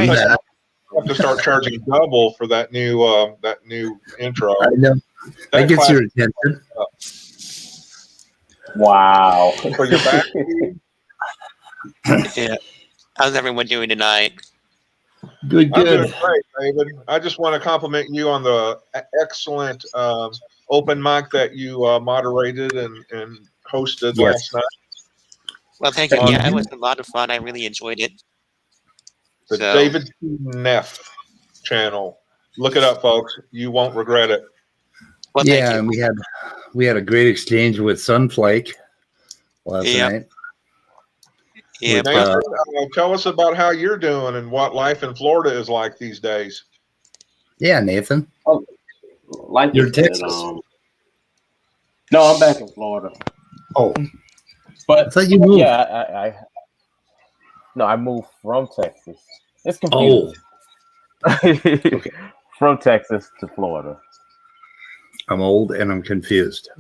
see think that. you have to start charging double for that new intro. I know. That gets your attention. Wow. For your back. Yeah. How's everyone doing tonight? Good. I'm doing great, David. I just want to compliment you on the excellent open mic that you moderated and hosted last night. Well, thank you. Yeah, it was a lot of fun. I really enjoyed it. The David Neff channel. Look it up, folks. You won't regret it. Well, yeah, and we had a great exchange with Sunflake last night. Yeah, Nathan, tell us about how you're doing and what life in Florida is like these days. Yeah, Nathan. Like you're in Texas. No, I'm back in Florida. Oh, but I thought you moved. Yeah, I moved from Texas. It's confusing. Okay. From Texas to Florida. I'm old and I'm confused.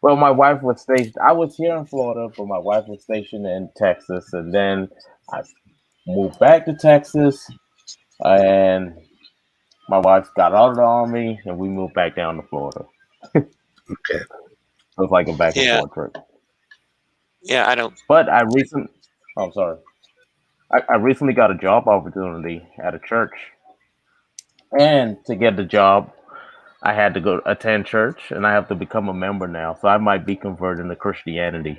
Well, my wife was stationed. I was here in Florida, but my wife was stationed in Texas, and then I moved back to Texas, and my wife got out of the Army, and we moved back down to Florida. Okay. So it's like a back and forth trip. Yeah, I don't. But I recently got a job opportunity at a church, and to get the job, I had to go attend church, and I have to become a member now. So I might be converting to Christianity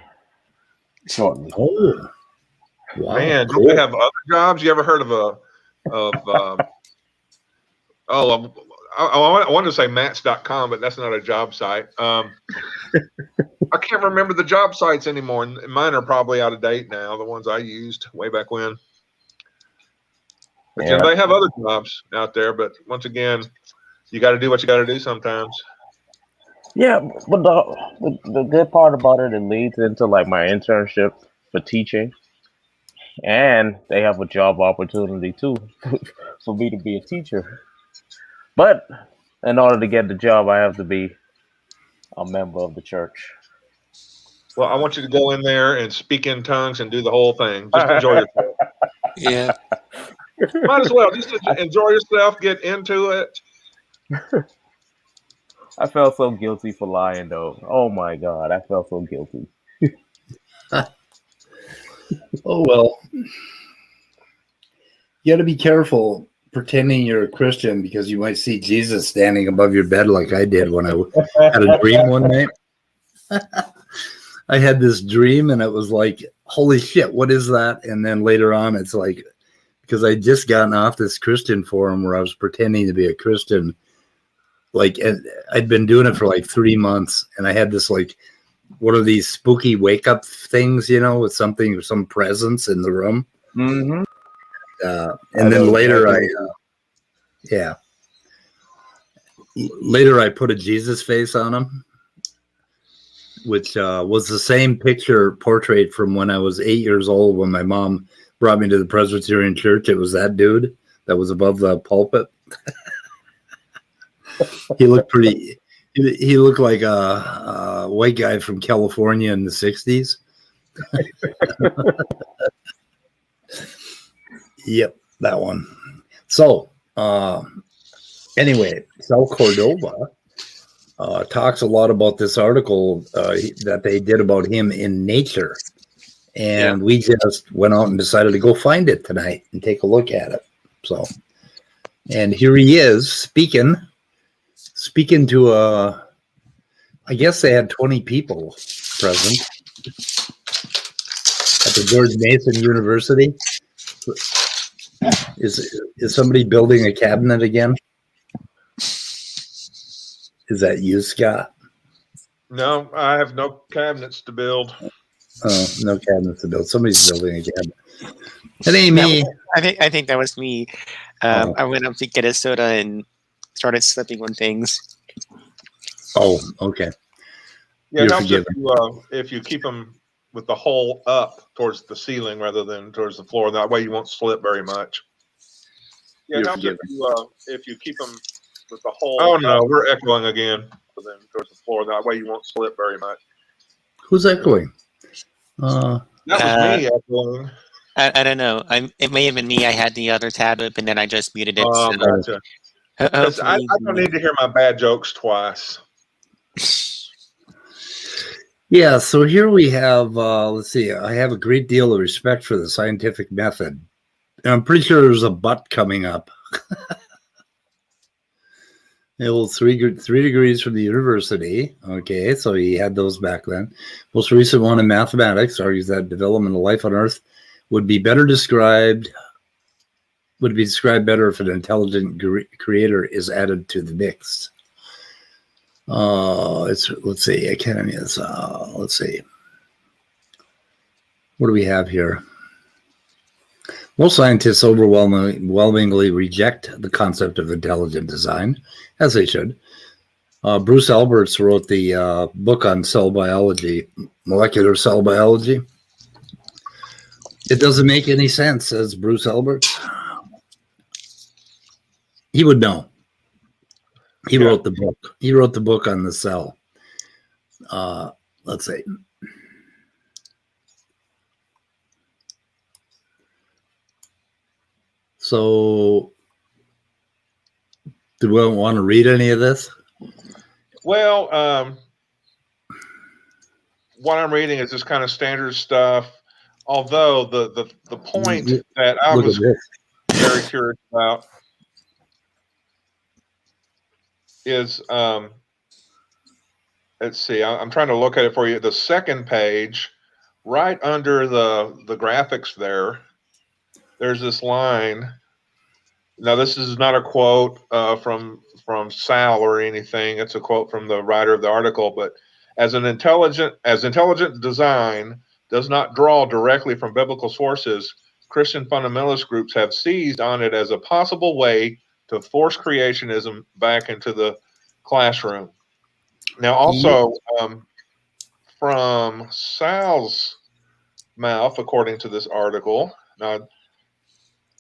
shortly. Oh, wow! Man, cool. do they have other jobs? You ever heard of I wanted to say Match.com, but that's not a job site. I can't remember the job sites anymore. Mine are probably out of date now. The ones I used way back when. But they have other jobs out there. But once again, you got to do what you got to do sometimes. Yeah, but the good part about it leads into like my internship for teaching, and they have a job opportunity too for me to be a teacher. But in order to get the job, I have to be a member of the church. Well, I want you to go in there and speak in tongues and do the whole thing. Just enjoy yourself. Yeah. Might as well just enjoy yourself. Get into it. I felt so guilty for lying, though. Oh my God, I felt so guilty. Oh well, you got to be careful pretending you're a Christian because you might see Jesus standing above your bed like I did when I had a dream one night. I had this dream and it was like, holy shit, what is that? And then later on, it's like, because I just gotten off this Christian forum where I was pretending to be a Christian. Like, and I'd been doing it for like 3 months, and I had this like, what are these spooky wake up things, with something or some presence in the room. Mm-hmm. And then later later I put a Jesus face on him, which was the same picture portrait from when I was 8 years old when my mom brought me to the Presbyterian church. It was that dude that was above the pulpit. He looked pretty. He looked like a white guy from California in the 60s. Yep, that one. So, anyway, Sal Cordova talks a lot about this article that they did about him in Nature. And we just went out and decided to go find it tonight and take a look at it. So, and here he is speaking to I guess they had 20 people present at the George Mason University. Is somebody building a cabinet again? Is that you, Scott? No, I have no cabinets to build. Oh, no cabinets to build. Somebody's building a cabinet. It ain't me. I think that was me. I went up to get a soda and started slipping on things. Oh, okay. Yeah, it helps if you keep them with the hole up towards the ceiling rather than towards the floor. That way you won't slip very much. Yeah, it helps if you keep them with the hole. Oh no, we're echoing again. Then towards the floor. That way you won't slip very much. Who's echoing? That was me echoing. I don't know. It may have been me. I had the other tab open and I just muted it. Oh, So gotcha. Because I don't need to hear my bad jokes twice. Yeah, so here we have, let's see, I have a great deal of respect for the scientific method. And I'm pretty sure there's a but coming up. Well, three degrees from the university. Okay, so he had those back then. Most recent one in mathematics argues that development of life on Earth would be described better if an intelligent creator is added to the mix. Let's see, Academy is let's see. What do we have here? Most scientists overwhelmingly reject the concept of intelligent design, as they should. Bruce Alberts wrote the book on cell biology, molecular cell biology. It doesn't make any sense, says Bruce Alberts. He would know. He wrote the book. He wrote the book on the cell. Let's see. So, do we want to read any of this? Well, what I'm reading is just kind of standard stuff. Although the point that I was very curious about is, let's see, I'm trying to look at it for you. The second page, right under the graphics there's this line. Now, this is not a quote from Sal or anything. It's a quote from the writer of the article. But as intelligent design does not draw directly from biblical sources, Christian fundamentalist groups have seized on it as a possible way to force creationism back into the classroom. Now, also, from Sal's mouth, according to this article, now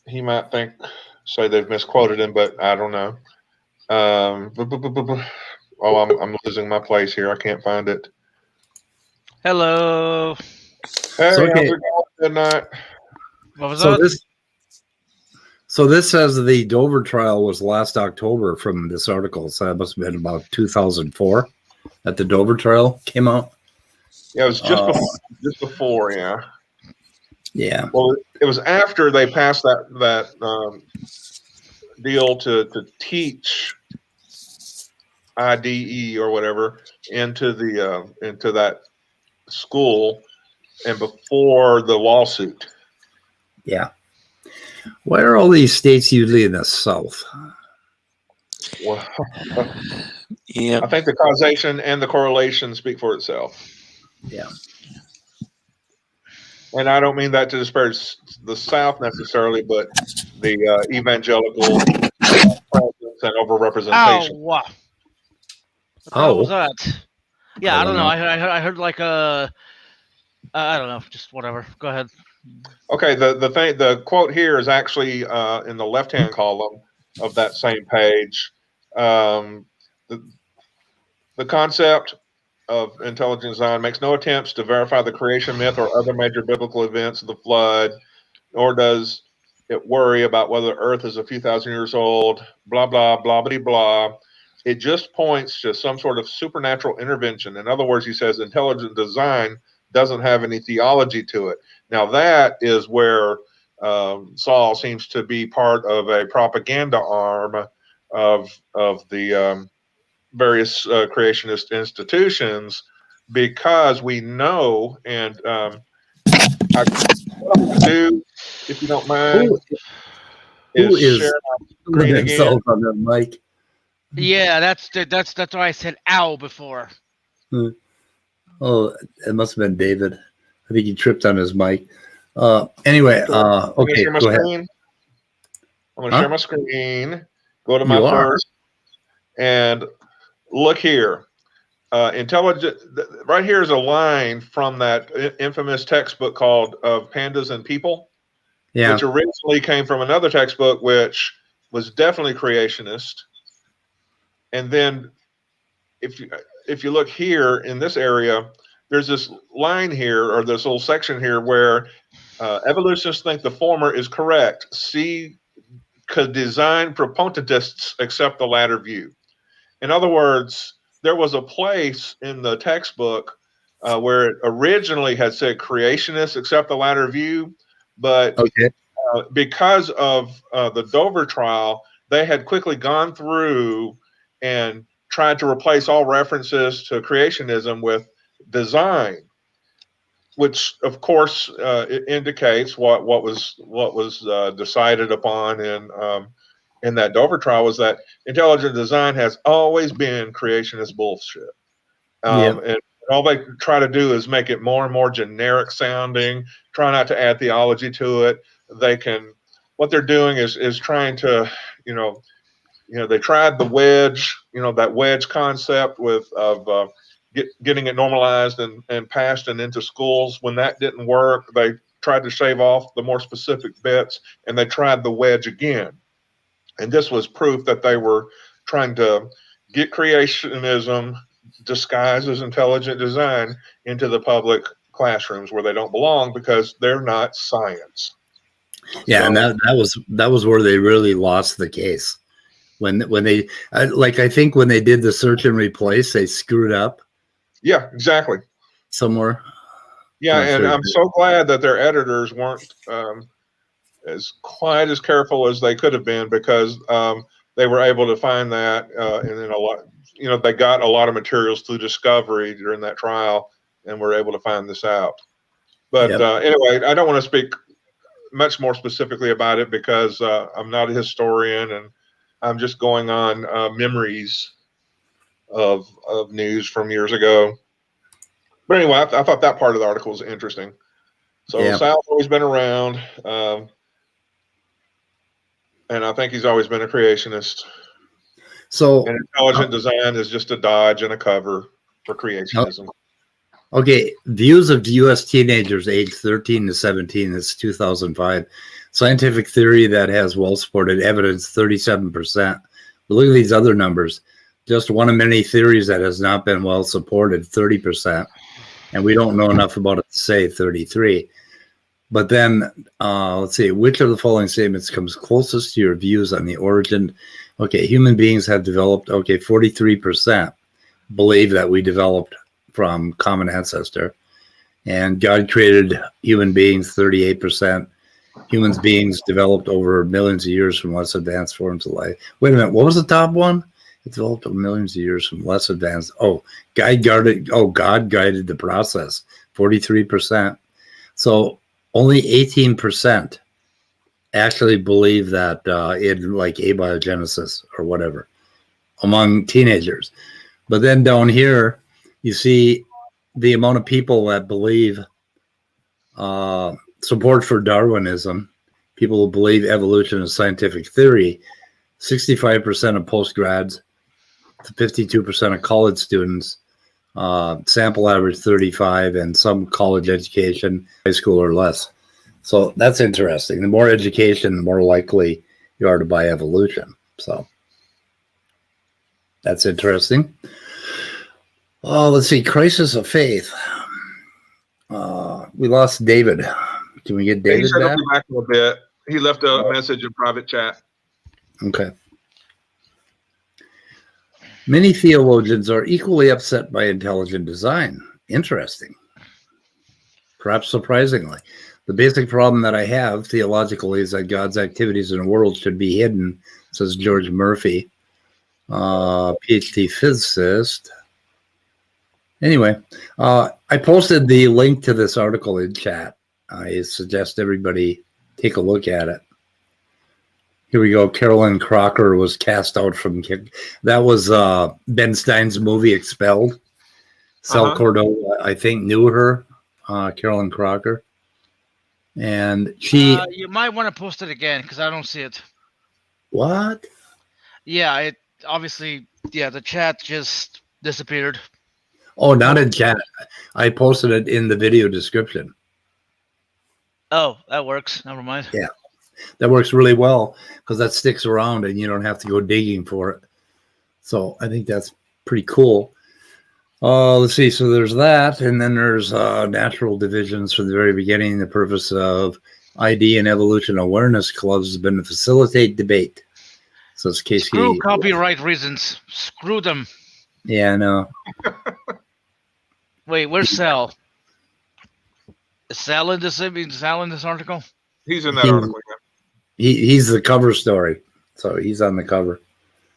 he might say they've misquoted him, but I don't know. I'm losing my place here. I can't find it. Hello. Hey, how's it going? Good night. What was that? So this says the Dover trial was last October from this article. So that must have been about 2004 that the Dover trial came out. Yeah, it was just before, yeah. Yeah. Well, it was after they passed that deal to teach IDE or whatever into that school, and before the lawsuit. Yeah. Why are all these states usually in the South? Well, yeah, I think the causation and the correlation speak for itself. Yeah. And I don't mean that to disparage the South necessarily, but the evangelical presence and overrepresentation. Ow! What the hell was that? Yeah, I don't know. I heard like I don't know. Just whatever. Go ahead. Okay, the quote here is actually in the left-hand column of that same page. The concept of intelligent design makes no attempts to verify the creation myth or other major biblical events of the flood, nor does it worry about whether Earth is a few thousand years old, blah, blah, blah, blah, blah. It just points to some sort of supernatural intervention. In other words, he says intelligent design doesn't have any theology to it. Now, that is where Saul seems to be part of a propaganda arm of the various creationist institutions, because we know, and I do, if you don't mind, who is share my screen again. On the mic? Yeah, that's why I said "ow" before. Oh, it must have been David. I think he tripped on his mic. Anyway, okay, go ahead. I'm going to share my screen. Go to my first, and look here. Intelligent. Right here is a line from that infamous textbook called "Of Pandas and People," which originally came from another textbook, which was definitely creationist. And then, if you look here in this area, there's this line here, or this little section here, where Evolutionists think the former is correct. See, could design proponentists accept the latter view? In other words, there was a place in the textbook where it originally had said creationists accept the latter view, but because of the Dover trial, they had quickly gone through and tried to replace all references to creationism with design, which of course it indicates what was decided upon in that Dover trial was that intelligent design has always been creationist bullshit. And all they try to do is make it more and more generic sounding, try not to add theology to it. What they're doing is trying to, they tried the wedge, that wedge concept of getting it normalized and passed and into schools. When that didn't work, they tried to shave off the more specific bits, and they tried the wedge again. And this was proof that they were trying to get creationism disguised as intelligent design into the public classrooms where they don't belong because they're not science. Yeah, so, and that was where they really lost the case. When they I think when they did the search and replace, they screwed up. Yeah, exactly. Somewhere. Yeah, and I'm so glad that their editors weren't as quite as careful as they could have been, because they were able to find that, and then a lot, they got a lot of materials through discovery during that trial, and were able to find this out. But anyway, I don't want to speak much more specifically about it because I'm not a historian, and I'm just going on memories of news from years ago. But anyway, I thought that part of the article was interesting. So Sal's always been around, and I think he's always been a creationist. So, and intelligent design is just a dodge and a cover for creationism. Okay, views of U.S. teenagers aged 13 to 17. It's 2005. Scientific theory that has well-supported evidence, 37%. But look at these other numbers. Just one of many theories that has not been well-supported, 30%. And we don't know enough about it to say 33. But then, let's see, which of the following statements comes closest to your views on the origin? Okay, human beings have developed, 43% believe that we developed from common ancestor. And God created human beings, 38%. Human beings developed over millions of years from less advanced forms of life. Wait a minute, what was the top one? It developed over millions of years from less advanced. God guided the process, 43%. So only 18% actually believe that in like abiogenesis or whatever among teenagers. But then down here, you see the amount of people that believe support for Darwinism, people who believe evolution is scientific theory, 65% of postgrads, 52% of college students, sample average 35, and some college education, high school or less. So that's interesting. The more education, the more likely you are to buy evolution. So that's interesting. Let's see. Crisis of faith. We lost David. Can we get David back? He'll be back in a bit. He left a message in private chat. Okay. Many theologians are equally upset by intelligent design. Interesting. Perhaps surprisingly. The basic problem that I have theologically is that God's activities in the world should be hidden, says George Murphy, PhD physicist. Anyway, I posted the link to this article in chat. I suggest everybody take a look at it. Here we go. Carolyn Crocker was cast out from that was Ben Stein's movie Expelled. Sal Cordova, I think, knew her, Carolyn Crocker. And she... you might want to post it again because I don't see it. What? Yeah, it obviously, the chat just disappeared. Oh, not in chat. I posted it in the video description. Oh, that works. Never mind. Yeah, that works really well because that sticks around and you don't have to go digging for it. So I think that's pretty cool. Let's see. So there's that, and then there's natural divisions from the very beginning. The purpose of ID and evolution awareness clubs has been to facilitate debate. So it's Casey. Screw copyright reasons. Screw them. Yeah, I know. Wait, where's Sal? Is Sal in this article? He's in that article. He's the cover story, so he's on the cover.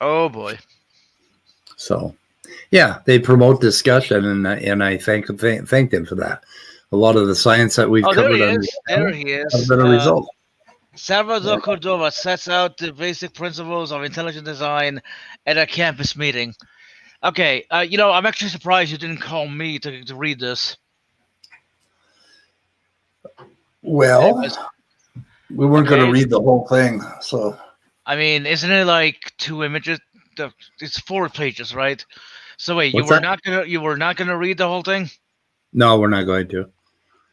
Oh boy. So, yeah, they promote discussion, and I thank them for that. A lot of the science that we've covered there he is. has been a result. Salvador Cordova sets out the basic principles of intelligent design at a campus meeting. Okay, I'm actually surprised you didn't call me to read this. Well, we weren't going to read the whole thing, so. I mean, isn't it like 2 images? It's 4 pages, right? So wait, you were not gonna read the whole thing? No, we're not going to.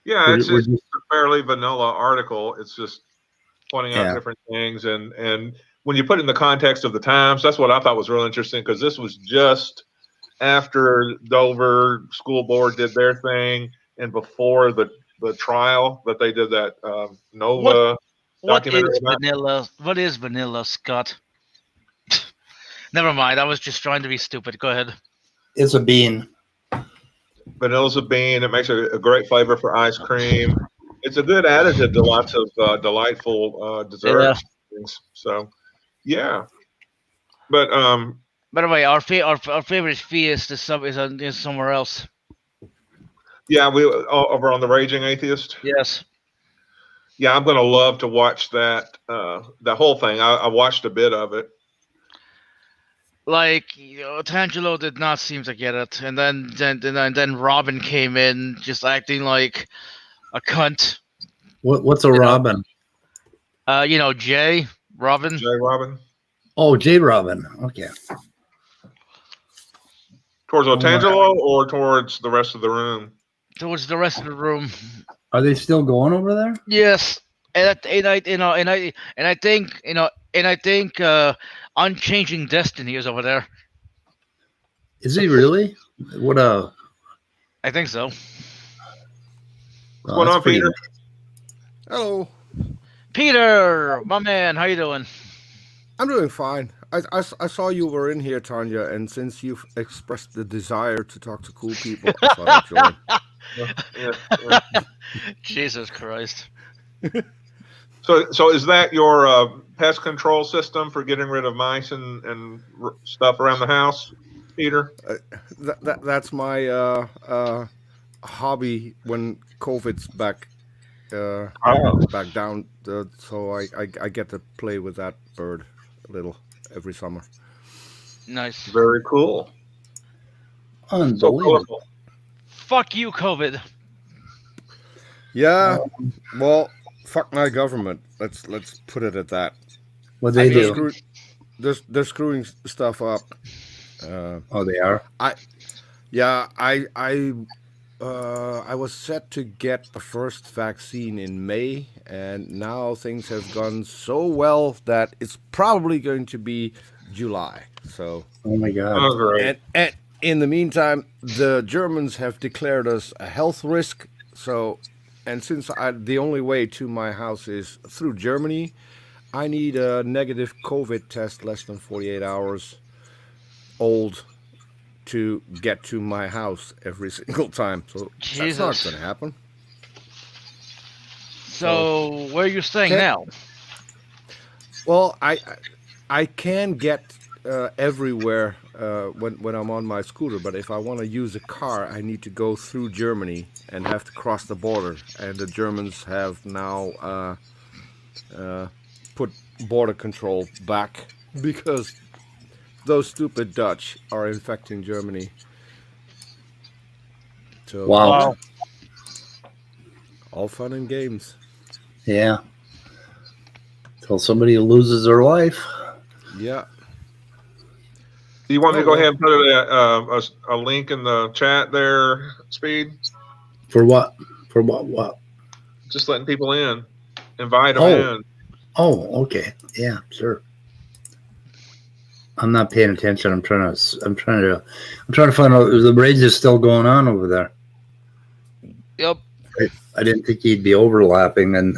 Yeah, it's just a fairly vanilla article. It's just pointing out different things, and when you put it in the context of the times, that's what I thought was really interesting, because this was just after Dover School Board did their thing and before the trial that they did that Nova documentary. What is vanilla, Scott? Never mind. I was just trying to be stupid. Go ahead. It's a bean. Vanilla's a bean. It makes a great flavor for ice cream. It's a good additive to lots of delightful desserts. Yeah. So, yeah. But by the way, our favorite feast is somewhere else. Yeah, we over on the Raging Atheist. Yes. Yeah, I'm gonna love to watch that whole thing. I watched a bit of it. Like, Tangelo did not seem to get it, and then Robin came in just acting like a cunt. What's a Robin? Jay Robin. Jay Robin. Oh, Jay Robin. Okay. Towards Tangelo or towards the rest of the room? Towards the rest of the room. Are they still going over there? Yes, and I think Unchanging Destiny is over there. Is he really? I think so. What's going on, Peter? Hello. Peter, my man, how you doing? I'm doing fine. I saw you were in here, Tanya, and since you've expressed the desire to talk to cool people, I thought I'd join. Yeah. Jesus Christ. So is that your pest control system for getting rid of mice and stuff around the house, Peter? That's my hobby when COVID's back down. So I get to play with that bird a little every summer. Nice. Very cool. Unbelievable. So fuck you, COVID. Yeah. Well, fuck my government. Let's put it at that. What they do? They're screwing stuff up. Oh, they are. I was set to get the first vaccine in May, and now things have gone so well that it's probably going to be July. So. Oh my God. Oh, great. And in the meantime, the Germans have declared us a health risk. So, and since the only way to my house is through Germany, I need a negative COVID test less than 48 hours old to get to my house every single time. So Jesus. That's not going to happen. So where are you staying now? Well, I can get everywhere when I'm on my scooter, but if I want to use a car, I need to go through Germany and have to cross the border. And the Germans have now put border control back because those stupid Dutch are infecting Germany. So, wow. All fun and games. Yeah. Till somebody loses their life. Yeah. Do you want me to go ahead and put a link in the chat there, Speed? For what? For what? Just letting people in. Invite them in. Oh, okay. Yeah, sure. I'm not paying attention. I'm trying to find out if the bridge is still going on over there. Yep. I didn't think he'd be overlapping, and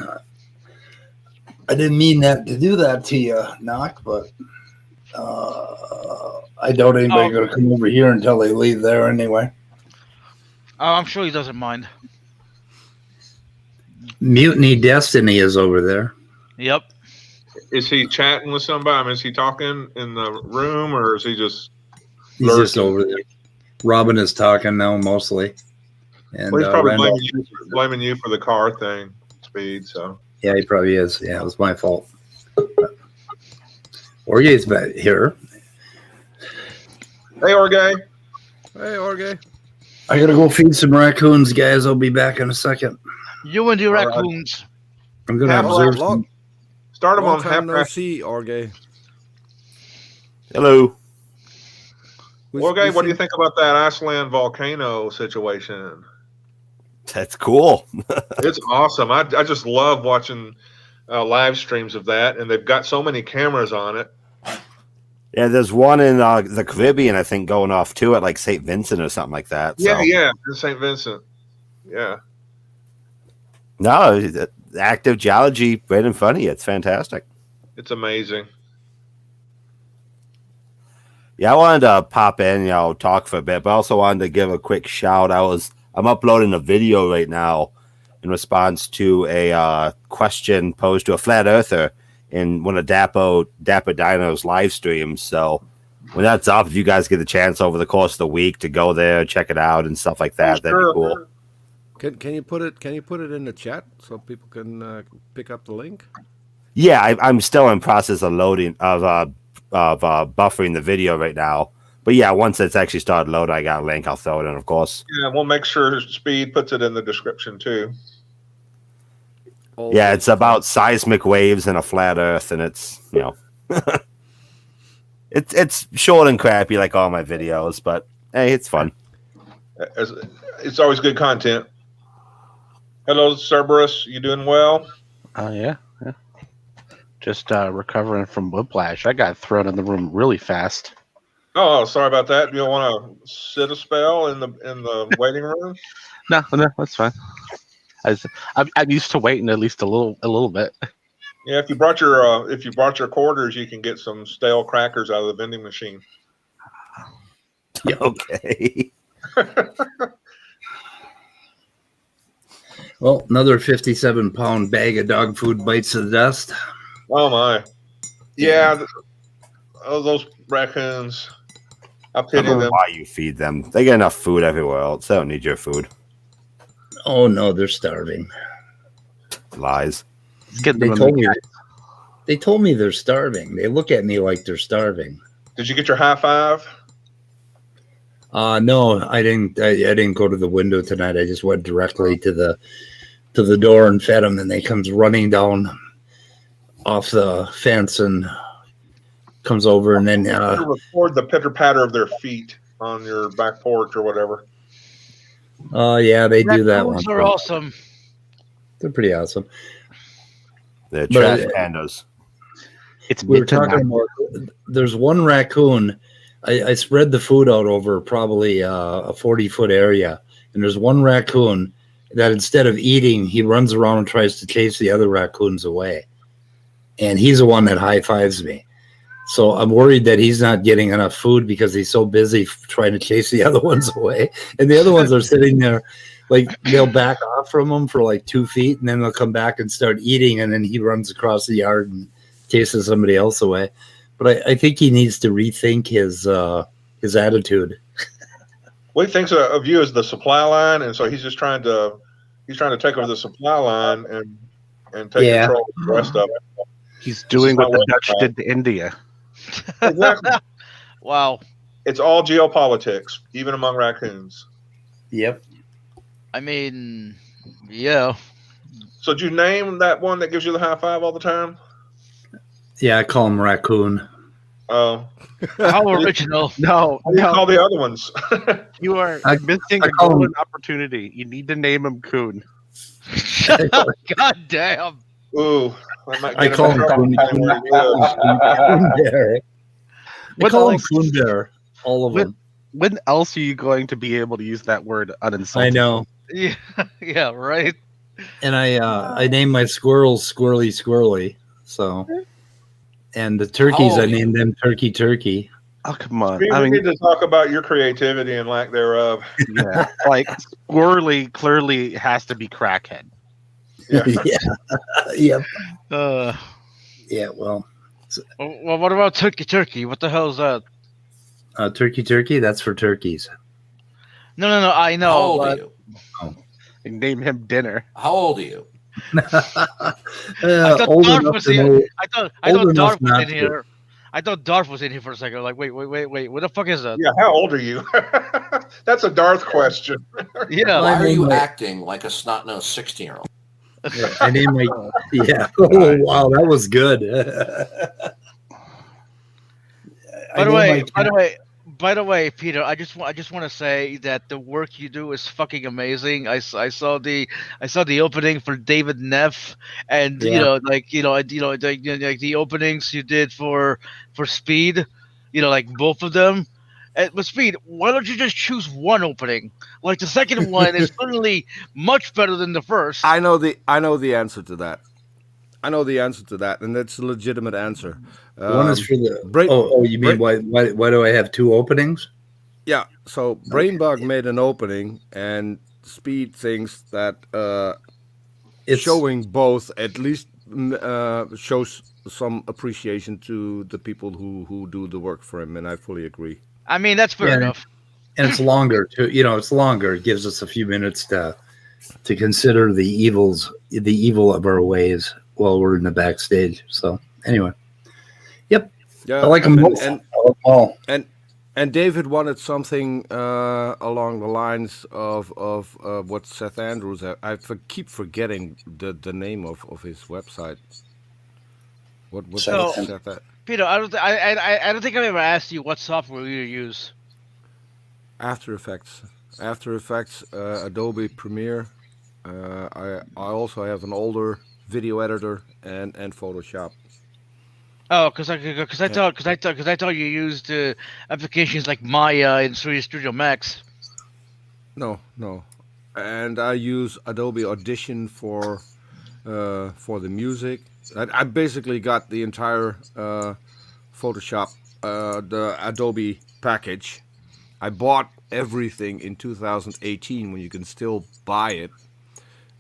I didn't mean that to do that to you, Knock, but I doubt anybody's going to come over here until they leave there anyway. I'm sure he doesn't mind. Mutiny Destiny is over there. Yep. Is he chatting with somebody? I mean, is he talking in the room, or is he just? He's just over there. Robin is talking now mostly. And well, he's probably blaming you for the car thing, Speed. So yeah, he probably is. Yeah, it was my fault. Orge's back here. Hey, Orge. Hey, Orge. I gotta go feed some raccoons, guys. I'll be back in a second. You and your raccoons. I'm gonna observe. Start them long on time half. No see, Orge. Hello. Orge, what do you think about that Iceland volcano situation? That's cool. It's awesome. I just love watching live streams of that, and they've got so many cameras on it. Yeah, there's one in the Caribbean, I think, going off too at like St. Vincent or something like that. So. Yeah, in St. Vincent. Yeah. No, active geology right in front of you. It's fantastic. It's amazing. Yeah, I wanted to pop in, talk for a bit, but I also wanted to give a quick shout. I'm uploading a video right now in response to a question posed to a flat earther in one of Dapper Dino's live streams. So when that's up, if you guys get the chance over the course of the week to go there, check it out and stuff like that, that'd be cool. Can you put it in the chat so people can pick up the link? Yeah, I'm still in process of loading of buffering the video right now. But yeah, once it's actually started loading, I got a link. I'll throw it in, of course. Yeah, we'll make sure Speed puts it in the description too. Yeah, it's about seismic waves and a flat Earth, and it's it's short and crappy like all my videos, but hey, it's fun. It's always good content. Hello, Cerberus. You doing well? Yeah. Just recovering from whiplash. I got thrown in the room really fast. Oh, sorry about that. You don't want to sit a spell in the waiting room? No, that's fine. I'm used to waiting at least a little bit. Yeah, if you brought your quarters, you can get some stale crackers out of the vending machine. Yeah, okay. Well, another 57-pound bag of dog food bites the dust. Oh my! Yeah, those raccoons. I pity them. Why you feed them? They get enough food everywhere else. They don't need your food. Oh no, they're starving. Lies. They told me they're starving. They look at me like they're starving. Did you get your high five? No, I didn't. I didn't go to the window tonight. I just went directly to the door and fed them, and they comes running down off the fence and comes over, and then record the pitter patter of their feet on your back porch or whatever. Oh yeah, they do that one. Raccoons are awesome. They're pretty awesome. They're trash pandas. We were talking about. There's one raccoon. I spread the food out over probably a 40-foot area, and there's one raccoon that instead of eating, he runs around and tries to chase the other raccoons away. And he's the one that high fives me. So I'm worried that he's not getting enough food because he's so busy trying to chase the other ones away. And the other ones are sitting there, like they'll back off from him for like 2 feet, and then they'll come back and start eating. And then he runs across the yard and chases somebody else away. But I think he needs to rethink his attitude. Well, he thinks of you as the supply line, and so he's just trying to take over the supply line and take control of the rest of it. He's doing what the Dutch did to India. Exactly. Wow. It's all geopolitics, even among raccoons. Yep. I mean, yeah. So did you name that one that gives you the high five all the time? Yeah, I call him Raccoon. Oh. How original. No. What do you call the other ones? You are missing a call golden him opportunity. You need to name him Coon. God damn. Ooh. I call him Coon. They call them Coon Bear, all of them. When else are you going to be able to use that word uninsulted? I know. Yeah, yeah, right. And I named my squirrels Squirrely Squirrely. So, and the turkeys, I named them Turkey. Oh, come on. We need to talk about your creativity and lack thereof. Yeah, like Squirrely clearly has to be crackhead. Yeah. Yep. Yeah, well. Well, what about Turkey? What the hell is that? Turkey, that's for turkeys. No, I know. How old are you? And name him Dinner. How old are you? I thought Darth was here. I thought Darth was in here. I thought Darth was in here for a second. Like, wait, what the fuck is that? Yeah, how old are you? That's a Darth question. Yeah. Why are you acting like a snot-nosed 16-year-old? Yeah, I named my yeah. Oh wow, that was good. By the way, Peter, I just want to say that the work you do is fucking amazing. I saw the opening for David Neff, and like the openings you did for Speed, like both of them. But Speed, why don't you just choose one opening? Like the second one is certainly much better than the first. I know the answer to that. And that's a legitimate answer. One is for the you mean why do I have two openings? Yeah, so Brainbug made an opening, and Speed thinks that it's showing both at least shows some appreciation to the people who do the work for him, and I fully agree. I mean, that's fair enough. And it's longer too. It's longer. It gives us a few minutes to consider the evil of our ways while we're in the backstage. So anyway, yep. Yeah, I like them both. And David wanted something along the lines of what Seth Andrews. I keep forgetting the name of his website. What Seth? Peter, I don't think I've ever asked you what software you use. After Effects, Adobe Premiere. I also have an older video editor and Photoshop. Oh, because I thought you used applications like Maya and Studio Max. No, and I use Adobe Audition for the music. I basically got the entire Photoshop, the Adobe package. I bought everything in 2018 when you can still buy it,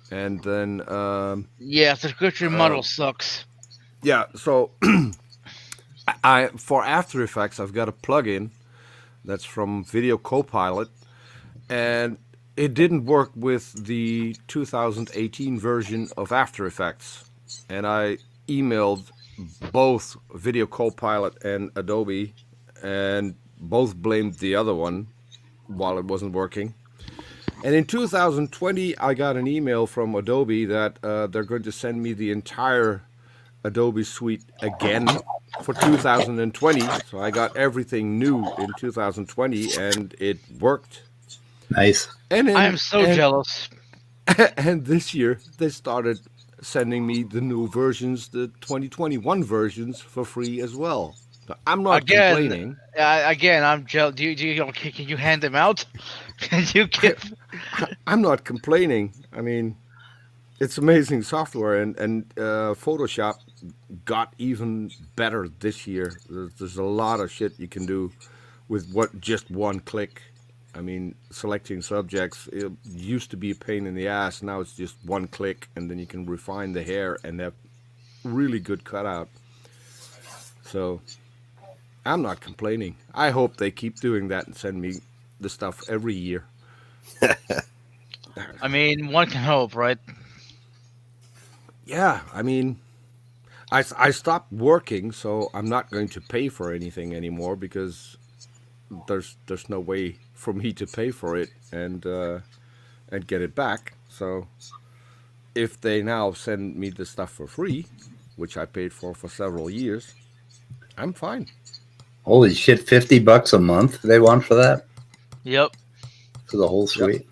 and then the subscription model sucks. Yeah, so for After Effects I've got a plugin that's from Video Copilot, and it didn't work with the 2018 version of After Effects, and I emailed both Video Copilot and Adobe, and both blamed the other one while it wasn't working. And in 2020 I got an email from Adobe that they're going to send me the entire Adobe suite again for 2020. So I got everything new in 2020, and it worked. Nice. I am so jealous. And this year they started sending me the new versions, the 2021 versions, for free as well. So I'm not complaining. Again, I'm jealous. Can you hand them out? Can you give? I'm not complaining. I mean, it's amazing software, and Photoshop got even better this year. There's a lot of shit you can do with just one click. I mean, selecting subjects, it used to be a pain in the ass. Now it's just one click, and then you can refine the hair and have really good cutout. So I'm not complaining. I hope they keep doing that and send me the stuff every year. I mean, one can hope, right? Yeah, I mean, I stopped working, so I'm not going to pay for anything anymore because there's no way for me to pay for it and get it back. So if they now send me the stuff for free, which I paid for several years, I'm fine. Holy shit, $50 a month they want for that? Yep. For the whole suite?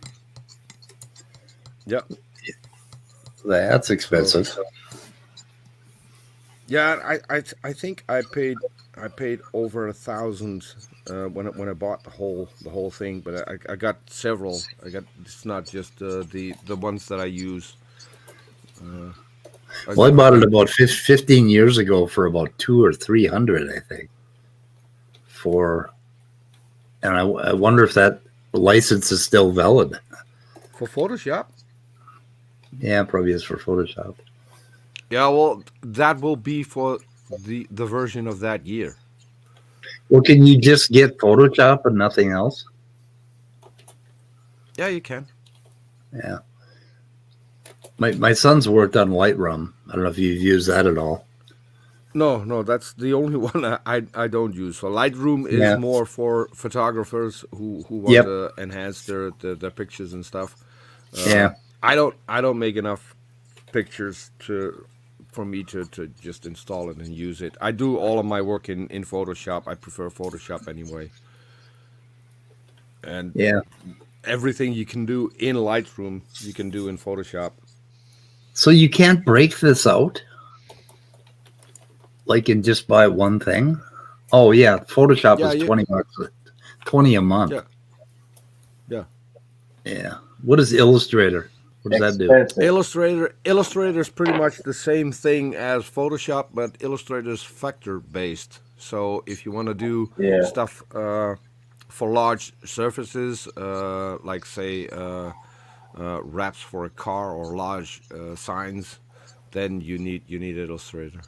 Yep. That's expensive. Yeah, I think I paid I paid over 1,000 when I bought the whole thing, but I got several. It's not just the ones that I use. Well, I bought it about 15 years ago for about 200 or 300, I think. And I wonder if that license is still valid. For Photoshop? Yeah, probably is for Photoshop. Yeah, well, that will be for the version of that year. Well, can you just get Photoshop and nothing else? Yeah, you can. Yeah. My son's worked on Lightroom. I don't know if you've used that at all. No, that's the only one I don't use. So Lightroom is more for photographers who want to enhance their pictures and stuff. I don't make enough pictures for me to just install it and use it. I do all of my work in Photoshop. I prefer Photoshop anyway. And everything you can do in Lightroom, you can do in Photoshop. So you can't break this out? Like and just buy one thing? Oh yeah, Photoshop is $20, $20 a month. Yeah. What is Illustrator? What does that do? Illustrator is pretty much the same thing as Photoshop, but Illustrator is factor based. So if you want to do stuff for large surfaces, like say wraps for a car or large signs, then you need Illustrator.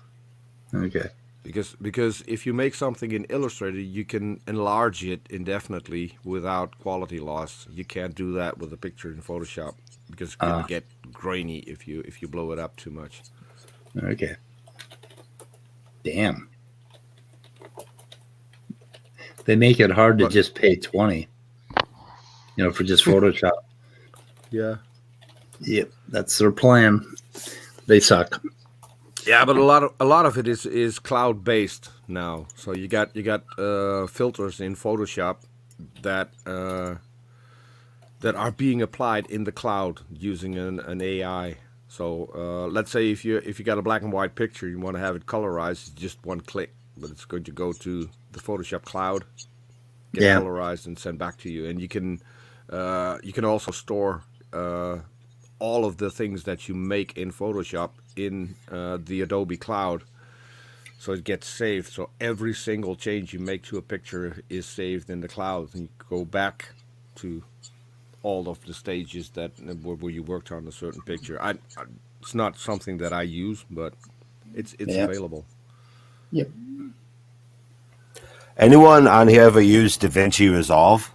Okay. Because if you make something in Illustrator, you can enlarge it indefinitely without quality loss. You can't do that with a picture in Photoshop because it's going to get grainy if you blow it up too much. Okay. Damn. They make it hard to just pay $20, for just Photoshop. Yeah. Yep, that's their plan. They suck. Yeah, but a lot of it is cloud based now. So you got filters in Photoshop that are being applied in the cloud using an AI. So let's say if you got a black and white picture, you want to have it colorized, it's just one click, but it's going to go to the Photoshop cloud, get colorized, and sent back to you. And you can also store all of the things that you make in Photoshop in the Adobe Cloud, so it gets saved. So every single change you make to a picture is saved in the cloud, and you go back to all of the stages where you worked on a certain picture. It's not something that I use, but it's available. Yep. Anyone on here ever used DaVinci Resolve?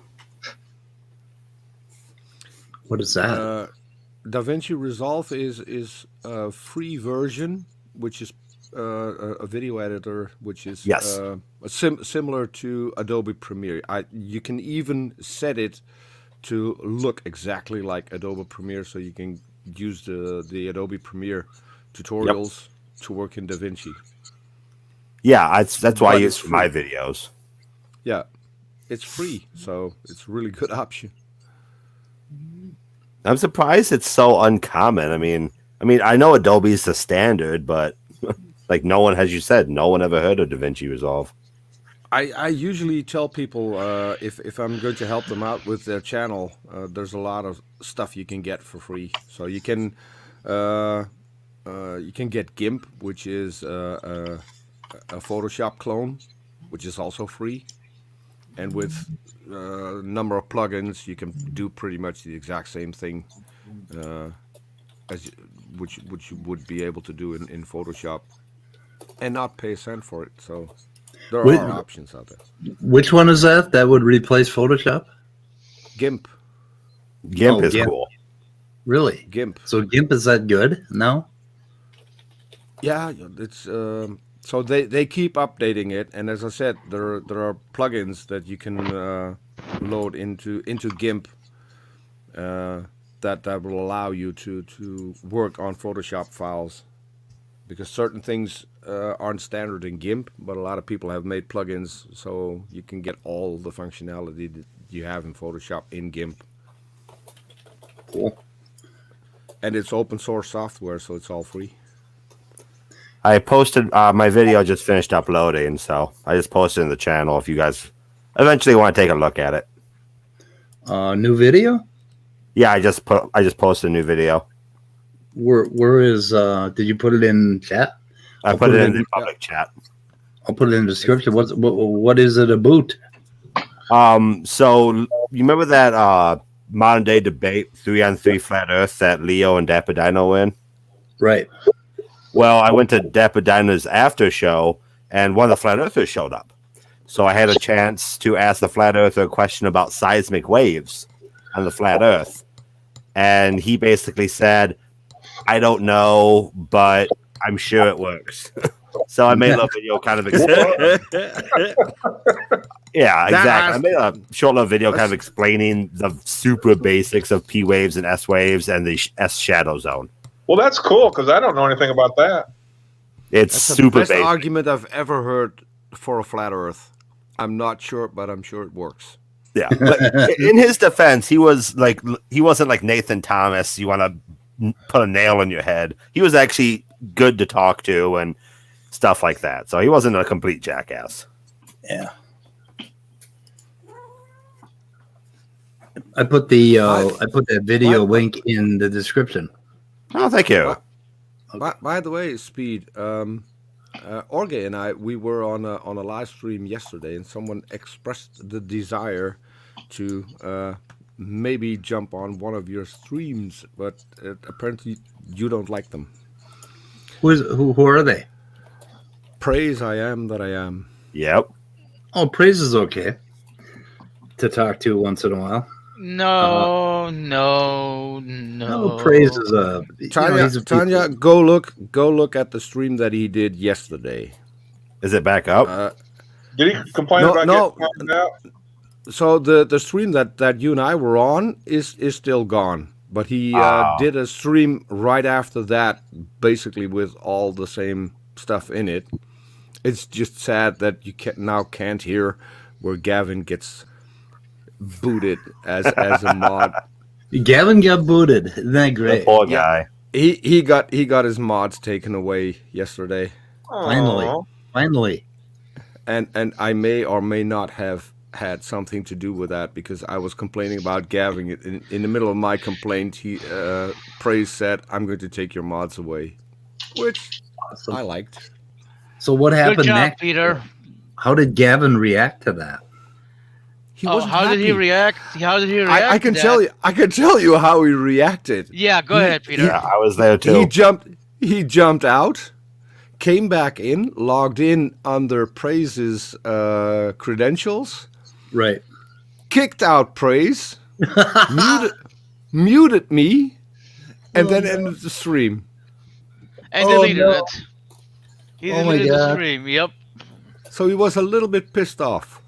What is that? DaVinci Resolve is a free version, which is a video editor, which is similar to Adobe Premiere. You can even set it to look exactly like Adobe Premiere, so you can use the Adobe Premiere tutorials to work in DaVinci. Yeah, that's why I use for my videos. Yeah, it's free, so it's a really good option. I'm surprised it's so uncommon. I mean, I know Adobe is the standard, but like no one, as you said, no one ever heard of DaVinci Resolve. I usually tell people if I'm going to help them out with their channel, there's a lot of stuff you can get for free. So you can get GIMP, which is a Photoshop clone, which is also free, and with a number of plugins, you can do pretty much the exact same thing which you would be able to do in Photoshop, and not pay a cent for it. So there are options out there. Which one is that? That would replace Photoshop? GIMP. GIMP is cool. Really? GIMP. So GIMP is that good? No? Yeah, it's so they keep updating it, and as I said, there are plugins that you can load into GIMP that will allow you to work on Photoshop files, because certain things aren't standard in GIMP, but a lot of people have made plugins so you can get all the functionality that you have in Photoshop in GIMP. Cool. And it's open source software, so it's all free. I posted my video just finished uploading, so I just posted in the channel if you guys eventually want to take a look at it. New video? Yeah, I just posted a new video. Where is did you put it in chat? I put it in the public chat. I'll put it in the description. What is it about? So you remember that modern day debate 3-on-3 flat earth that Leo and Dappadino win? Right. Well, I went to Dappadino's after show and one of the flat earthers showed up. So I had a chance to ask the flat earther a question about seismic waves on the flat earth. And he basically said, I don't know, but I'm sure it works. So I made a little video kind of yeah, exactly. I made a short little video kind of explaining the super basics of P waves and S waves and the S shadow zone. Well, that's cool because I don't know anything about that. It's That's super the best basic. argument I've ever heard for a flat Earth. I'm not sure, but I'm sure it works. Yeah, but in his defense, he wasn't like Nathan Thomas. You want to put a nail in your head. He was actually good to talk to and stuff like that. So he wasn't a complete jackass. Yeah. I put that video link in the description. Oh, thank you. By the way, Speed, Orge and we were on a live stream yesterday, and someone expressed the desire to maybe jump on one of your streams, but apparently you don't like them. Who are they? Praise I am that I am. Yep. Oh, Praise is okay to talk to once in a while. No. Praise is Tanya, go look at the stream that he did yesterday. Is it back up? Did he complain about getting out? So the stream that you and I were on is still gone, but he did a stream right after that, basically with all the same stuff in it. It's just sad that you can't hear where Gavin gets booted as a mod. Gavin got booted. Isn't that great? The poor guy. He got his mods taken away yesterday. Finally. And I may or may not have had something to do with that because I was complaining about Gavin. In the middle of my complaint, he Praise said, "I'm going to take your mods away," which awesome. I liked. So what happened Good job, next? Peter? How did Gavin react to that? How did he react? I can tell you. I can tell you how he reacted. Yeah, go ahead, Peter. Yeah, I was there too. He jumped out, came back in, logged in under Praise's credentials. Right. Kicked out Praise, muted me, and then ended the stream. And deleted it. He deleted the stream. Yep. So he was a little bit pissed off.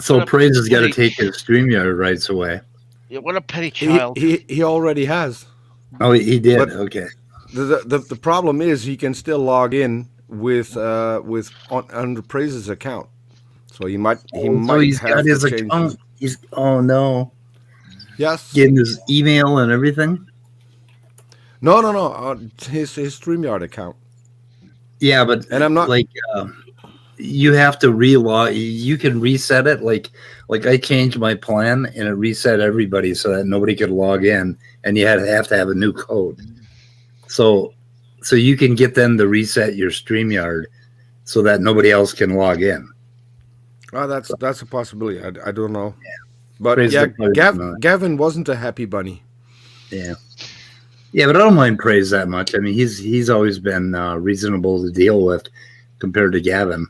So Praise has got to take his StreamYard rights away. Yeah, what a petty child. He already has. Oh, he did. But okay. The problem is he can still log in with under Praise's account. So he might he's have got his to change account. Oh no. Yes. Getting his email and everything. No. His StreamYard account. Yeah, but and I'm not like you have to relog. You can reset it. Like I changed my plan and it reset everybody so that nobody could log in, and you have to have a new code. So you can get them to reset your StreamYard so that nobody else can log in. Oh, that's a possibility. I don't know. Yeah. But Praise Gavin wasn't a happy bunny. Yeah. Yeah, but I don't mind Praise that much. I mean, he's always been reasonable to deal with compared to Gavin.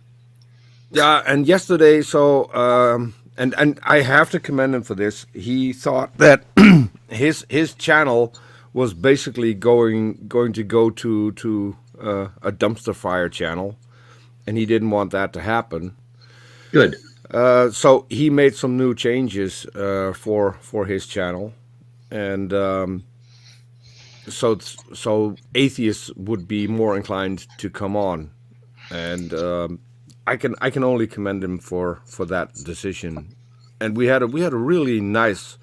Yeah, and yesterday, so and I have to commend him for this. He thought that his channel was basically going to go to a dumpster fire channel, and he didn't want that to happen. Good. So he made some new changes for his channel, and so atheists would be more inclined to come on, and I can only commend him for that decision. And we had a really nice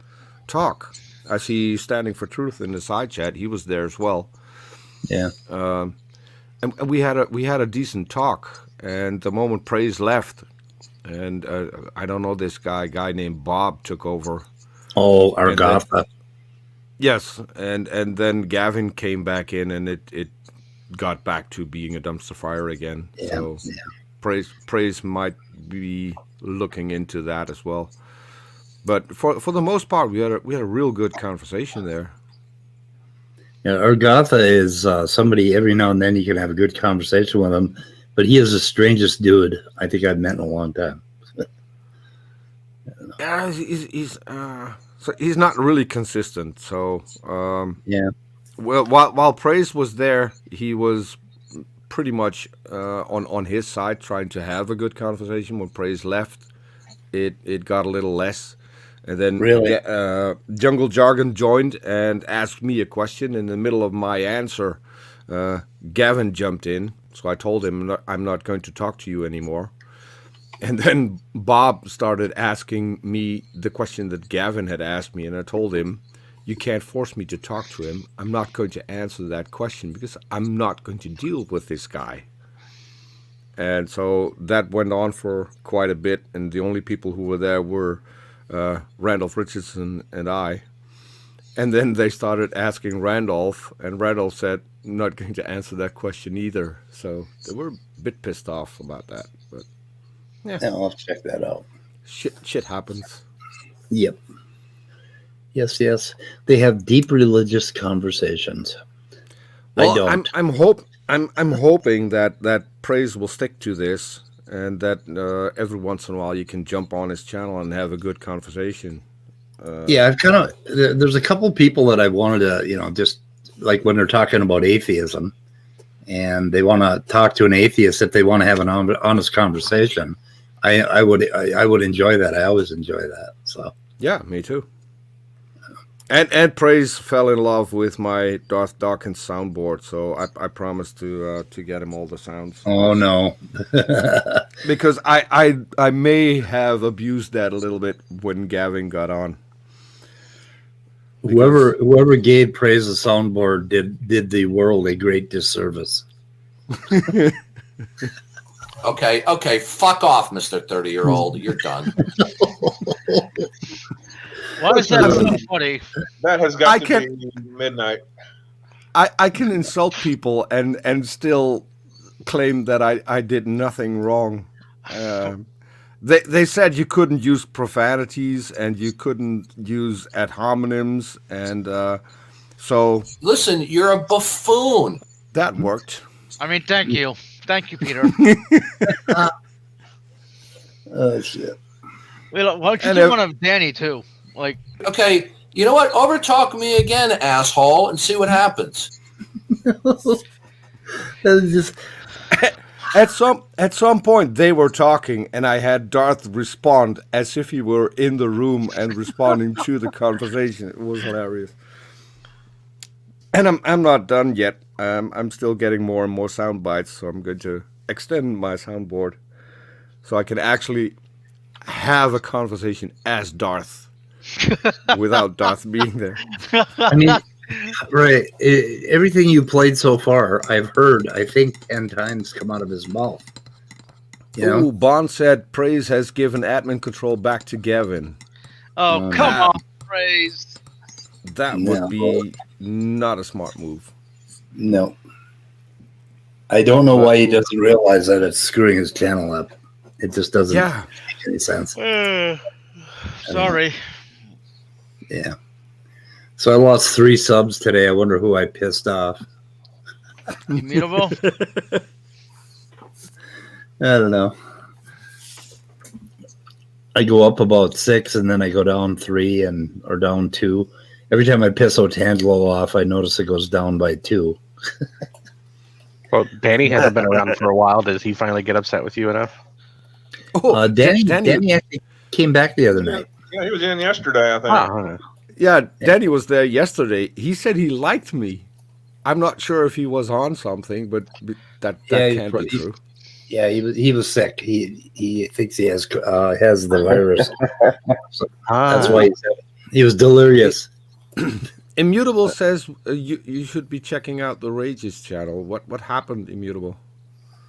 talk. I see Standing for Truth in the side chat. He was there as well. Yeah. and we had a decent talk. And the moment Praise left, and I don't know, this guy named Bob took over. Oh, Argatha. Yes, and then Gavin came back in, and it got back to being a dumpster fire again. Yeah, so yeah. Praise might be looking into that as well. But for the most part, we had a real good conversation there. Yeah, Argatha is somebody every now and then you can have a good conversation with him, but he is the strangest dude I think I've met in a long time. Yeah, so he's not really consistent. So yeah. Well, while Praise was there, he was pretty much on his side, trying to have a good conversation. When Praise left, it got a little less. And then really? Jungle Jargon joined and asked me a question. In the middle of my answer, Gavin jumped in. So I told him, I'm not going to talk to you anymore. And then Bob started asking me the question that Gavin had asked me. And I told him, you can't force me to talk to him. I'm not going to answer that question because I'm not going to deal with this guy. And so that went on for quite a bit. And the only people who were there were Randolph Richardson and I. And then they started asking Randolph, and Randolph said, I'm not going to answer that question either. So they were a bit pissed off about that. But yeah, I'll check that out. Shit happens. Yep. Yes. They have deep religious conversations. Well, I don't. I'm hoping that Praise will stick to this, and that every once in a while you can jump on his channel and have a good conversation. Yeah, I've kind of. There's a couple people that I wanted to, just like when they're talking about atheism, and they want to talk to an atheist if they want to have an honest conversation. I would enjoy that. I always enjoy that. So yeah, me too. And Praise fell in love with my Darth Dawkins soundboard, so I promised to get him all the sounds. Oh no, because I may have abused that a little bit when Gavin got on. Whoever gave Praise a soundboard did the world a great disservice. Okay, fuck off, Mr. 30-year-old. You're done. Why is that so funny? That has got to be midnight. I can insult people and still claim that I did nothing wrong. They said you couldn't use profanities and you couldn't use ad hominems, and so listen, you're a buffoon. That worked. I mean, thank you, Peter. Oh shit. Well, why don't you do one of Danny too? Like, okay, you know what? Overtalk me again, asshole, and see what happens. Just at some point they were talking, and I had Darth respond as if he were in the room and responding to the conversation. It was hilarious. And I'm not done yet. I'm still getting more and more sound bites, so I'm going to extend my soundboard so I can actually have a conversation as Darth. Without Darth being there. I mean, right. Everything you played so far, I've heard, I think, 10 times come out of his mouth. Ooh, Bond said Praise has given admin control back to Gavin. Oh, come on, Praise. That would be not a smart move. No. I don't know why he doesn't realize that it's screwing his channel up. It just doesn't make any sense. Sorry. Yeah. So I lost 3 subs today. I wonder who I pissed off. Immutable? I don't know. I go up about 6 and then I go down 3 or down 2. Every time I piss Otangelo off, I notice it goes down by 2. Well, Danny hasn't been around for a while. Does he finally get upset with you enough? Danny actually came back the other night. Yeah, he was in yesterday, I think. Yeah, Danny was there yesterday. He said he liked me. I'm not sure if he was on something, but that can't be true. Yeah, he was sick. He thinks he has the virus. So that's why he was delirious. Immutable says you should be checking out the Rages channel. What happened, Immutable?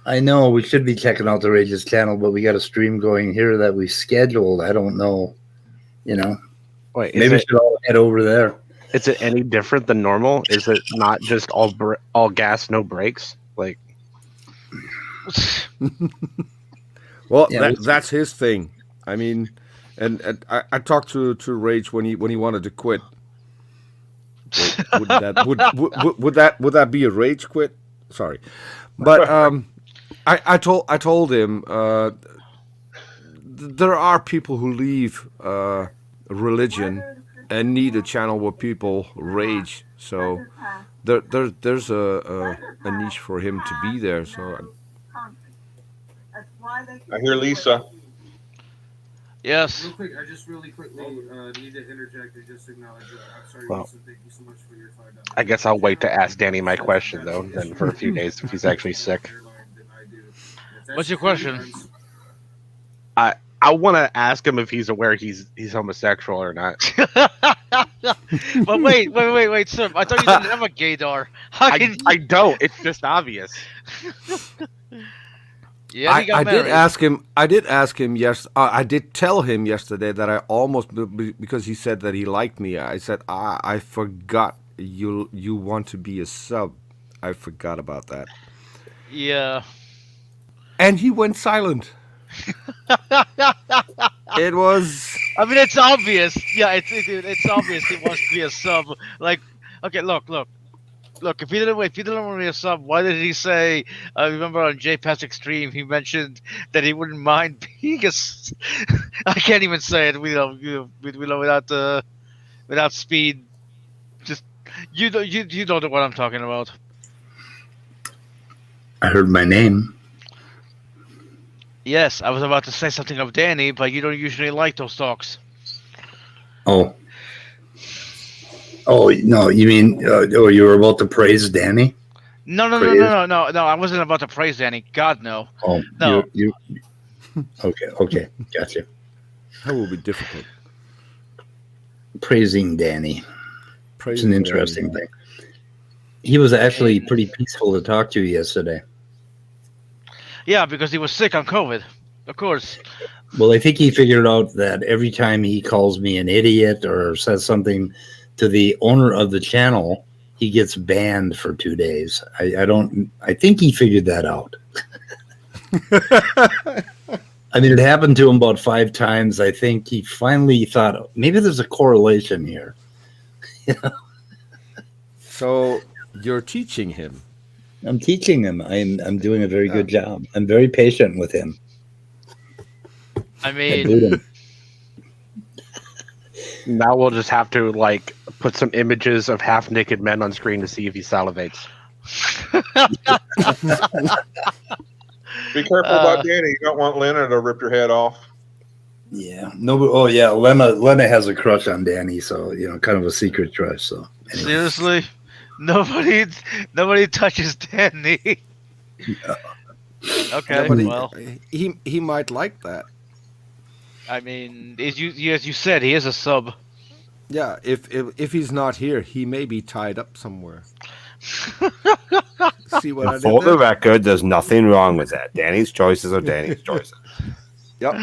I know we should be checking out the Rages channel, but we got a stream going here that we scheduled. I don't know. Wait, maybe we should all head over there. Is it any different than normal? Is it not just all gas, no brakes? Like, well, that's his thing. I mean, and I talked to Rage when he wanted to quit. Would that be a rage quit? Sorry, but I told him there are people who leave religion and need a channel where people rage. So there's a niche for him to be there. So I hear Lisa. Yes. Real quick, I just really quickly need to interject and just acknowledge that. I'm sorry, Well, Lisa, thank you so much for your $5. I guess I'll wait to ask Danny my question though, then for a few days if he's actually sick. What's your question? I want to ask him if he's aware he's homosexual or not. But wait, sir. I thought you didn't have a gaydar. I don't. It's just obvious. Yeah, he got married. I did ask him. Yes, I did tell him yesterday that I almost, because he said that he liked me. I said I forgot you want to be a sub. I forgot about that. Yeah. And he went silent. It was. I mean, it's obvious. Yeah, it's obvious he wants to be a sub. Like, okay, look. If he didn't want to be a sub, why did he say? I remember on JPass Extreme, he mentioned that he wouldn't mind being a. I can't even say it. Without speed. Just you don't know what I'm talking about. I heard my name. Yes, I was about to say something of Danny, but you don't usually like those talks. Oh no! You mean you were about to praise Danny? No! I wasn't about to praise Danny. God no. Oh no. You okay, gotcha. That will be difficult. Praising Danny. It's an interesting thing. He was actually pretty peaceful to talk to yesterday. Yeah, because he was sick on COVID, of course. Well, I think he figured out that every time he calls me an idiot or says something to the owner of the channel, he gets banned for 2 days. I think he figured that out. I mean, it happened to him about 5 times. I think he finally thought, maybe there's a correlation here. So you're teaching him. I'm teaching him. I'm doing a very good job. I'm very patient with him. I mean, now we'll just have to put some images of half-naked men on screen to see if he salivates. Be careful about Danny. You don't want Lena to rip your head off. Yeah. No. Oh, yeah. Lena has a crush on Danny, so kind of a secret crush. So anyway. Seriously. Nobody touches Danny. No. Okay, well, he might like that. I mean, as you said, he is a sub. Yeah, if he's not here, he may be tied up somewhere. See what I did For there? the record, there's nothing wrong with that. Danny's choices are Danny's choices. Yep.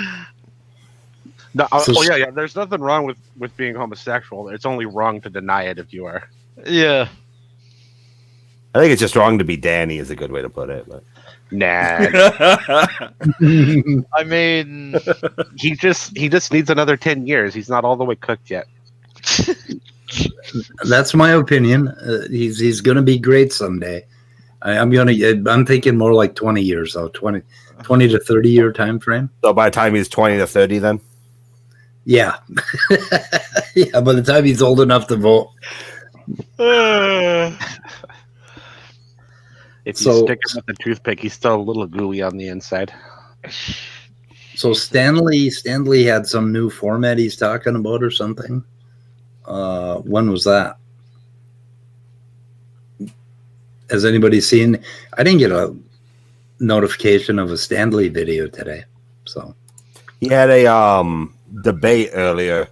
No, yeah. There's nothing wrong with being homosexual. It's only wrong to deny it if you are. Yeah. I think it's just wrong to be Danny is a good way to put it. But. Nah. I mean, he just needs another 10 years. He's not all the way cooked yet. That's my opinion. He's going to be great someday. I'm thinking more like 20 years though, 20 to 30 year time frame. So by the time he's 20 to 30 then? Yeah. Yeah, by the time he's old enough to vote. If you stick him with the toothpick, he's still a little gooey on the inside. So Stanley had some new format he's talking about or something. When was that? Has anybody seen? I didn't get a notification of a Stanley video today. So he had a debate earlier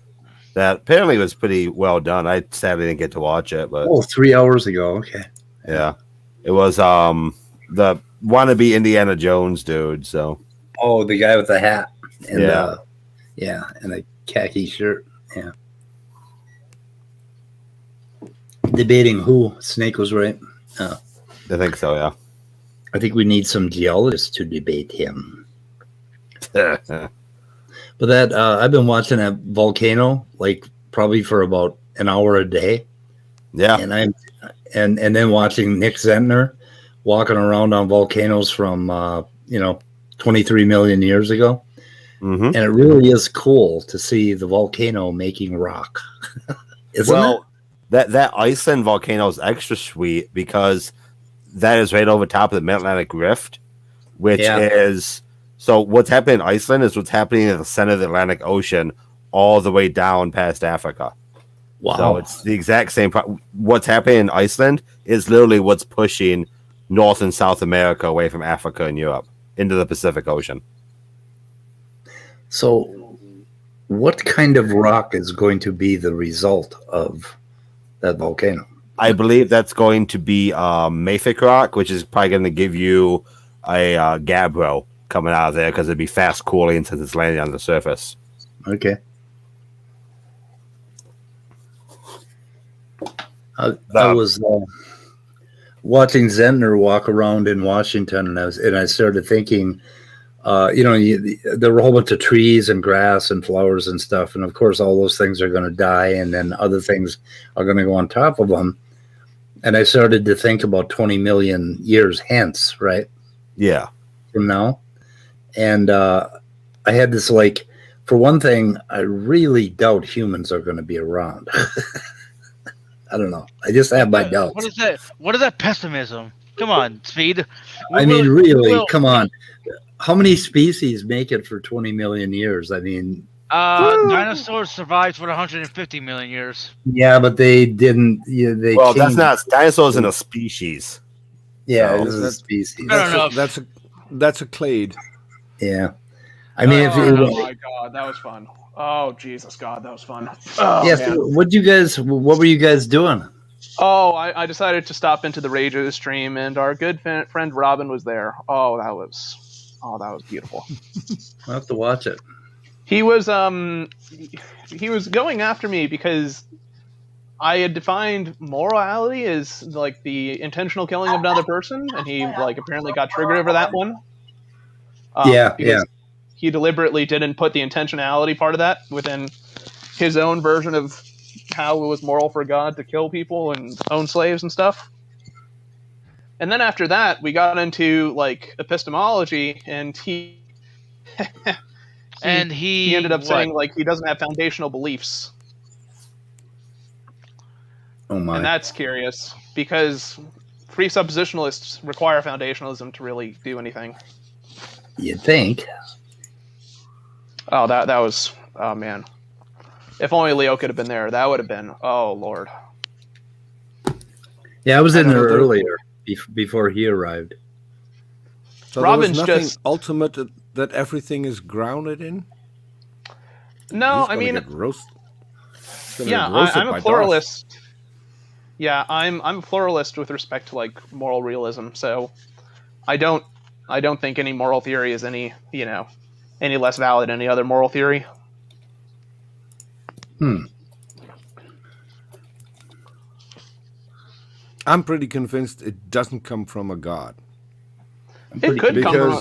that apparently was pretty well done. I sadly didn't get to watch it, but 3 hours ago. Okay. yeah, it was the wannabe Indiana Jones dude. So the guy with the hat and yeah, and a khaki shirt. Yeah. Debating who Snake was right. I think so. Yeah. I think we need some geologists to debate him. But that I've been watching that Volcano like probably for about an hour a day. Yeah. And then watching Nick Zentner walking around on volcanoes from 23 million years ago. Mm-hmm. And it really is cool to see the volcano making rock. Isn't it? That Iceland volcano is extra sweet because that is right over top of the Mid-Atlantic Rift, which is so what's happening in Iceland is what's happening in the center of the Atlantic Ocean all the way down past Africa. Wow. So it's the exact same. What's happening in Iceland is literally what's pushing North and South America away from Africa and Europe into the Pacific Ocean. So what kind of rock is going to be the result of that volcano? I believe that's going to be mafic rock, which is probably going to give you a gabbro coming out of there because it'd be fast cooling since it's landing on the surface. Okay. I was watching Zentner walk around in Washington, and I started thinking, there were a whole bunch of trees and grass and flowers and stuff, and of course all those things are going to die, and then other things are going to go on top of them. And I started to think about 20 million years hence, right? Yeah. From now. And I had this for one thing, I really doubt humans are going to be around. I don't know. I just have my doubts. What is that? What is that pessimism? Come on, Speed. Come on. How many species make it for 20 million years? I mean, dinosaurs survived for 150 million years. Yeah, but they didn't. That's not dinosaurs in a species. Yeah, so, it is a species. That's a clade. Yeah, I mean, oh my god, that was fun. Oh Jesus, God, that was fun. Oh, yes. Yeah, so what were you guys doing? Oh, I decided to stop into the Rages stream, and our good friend Robin was there. Oh, that was beautiful. I'll have to watch it. He was going after me because I had defined morality as like the intentional killing of another person, and he apparently got triggered over that one. Yeah. He deliberately didn't put the intentionality part of that within his own version of how it was moral for God to kill people and own slaves and stuff. And then after that, we got into epistemology, and he he ended up saying he doesn't have foundational beliefs. Oh my! And that's curious because presuppositionalists require foundationalism to really do anything. You'd think. Oh, that was, oh man. If only Leo could have been there, that would have been, oh Lord. Yeah, I was in there earlier before he arrived. So Robin's there was nothing ultimate that everything is grounded in? No, I mean, I'm a pluralist. Darth. Yeah, I'm a pluralist with respect to moral realism. So I don't think any moral theory is any less valid than any other moral theory. I'm pretty convinced it doesn't come from a god. It could come from.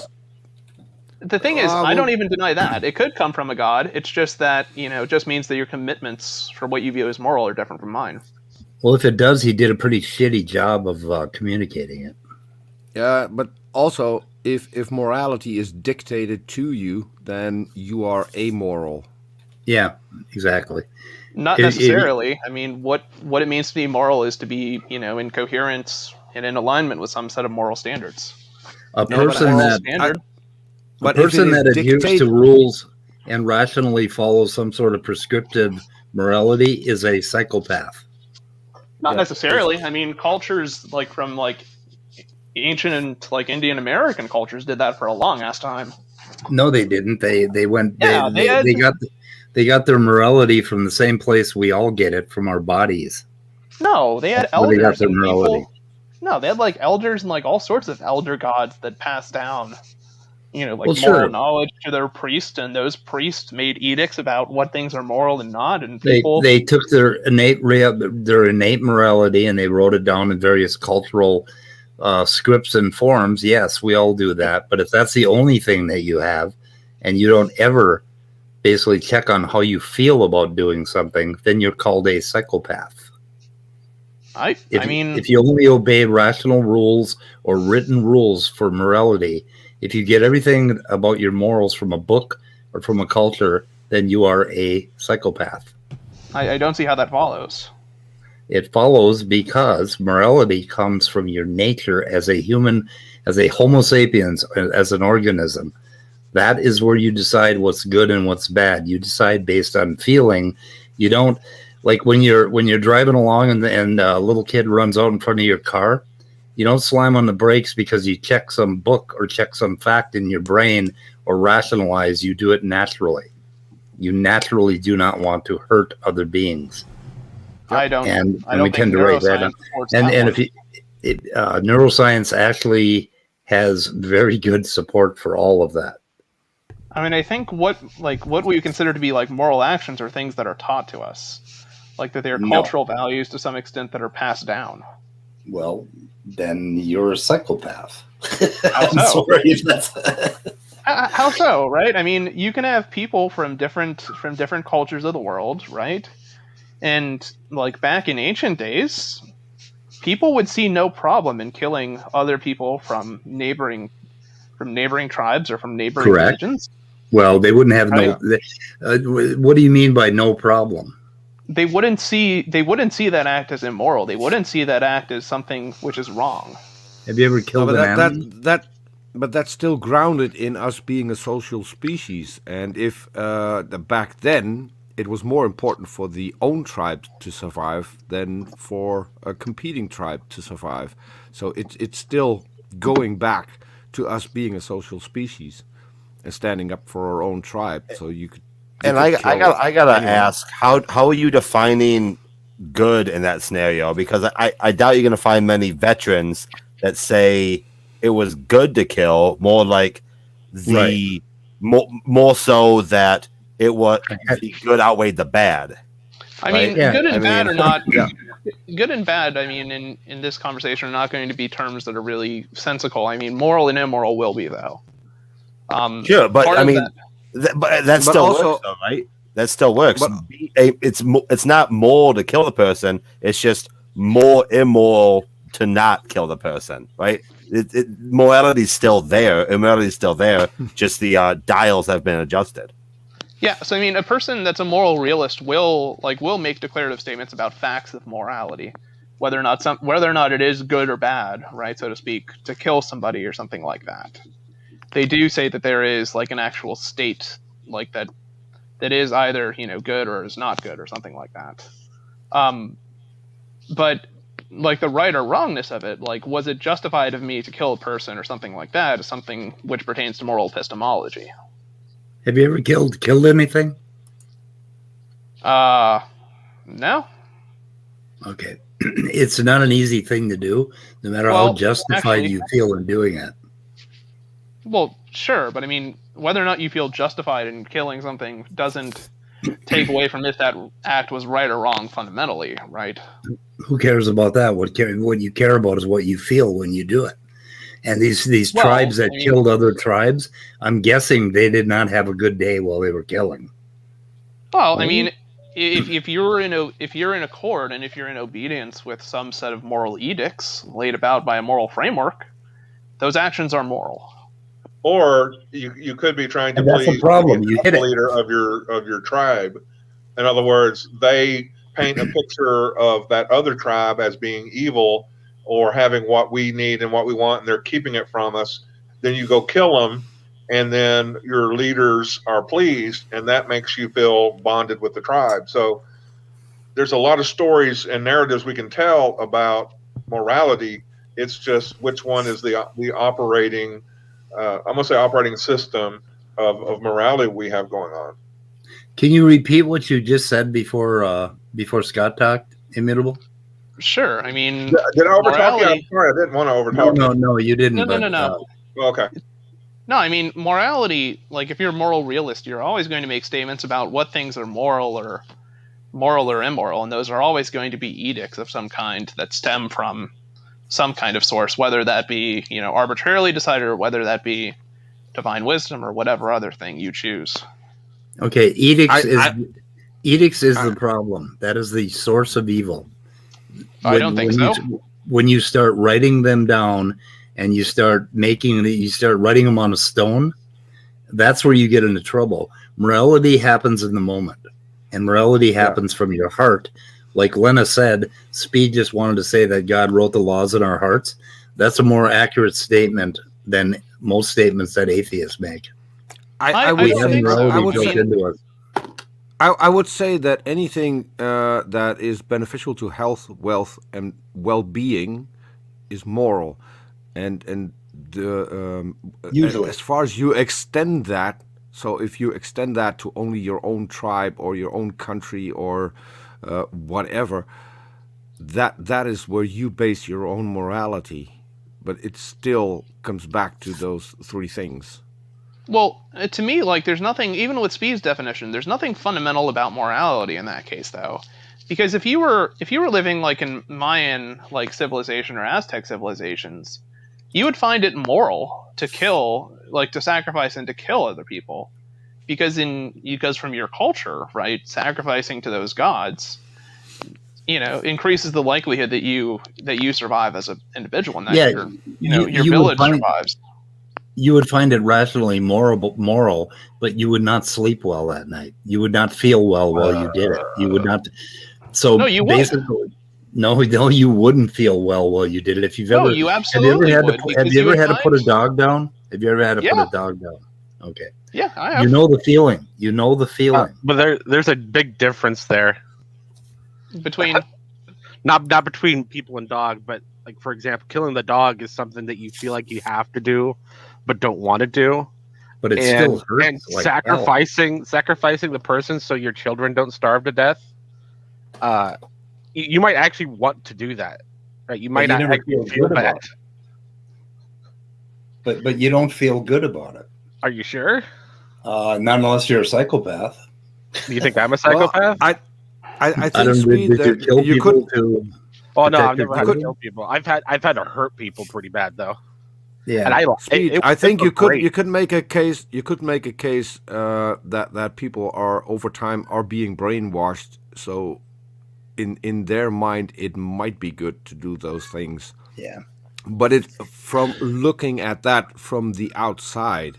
The thing is, I don't even deny that. It could come from a god. It's just that, it just means that your commitments for what you view as moral are different from mine. Well, if it does, he did a pretty shitty job of communicating it. Yeah, but also, if morality is dictated to you, then you are amoral. Yeah, exactly. Not necessarily. I mean, what it means to be moral is to be, in coherence and in alignment with some set of moral standards. A person that adheres to rules and rationally follows some sort of prescriptive morality is a psychopath. Not necessarily. I mean, cultures from ancient and Indian American cultures did that for a long ass time. No, they didn't. They went. Yeah, They got their morality from the same place we all get it, from our bodies. No, they had That's where they got elders their and morality. people. No, they had like elders and like all sorts of elder gods that passed down, you know, like Well, moral sure. knowledge to their priests, and those priests made edicts about what things are moral and not, and They people. they took their innate morality and they wrote it down in various cultural scripts and forms. Yes, we all do that. But if that's the only thing that you have, and you don't ever basically check on how you feel about doing something, then you're called a psychopath. If you only obey rational rules or written rules for morality, if you get everything about your morals from a book or from a culture, then you are a psychopath. I don't see how that follows. It follows because morality comes from your nature as a human, as a Homo sapiens, as an organism. That is where you decide what's good and what's bad. You decide based on feeling. You don't, like when you're driving along and a little kid runs out in front of your car, you don't slam on the brakes because you check some book or check some fact in your brain or rationalize. You do it naturally. You naturally do not want to hurt other beings. I don't. And I don't we think tend to write that down. neuroscience supports And that if neuroscience actually has very good support for all of that. I mean, I think what we consider to be like moral actions are things that are taught to us, like that they are cultural values to some extent that are passed down. Well, then you're a psychopath. How I'm so? sorry if that's How so? Right? I mean, you can have people from different cultures of the world, right? And like back in ancient days, people would see no problem in killing other people from neighboring tribes or from neighboring correct. religions. Well, they wouldn't have Right. what do you mean by no problem? They wouldn't see that act as immoral. They wouldn't see that act as something which is wrong. Have you ever killed an animal? But that's still grounded in us being a social species. And if back then it was more important for the own tribe to survive than for a competing tribe to survive. So it's still going back to us being a social species and standing up for our own tribe. So you could. And I gotta ask, how are you defining good in that scenario? Because I doubt you're gonna find many veterans that say it was good to kill. More like more so that it was the good outweighed the bad. I mean, good and bad are not. Yeah. Good and bad, I mean, in this conversation, are not going to be terms that are really sensical. I mean, moral and immoral will be, though. Sure, but I mean, that still also works, though, right? That still works. But it's not moral to kill the person. It's just more immoral to not kill the person, right? Morality is still there. Immorality is still there. Just the dials have been adjusted. Yeah, so I mean, a person that's a moral realist will make declarative statements about facts of morality, whether or not it is good or bad, right, so to speak, to kill somebody or something like that. They do say that there is like an actual state like that is either good or is not good or something like that. But like the right or wrongness of it, like was it justified of me to kill a person or something like that, is something which pertains to moral epistemology. Have you ever killed anything? No. Okay. It's not an easy thing to do, no matter how justified you feel in doing it. Well, sure, but I mean, whether or not you feel justified in killing something doesn't take away from if that act was right or wrong fundamentally, right? Who cares about that? What you care about is what you feel when you do it. And these tribes that killed other tribes, I'm guessing they did not have a good day while they were killing. Well, I mean, if you're in accord and if you're in obedience with some set of moral edicts laid about by a moral framework, those actions are moral. Or you could be trying to please the leader of your tribe. In other words, they paint a picture of that other tribe as being evil or having what we need and what we want, and they're keeping it from us. Then you go kill them, and then your leaders are pleased, and that makes you feel bonded with the tribe. So there's a lot of stories and narratives we can tell about morality. It's just which one is the operating, I'm going to say operating system of morality we have going on. Can you repeat what you just said before Scott talked, Immutable? Sure. I mean, did I overtalk you? I'm morality. sorry, I didn't want to overtalk you. No, you didn't. No. Okay. No, I mean, morality, like if you're a moral realist, you're always going to make statements about what things are moral or immoral, and those are always going to be edicts of some kind that stem from some kind of source, whether that be, arbitrarily decided or whether that be divine wisdom or whatever other thing you choose. Okay, edicts is the problem. That is the source of evil. I don't think so. When you start writing them down and you start writing them on a stone, that's where you get into trouble. Morality happens in the moment, and morality happens from your heart. Like Lena said, Speed just wanted to say that God wrote the laws in our hearts. That's a more accurate statement than most statements that atheists make. I would say that anything that is beneficial to health, wealth, and well-being is moral, and usually, as far as you extend that, so if you extend that to only your own tribe or your own country or whatever, that is where you base your own morality, but it still comes back to those three things. Well, to me, like, there's nothing, even with Speed's definition, there's nothing fundamental about morality in that case, though. Because if you were living, like, in Mayan, like, civilization or Aztec civilizations, you would find it moral to kill, like, to sacrifice and to kill other people. Because from your culture, right, sacrificing to those gods, increases the likelihood that you survive as an individual, and that your village survives. You would find it rationally moral, but you would not sleep well that night. You would not feel well while you did it. You would not. So no, you basically, wouldn't. No, you wouldn't feel well while you did it. If you've no, ever, you absolutely have you ever had to put a dog down? Have you ever had to put a dog down? Okay. Yeah, I have. You know the feeling. You know the feeling. But there's a big difference there. Between not between people and dog, but like, for example, killing the dog is something that you feel like you have to do but don't want to do. But it still hurts. And like sacrificing the person so your children don't starve to death. You might actually want to do that, right? You might not actually feel bad. But you don't feel good about it. Are you sure? Not unless you're a psychopath. Do you think I'm a psychopath? Well, I think Speed, you could. Oh no, I've never had to kill people. I've had to hurt people pretty bad though. Yeah, and I think you could make a case. You could make a case that people are over time are being brainwashed. So, in their mind, it might be good to do those things. Yeah, but from looking at that from the outside,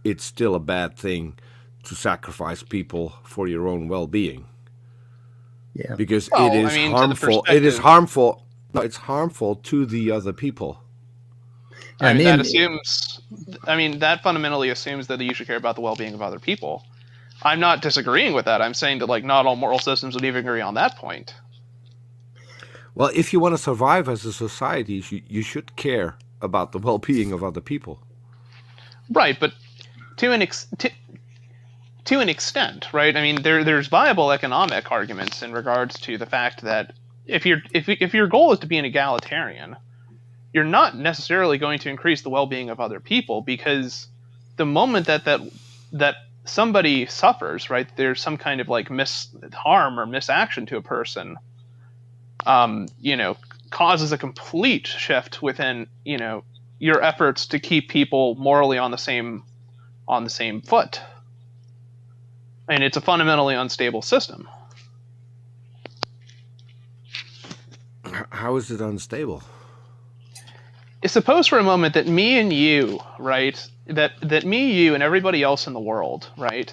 it's still a bad thing to sacrifice people for your own well-being. Yeah, because it is harmful. It is harmful. No, it's harmful to the other people. That fundamentally assumes that you should care about the well-being of other people. I'm not disagreeing with that. I'm saying that, like, not all moral systems would even agree on that point. Well, if you want to survive as a society, you should care about the well-being of other people. Right, but to an extent, right? I mean, there's viable economic arguments in regards to the fact that if your goal is to be an egalitarian, you're not necessarily going to increase the well-being of other people, because the moment that somebody suffers, right, there's some kind of like harm or misaction to a person, causes a complete shift within, your efforts to keep people morally on the same foot. And it's a fundamentally unstable system. How is it unstable? Suppose for a moment that me and you, right, that me, you, and everybody else in the world, right,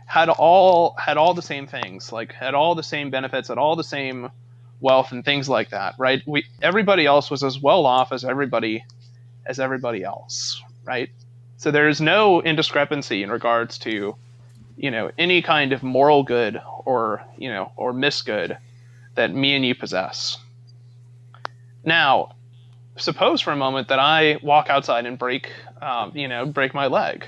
had all the same things, like had all the same benefits, had all the same wealth and things like that, right? Everybody else was as well off as everybody else, right? So there is no indiscrepancy in regards to, any kind of moral good or misgood that me and you possess. Now, suppose for a moment that I walk outside and break my leg.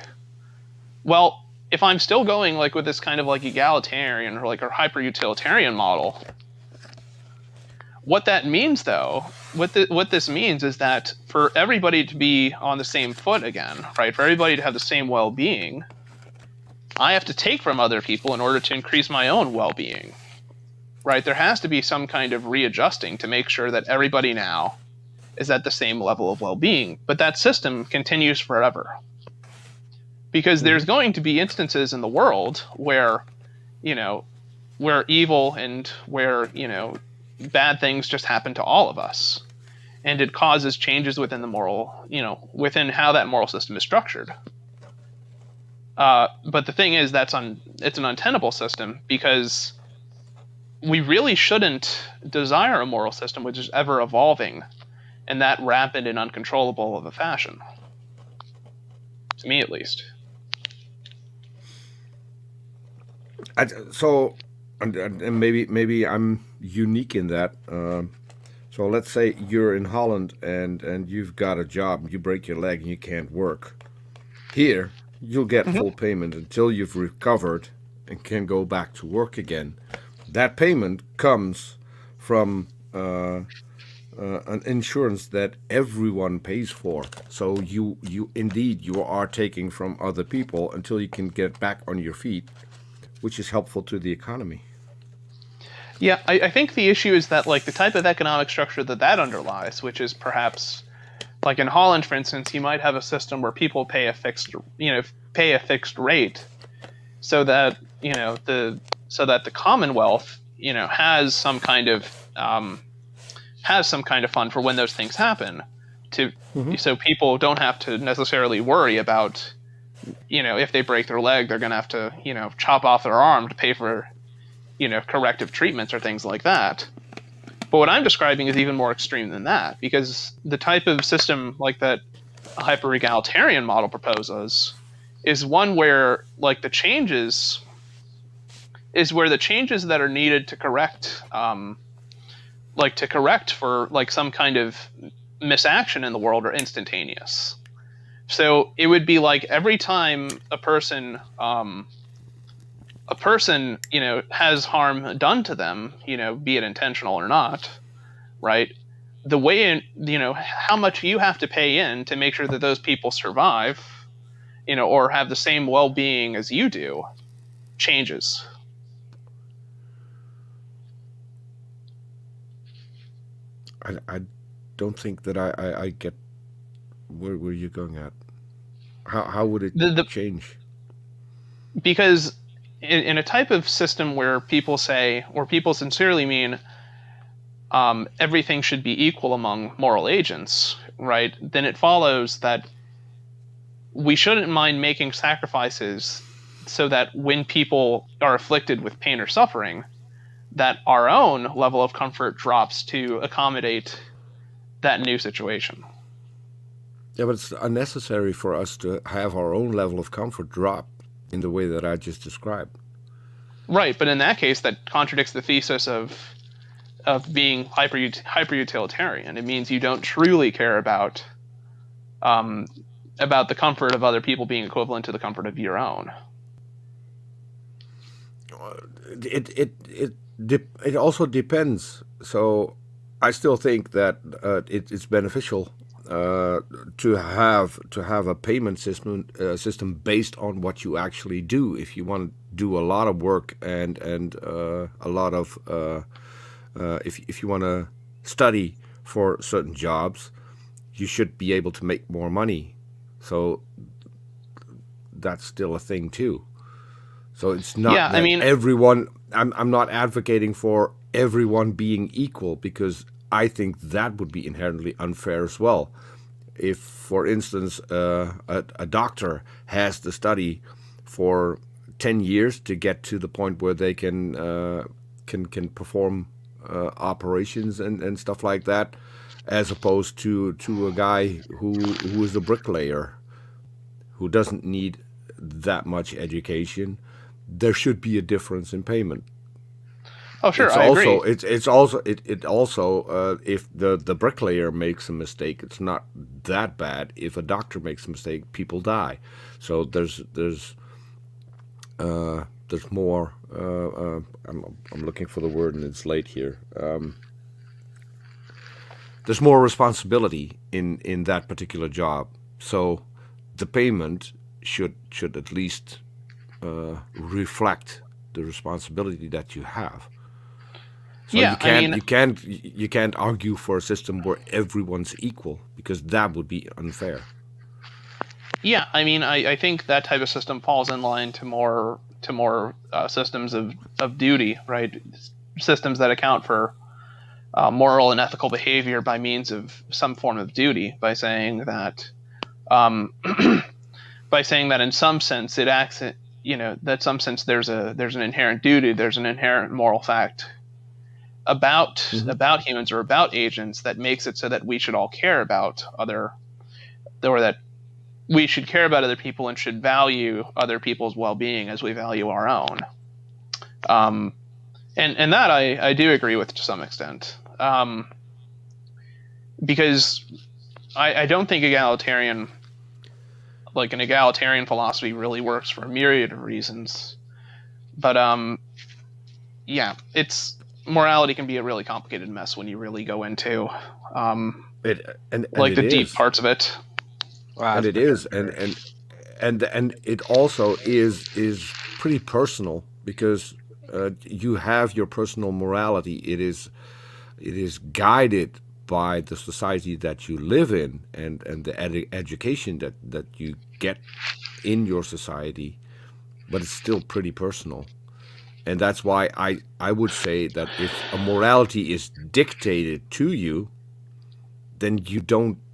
Well, if I'm still going like with this kind of like egalitarian or like a hyper utilitarian model, what that means though, what this means is that for everybody to be on the same foot again, right? For everybody to have the same well-being, I have to take from other people in order to increase my own well-being, right? There has to be some kind of readjusting to make sure that everybody now is at the same level of well-being. But that system continues forever. Because there's going to be instances in the world where, where evil and where, bad things just happen to all of us. And it causes changes within the moral, within how that moral system is structured. But the thing is, it's an untenable system because we really shouldn't desire a moral system which is ever evolving in that rapid and uncontrollable of a fashion. To me, at least. And maybe I'm unique in that. So let's say you're in Holland and you've got a job, you break your leg and you can't work. Here, you'll get full payment until you've recovered and can go back to work again. That payment comes from an insurance that everyone pays for. So you are taking from other people until you can get back on your feet, which is helpful to the economy. Yeah, I think the issue is that like the type of economic structure that underlies, which is perhaps like in Holland, for instance, you might have a system where people pay a fixed rate, so that the Commonwealth has some kind of fund for when those things happen, so people don't have to necessarily worry about if they break their leg, they're going to have to chop off their arm to pay for corrective treatments or things like that. But what I'm describing is even more extreme than that, because the type of system like that a hyper-egalitarian model proposes is one where like the changes that are needed to correct for like some kind of misaction in the world are instantaneous. So it would be like every time a person has harm done to them, be it intentional or not, right? The way how much you have to pay in to make sure that those people survive, or have the same well-being as you do, changes. I don't think that I get where you're going at. How would it change? Because in a type of system where people sincerely mean everything should be equal among moral agents, right? Then it follows that we shouldn't mind making sacrifices so that when people are afflicted with pain or suffering, that our own level of comfort drops to accommodate that new situation. Yeah, but it's unnecessary for us to have our own level of comfort drop in the way that I just described. Right, but in that case, that contradicts the thesis of being hyper-utilitarian. It means you don't truly care about the comfort of other people being equivalent to the comfort of your own. It also depends. So I still think that it's beneficial to have a payment system based on what you actually do. If you want to do a lot of work and a lot of if you want to study for certain jobs, you should be able to make more money. So that's still a thing too. So it's not everyone. I'm not advocating for everyone being equal, because I think that would be inherently unfair as well. If, for instance, a doctor has to study for 10 years to get to the point where they can perform operations and stuff like that, as opposed to a guy who is a bricklayer, who doesn't need that much education, there should be a difference in payment. Oh, sure, I agree. It also if the bricklayer makes a mistake, it's not that bad. If a doctor makes a mistake, people die. So there's there's more. I'm looking for the word, and it's late here. There's more responsibility in that particular job, so the payment should at least reflect the responsibility that you have. So Yeah, you can't argue for a system where everyone's equal, because that would be unfair. Yeah, I mean, I think that type of system falls in line to more systems of duty, right? Systems that account for moral and ethical behavior by means of some form of duty, by saying that in some sense it acts, that some sense there's an inherent duty, there's an inherent moral fact about humans or about agents that makes it so that we should all care about we should care about other people and should value other people's well-being as we value our own. And that I do agree with to some extent. Because I don't think an egalitarian philosophy really works for a myriad of reasons. But morality can be a really complicated mess when you really go into the deep parts of it. Wow, and it is, and it also is pretty personal, because you have your personal morality. It is guided by the society that you live in, and the education that you get in your society, but it's still pretty personal. And that's why I would say that if a morality is dictated to you, then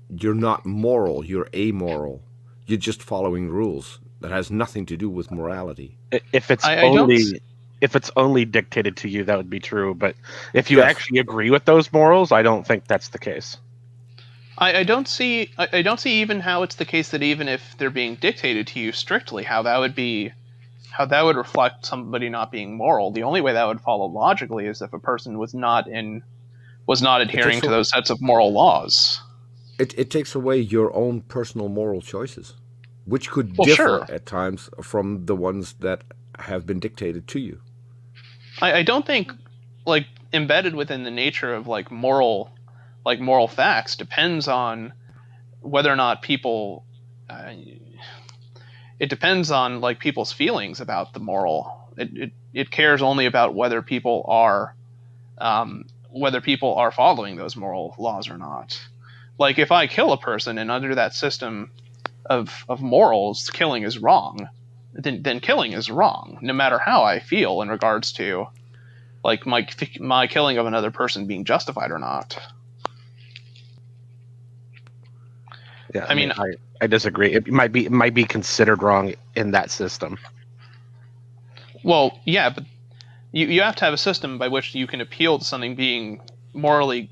you're not moral, you're amoral. You're just following rules. That has nothing to do with morality. If it's only dictated to you, that would be true. But if you actually agree with those morals, I don't think that's the case. I don't see even how it's the case that even if they're being dictated to you strictly, how that would reflect somebody not being moral. The only way that would follow logically is if a person was not adhering to those sets of moral laws. It takes away your own personal moral choices, which could differ at times from the ones that have been dictated to you. I don't think embedded within the nature of moral facts depends on whether or not people. It depends on people's feelings about the moral. It cares only about whether people are following those moral laws or not. If I kill a person and under that system of morals, killing is wrong, then killing is wrong, no matter how I feel in regards to my killing of another person being justified or not. Yeah, I mean, I disagree. It might be considered wrong in that system. Well, yeah, but you have to have a system by which you can appeal to something being morally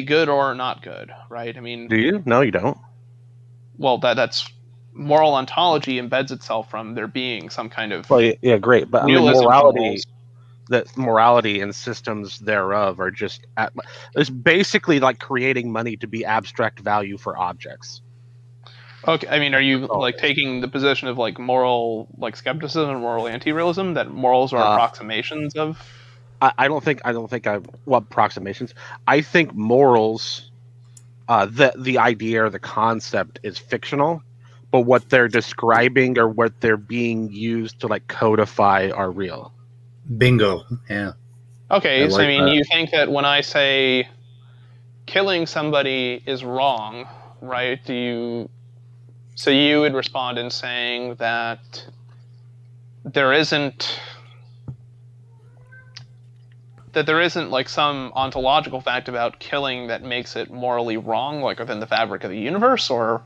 good or not good, right? I mean, do you? No, you don't. Well, that's moral ontology embeds itself from there being some kind of great, but morality and systems thereof are just it's basically like creating money to be abstract value for objects. Okay, I mean, are you taking the position of moral skepticism and moral anti-realism, that morals are approximations of? I don't think approximations. I think morals, the idea or the concept is fictional, but what they're describing or what they're being used to codify are real. Bingo. Yeah. Okay, so I mean, you think that when I say killing somebody is wrong, right? So you would respond in saying that there isn't some ontological fact about killing that makes it morally wrong, within the fabric of the universe, or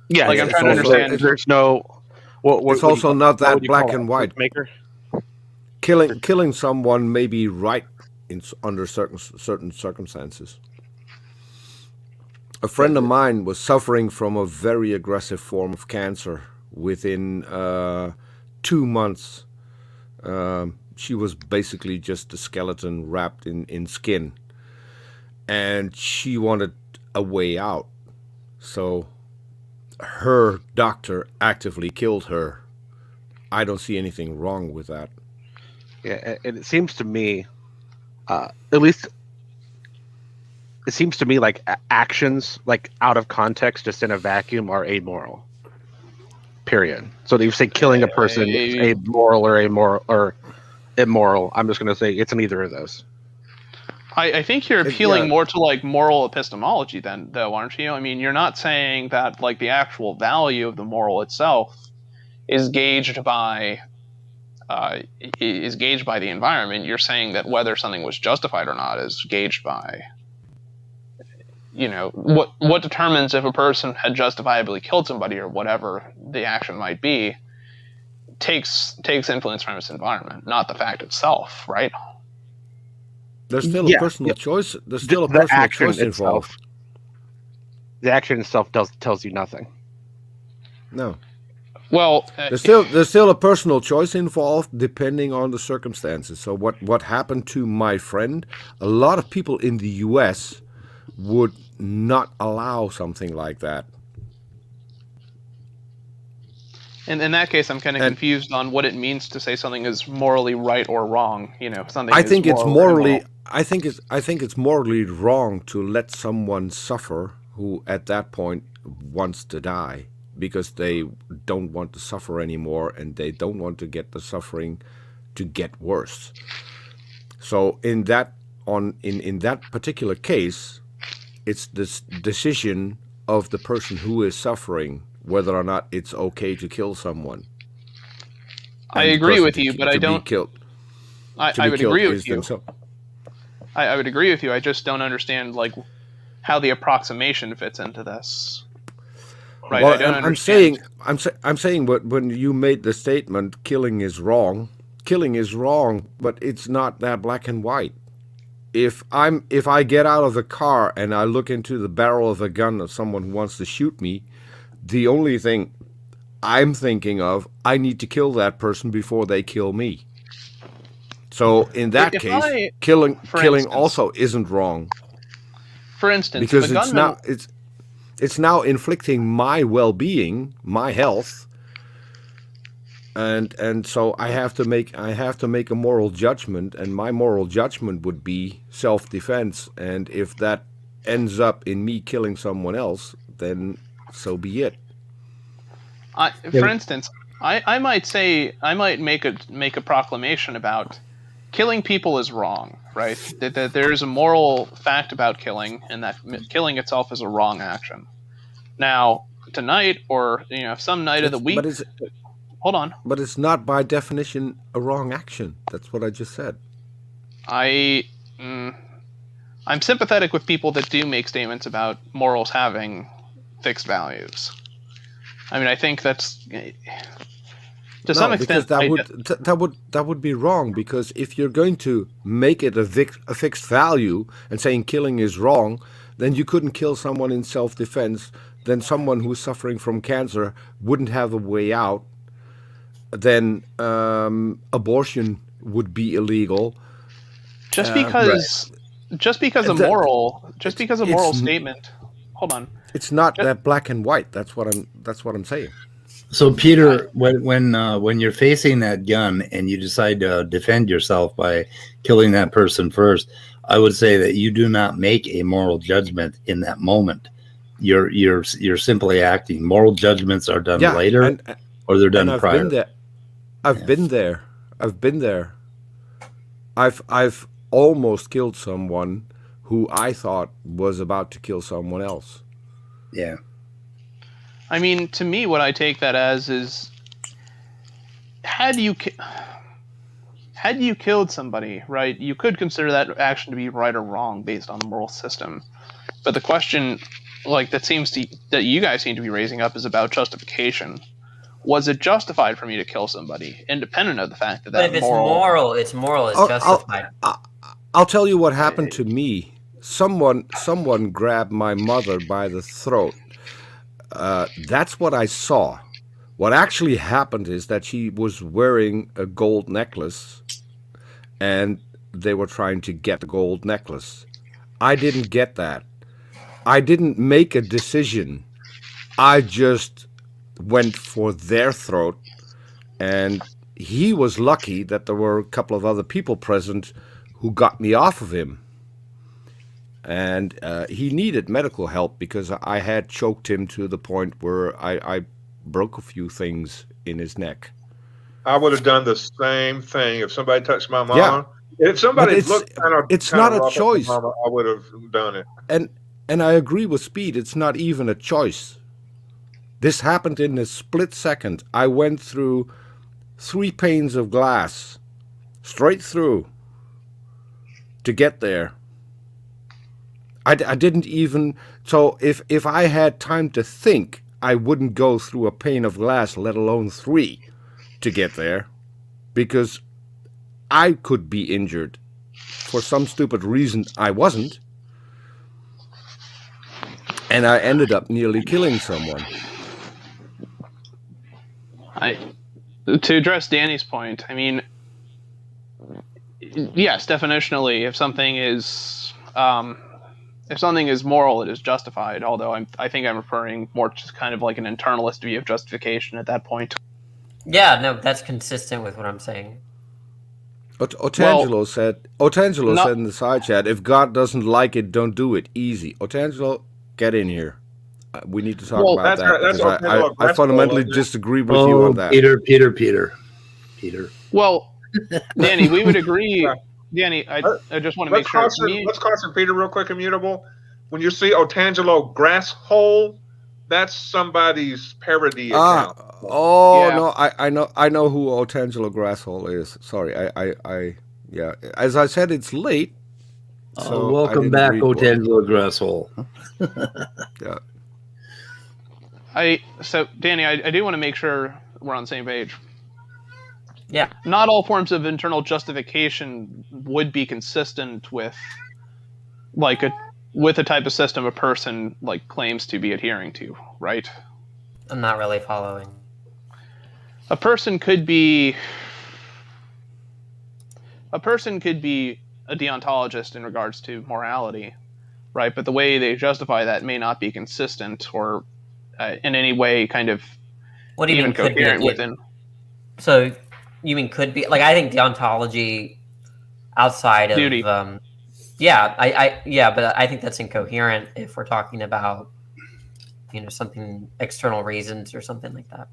yeah, I'm trying to understand. There's no. It's also not that black and white. Killing someone may be right under certain circumstances. A friend of mine was suffering from a very aggressive form of cancer. Within 2 months, she was basically just a skeleton wrapped in skin. And she wanted a way out. So her doctor actively killed her. I don't see anything wrong with that. Yeah, and it seems to me, at least, it seems to me like actions, like out of context, just in a vacuum, are amoral. Period. So you say killing a person is amoral or immoral. I'm just going to say it's neither of those. I think you're appealing more to like moral epistemology then, though, aren't you? I mean, you're not saying that like the actual value of the moral itself is gauged by the environment. You're saying that whether something was justified or not is gauged by, you know, what determines if a person had justifiably killed somebody or whatever the action might be takes influence from its environment, not the fact itself, right? There's still a personal choice. There's still a personal choice involved. The action itself tells you nothing. No. Well, there's still a personal choice involved, depending on the circumstances. So what happened to my friend? A lot of people in the U.S. would not allow something like that. And in that case, I'm kind of confused on what it means to say something is morally right or wrong. You know, something. I think it's morally. I think it's morally wrong to let someone suffer who, at that point, wants to die because they don't want to suffer anymore and they don't want to get the suffering to get worse. So in that particular case, it's this decision of the person who is suffering whether or not it's okay to kill someone. I agree with you, but I don't. I would agree with you. I would agree with you. I just don't understand like how the approximation fits into this. Right? Well, I'm saying when you made the statement, killing is wrong, but it's not that black and white. If I get out of the car and I look into the barrel of a gun of someone who wants to shoot me, the only thing I'm thinking of, I need to kill that person before they kill me. So in that case, killing also isn't wrong. For instance, because it's now inflicting my well-being, my health, and so I have to make a moral judgment, and my moral judgment would be self-defense. And if that ends up in me killing someone else, then so be it. For instance, I might make a proclamation about killing people is wrong, right? That there is a moral fact about killing, and that killing itself is a wrong action. Now, tonight, or some night of the week. Hold on. But it's not by definition a wrong action. That's what I just said. I'm sympathetic with people that do make statements about morals having fixed values. I mean, I think that's to some extent that would be wrong, because if you're going to make it a fixed value and saying killing is wrong, then you couldn't kill someone in self-defense. Then someone who's suffering from cancer wouldn't have a way out. Then abortion would be illegal. Just because a moral statement. Hold on. It's not that black and white. That's what I'm saying. So Peter, when you're facing that gun and you decide to defend yourself by killing that person first, I would say that you do not make a moral judgment in that moment. You're simply acting. Moral judgments are done later, or they're done prior. I've been there. I've almost killed someone who I thought was about to kill someone else. Yeah. I mean, to me, what I take that as is, had you killed somebody, right, you could consider that action to be right or wrong based on the moral system. But the question, that you guys seem to be raising up is about justification. Was it justified for me to kill somebody, independent of the fact that but if it's moral, it's justified. I'll tell you what happened to me. Someone grabbed my mother by the throat. That's what I saw. What actually happened is that she was wearing a gold necklace, and they were trying to get the gold necklace. I didn't get that. I didn't make a decision. I just went for their throat And he was lucky that there were a couple of other people present who got me off of him. And he needed medical help because I had choked him to the point where I broke a few things in his neck. I would have done the same thing if somebody touched my mama. Yeah. If somebody looked it's not a rough at choice. Mama, I would have done it. And I agree with Speed. It's not even a choice. This happened in a split second. I went through 3 panes of glass, straight through, to get there. I didn't even. So if I had time to think, I wouldn't go through a pane of glass, let alone 3, to get there, because I could be injured. For some stupid reason, I wasn't. And I ended up nearly killing someone. To address Danny's point, I mean, yes, definitionally, if something is moral, it is justified. Although I think I'm referring more to kind of like an internalist view of justification at that point. Yeah, no, that's consistent with what I'm saying. Otangelo said in the side chat, if God doesn't like it, don't do it. Easy. Otangelo, get in here. We need to talk about that. I fundamentally disagree with you on that. Peter. Well, Danny, we would agree. Danny, I just want to make sure. Let's caution Peter real quick, Immutable. When you see Otangelo grass hole, that's somebody's parody account. No, I know who Otangelo Grasshole is. Sorry, yeah. As I said, it's late. So welcome back, Otangelo Grasshole. Yeah. So Danny, I do want to make sure we're on the same page. Yeah. Not all forms of internal justification would be consistent with a type of system a person claims to be adhering to, right? I'm not really following. A person could be a deontologist in regards to morality, right? But the way they justify that may not be consistent or in any way kind of what do you even mean coherent could be? within. So you mean could be I think deontology outside of duty. But I think that's incoherent if we're talking about something external reasons or something like that.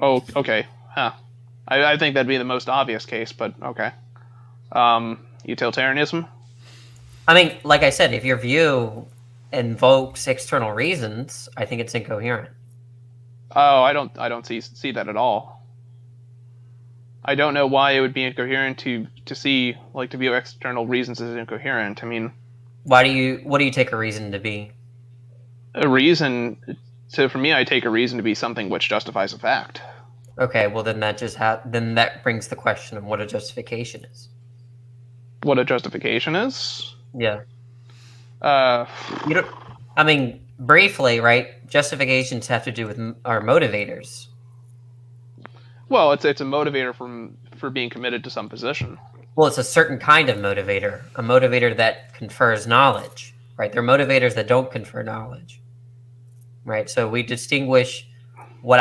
Oh, okay. Huh. I think that'd be the most obvious case, but okay. Utilitarianism? I mean, like I said, if your view invokes external reasons, I think it's incoherent. Oh, I don't see that at all. I don't know why it would be incoherent to view external reasons as incoherent. I mean, what do you take a reason to be? A reason. So for me, I take a reason to be something which justifies a fact. Okay, well then that brings the question of what a justification is. What a justification is? Yeah. I mean, briefly, right? Justifications have to do with our motivators. Well, it's a motivator for being committed to some position. Well, it's a certain kind of motivator, a motivator that confers knowledge, right? There are motivators that don't confer knowledge, right? So we distinguish what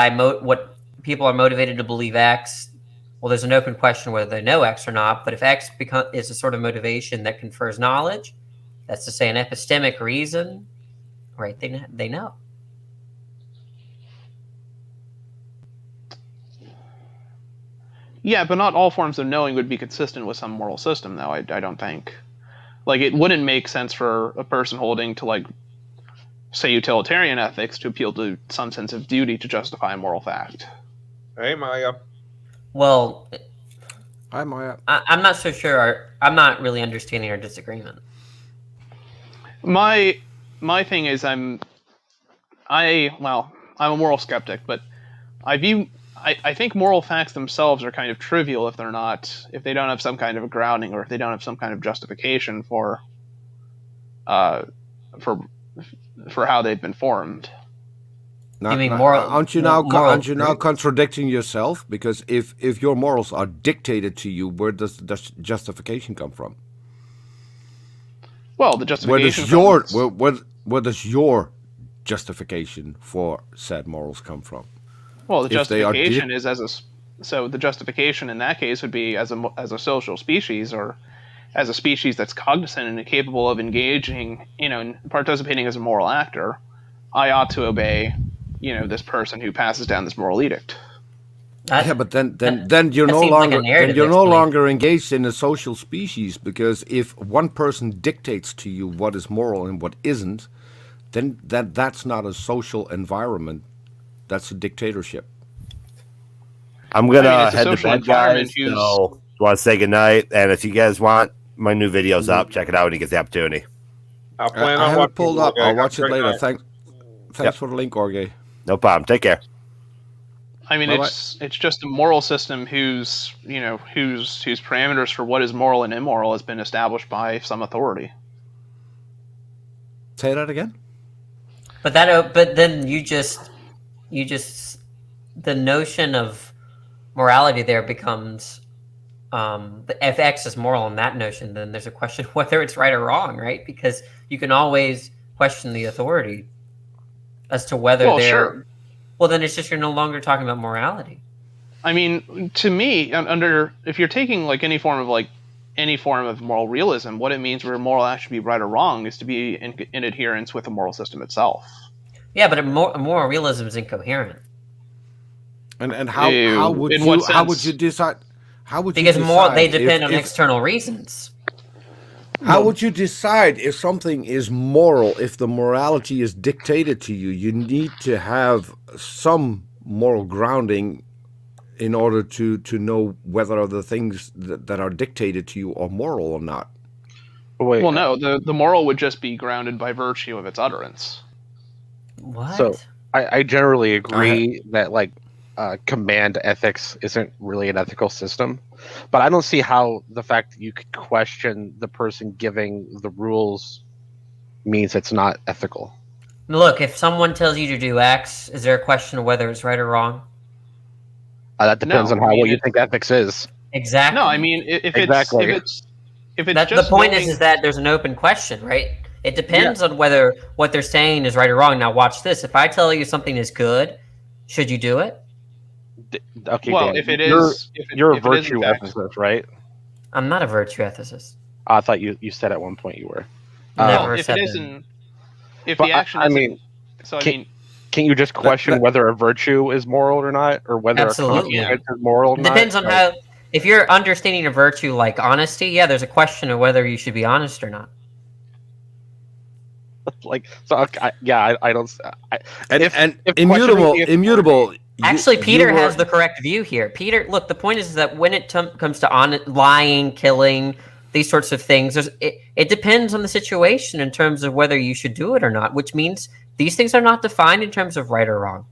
people are motivated to believe X. Well, there's an open question whether they know X or not, but if X is a sort of motivation that confers knowledge, that's to say an epistemic reason, right? They know. Yeah, but not all forms of knowing would be consistent with some moral system, though, I don't think. It wouldn't make sense for a person holding to, say, utilitarian ethics to appeal to some sense of duty to justify a moral fact. Hey, Maya. Well, hi, Maya. I'm not so sure. I'm not really understanding our disagreement. My thing is I'm a moral skeptic, but I think moral facts themselves are kind of trivial if they don't have some kind of a grounding or if they don't have some kind of justification for how they've been formed. Aren't you now contradicting yourself? Because if your morals are dictated to you, where does the justification come from? Well, the justification. Where does your justification for said morals come from? Well, the justification is so the justification in that case would be as a social species, or as a species that's cognizant and capable of engaging, and participating as a moral actor. I ought to obey, this person who passes down this moral edict. But then you're no longer engaged in a social species, because if one person dictates to you what is moral and what isn't, then that's not a social environment. That's a dictatorship. I'm gonna head to bed, guys. So want to say goodnight, and if you guys want my new videos up, check it out when you get the opportunity. I have it pulled up. I'll watch it later. Thanks for the link, Orge. No problem. Take care. I mean, it's just a moral system whose parameters for what is moral and immoral has been established by some authority. Say that again. But then you just the notion of morality there becomes if X is moral in that notion, then there's a question of whether it's right or wrong, right? Because you can always question the authority as to whether they're. Sure. Well, then it's just you're no longer talking about morality. I mean, to me, if you're taking like any form of moral realism, what it means for a moral act to be right or wrong is to be in adherence with the moral system itself. Yeah, but moral realism is incoherent. And how would you decide? Because they depend on external reasons. How would you decide if something is moral, if the morality is dictated to you? You need to have some moral grounding in order to know whether the things that are dictated to you are moral or not. Wait. Well, no, the moral would just be grounded by virtue of its utterance. What? So I generally agree that command ethics isn't really an ethical system, but I don't see how the fact that you could question the person giving the rules means it's not ethical. Look, if someone tells you to do X, is there a question of whether it's right or wrong? That depends on what you think ethics is. Exactly. No, I mean if it's the point is that there's an open question, right? It depends on whether what they're saying is right or wrong. Now watch this. If I tell you something is good, should you do it? Okay. Well, Dan, you're a virtue ethicist, right? I'm not a virtue ethicist. I thought you said at one point you were. Never if said it isn't, if the action isn't, can you just question whether a virtue is moral or not, or whether a consequence is moral or not? It depends on how. If you're understanding a virtue like honesty, there's a question of whether you should be honest or not. I don't. And immutable. Actually, Peter has the correct view here. Peter, look, the point is that when it comes to lying, killing, these sorts of things, it depends on the situation in terms of whether you should do it or not, which means these things are not defined in terms of right or wrong.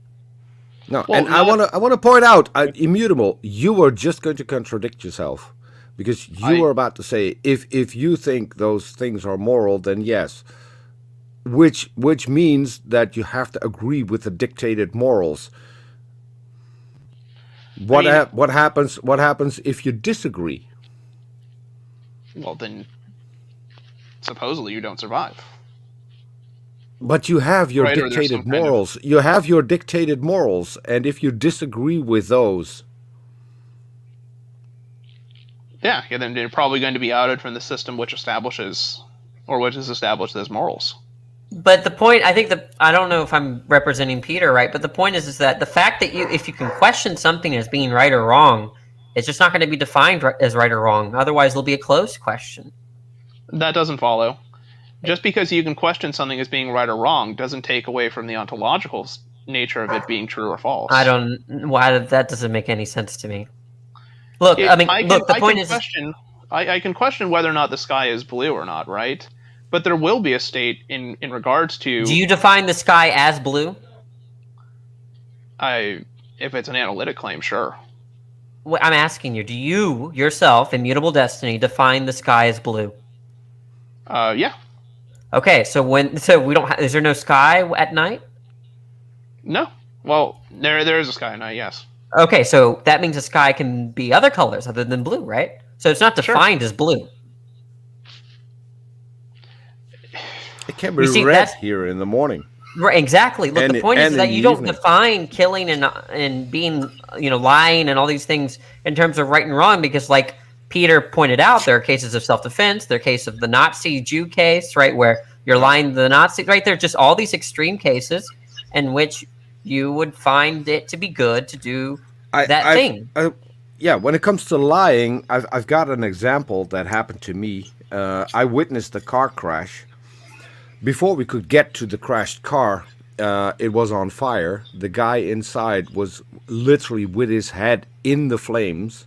No, well, and I want to point out, immutable, you were just going to contradict yourself, because you were about to say, if you think those things are moral, then yes, which means that you have to agree with the dictated morals. What happens if you disagree? Well, then supposedly you don't survive. But you have your dictated morals. You have your dictated morals, and if you disagree with those, then you're probably going to be outed from the system which is established as morals. But the point, I don't know if I'm representing Peter right, but the point is that the fact that if you can question something as being right or wrong, it's just not going to be defined as right or wrong. Otherwise, it'll be a closed question. That doesn't follow. Just because you can question something as being right or wrong doesn't take away from the ontological nature of it being true or false. That doesn't make any sense to me. Look, the point is, I can question whether or not the sky is blue or not, right? But there will be a state in regards to. Do you define the sky as blue? If it's an analytic claim, sure. Well, I'm asking you, do you yourself, Immutable Destiny, define the sky as blue? Yeah. Okay, so we don't. Is there no sky at night? No. Well, there is a sky at night. Yes. Okay, so that means the sky can be other colors other than blue, right? So it's not defined as blue. It can be red here in the morning. Right, exactly. Look, And the point is and that in you the don't evening. define killing and being, lying and all these things in terms of right and wrong, because like Peter pointed out, there are cases of self-defense. There are cases of the Nazi Jew case, right, where you're lying to the Nazi, right? There are just all these extreme cases in which you would find it to be good to do that thing. Yeah, when it comes to lying, I've got an example that happened to me. I witnessed a car crash. Before we could get to the crashed car, it was on fire. The guy inside was literally with his head in the flames.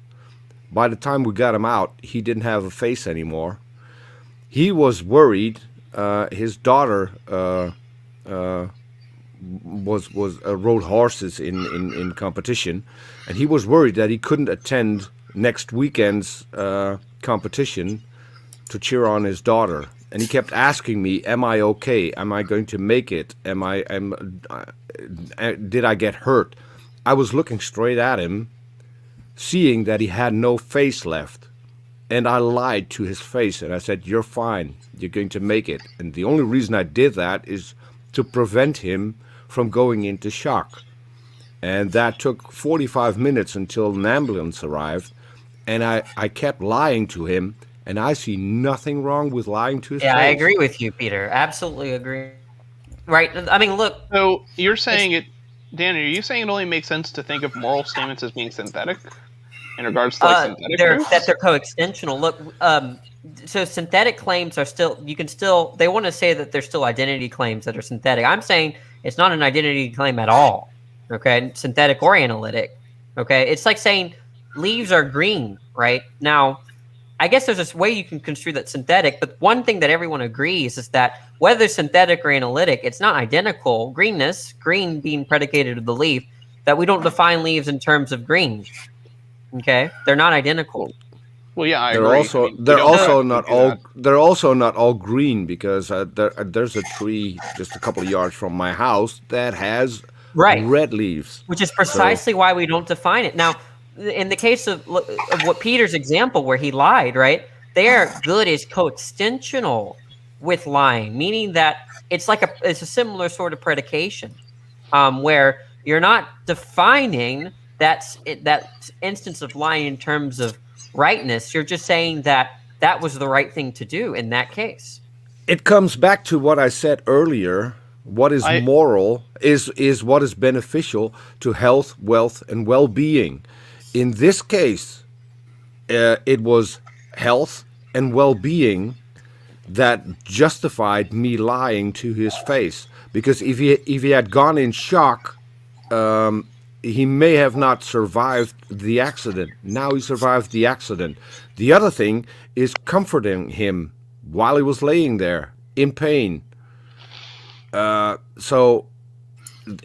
By the time we got him out, he didn't have a face anymore. He was worried. His daughter rode horses in competition, and he was worried that he couldn't attend next weekend's competition to cheer on his daughter. And he kept asking me, "Am I okay? Am I going to make it? Did I get hurt?" I was looking straight at him, seeing that he had no face left. And I lied to his face, and I said, "You're fine. You're going to make it." And the only reason I did that is to prevent him from going into shock. And that took 45 minutes until an ambulance arrived. And I kept lying to him, and I see nothing wrong with lying to his face. Yeah, I agree with you, Peter. Absolutely agree. Right. I mean, look. So you're saying it, Dan, are you saying it only makes sense to think of moral statements as being synthetic in regards to synthetic truths? That they're coextensional. Look, so synthetic claims are still, they want to say that there's still identity claims that are synthetic. I'm saying it's not an identity claim at all. Okay. Synthetic or analytic. Okay. It's like saying leaves are green, right? Now, I guess there's this way you can construe that synthetic, but one thing that everyone agrees is that whether synthetic or analytic, it's not identical. Green being predicated of the leaf, that we don't define leaves in terms of green. Okay, they're not identical. Well, yeah, they're agree. They're also not all green, because there's a tree just a couple of yards from my house that has red leaves, which is precisely why we don't define it. Now, in the case of what Peter's example where he lied, right? There, good is coextensional with lying, meaning that it's a similar sort of predication, where you're not defining that instance of lying in terms of rightness. You're just saying that was the right thing to do in that case. It comes back to what I said earlier. What is moral is what is beneficial to health, wealth, and well-being. In this case, it was health and well-being that justified me lying to his face. Because if he had gone in shock, he may have not survived the accident. Now he survived the accident. The other thing is comforting him while he was laying there in pain. So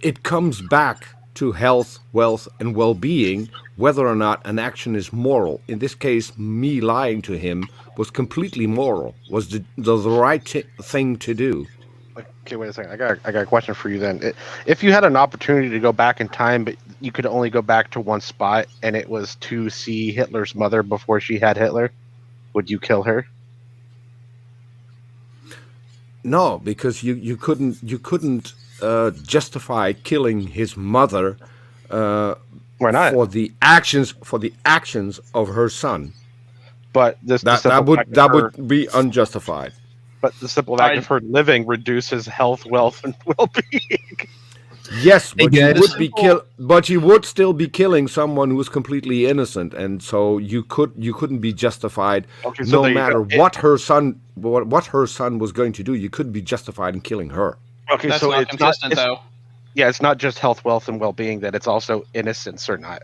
it comes back to health, wealth, and well-being, whether or not an action is moral. In this case, me lying to him was completely moral, was the right thing to do. Okay, wait a second. I got a question for you then. If you had an opportunity to go back in time, but you could only go back to one spot, and it was to see Hitler's mother before she had Hitler, would you kill her? No, because you couldn't justify killing his mother. Why not? For the actions of her son. But that would be unjustified. But the simple fact of her living reduces health, wealth, and well-being. Yes, but you would still be killing someone who was completely innocent, and so you couldn't be justified. Okay, so no matter what her son was going to do, you couldn't be justified in killing her. Okay, that's so not consistent, though. Yeah, it's not just health, wealth, and well-being; that it's also innocence or not.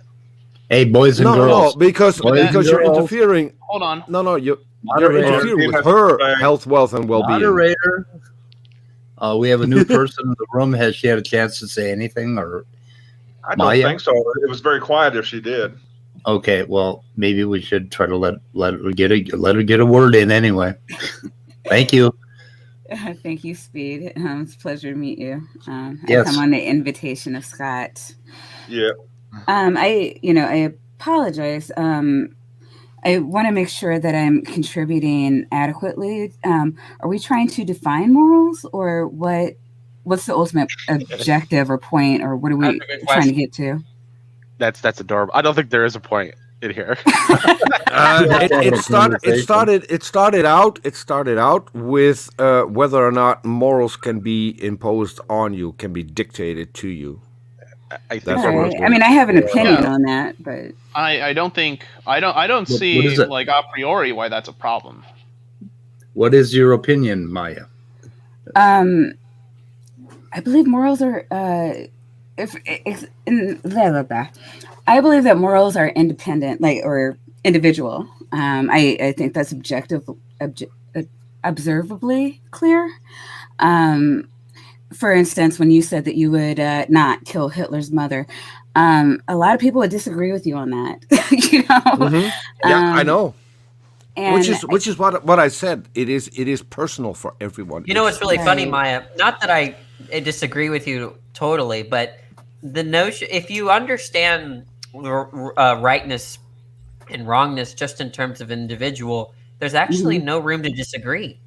Hey, boys and girls. No, because you're interfering. Hold on. No, you're interfering with her health, wealth, and well-being. Moderator. We have a new person in the room. Has she had a chance to say anything, or? I don't think so. It was very quiet if she did. Okay, well, maybe we should try to let her get a word in anyway. Thank you. Thank you, Speed. It's a pleasure to meet you. Yes. I come on the invitation of Scott. Yeah. I apologize. I want to make sure that I'm contributing adequately. Are we trying to define morals, or what what's the ultimate objective or point, or what are we trying to get to? That's adorable. I don't think there is a point in here. It started out with whether or not morals can be imposed on you, can be dictated to you. I think right. I mean, I have an opinion on that, but I don't see like a priori why that's a problem. What is your opinion, Maya? I believe morals are I believe that morals are independent, or individual. I think that's observably clear. For instance, when you said that you would not kill Hitler's mother, a lot of people would disagree with you on that. Mm-hmm. Yeah, I know. Which is what I said. It is personal for everyone. You know what's really funny, Maya? Not that I disagree with you totally, but the notion, if you understand rightness and wrongness just in terms of individual, there's actually no room to disagree.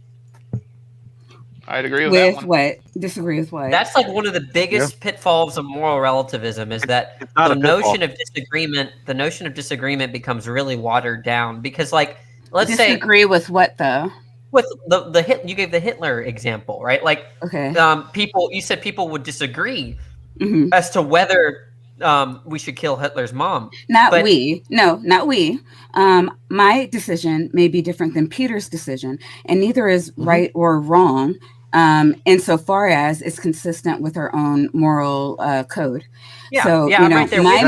I'd agree with that one. What? Disagree with what? That's like one of the biggest pitfalls of moral relativism is that the notion of disagreement becomes really watered down because, like, let's say disagree with what though? With you gave the Hitler example, right? Like, okay, you said people would disagree as to whether we should kill Hitler's mom. Not we. My decision may be different than Peter's decision, and neither is right or wrong. Insofar as it's consistent with our own moral code. Yeah, so yeah, right there. my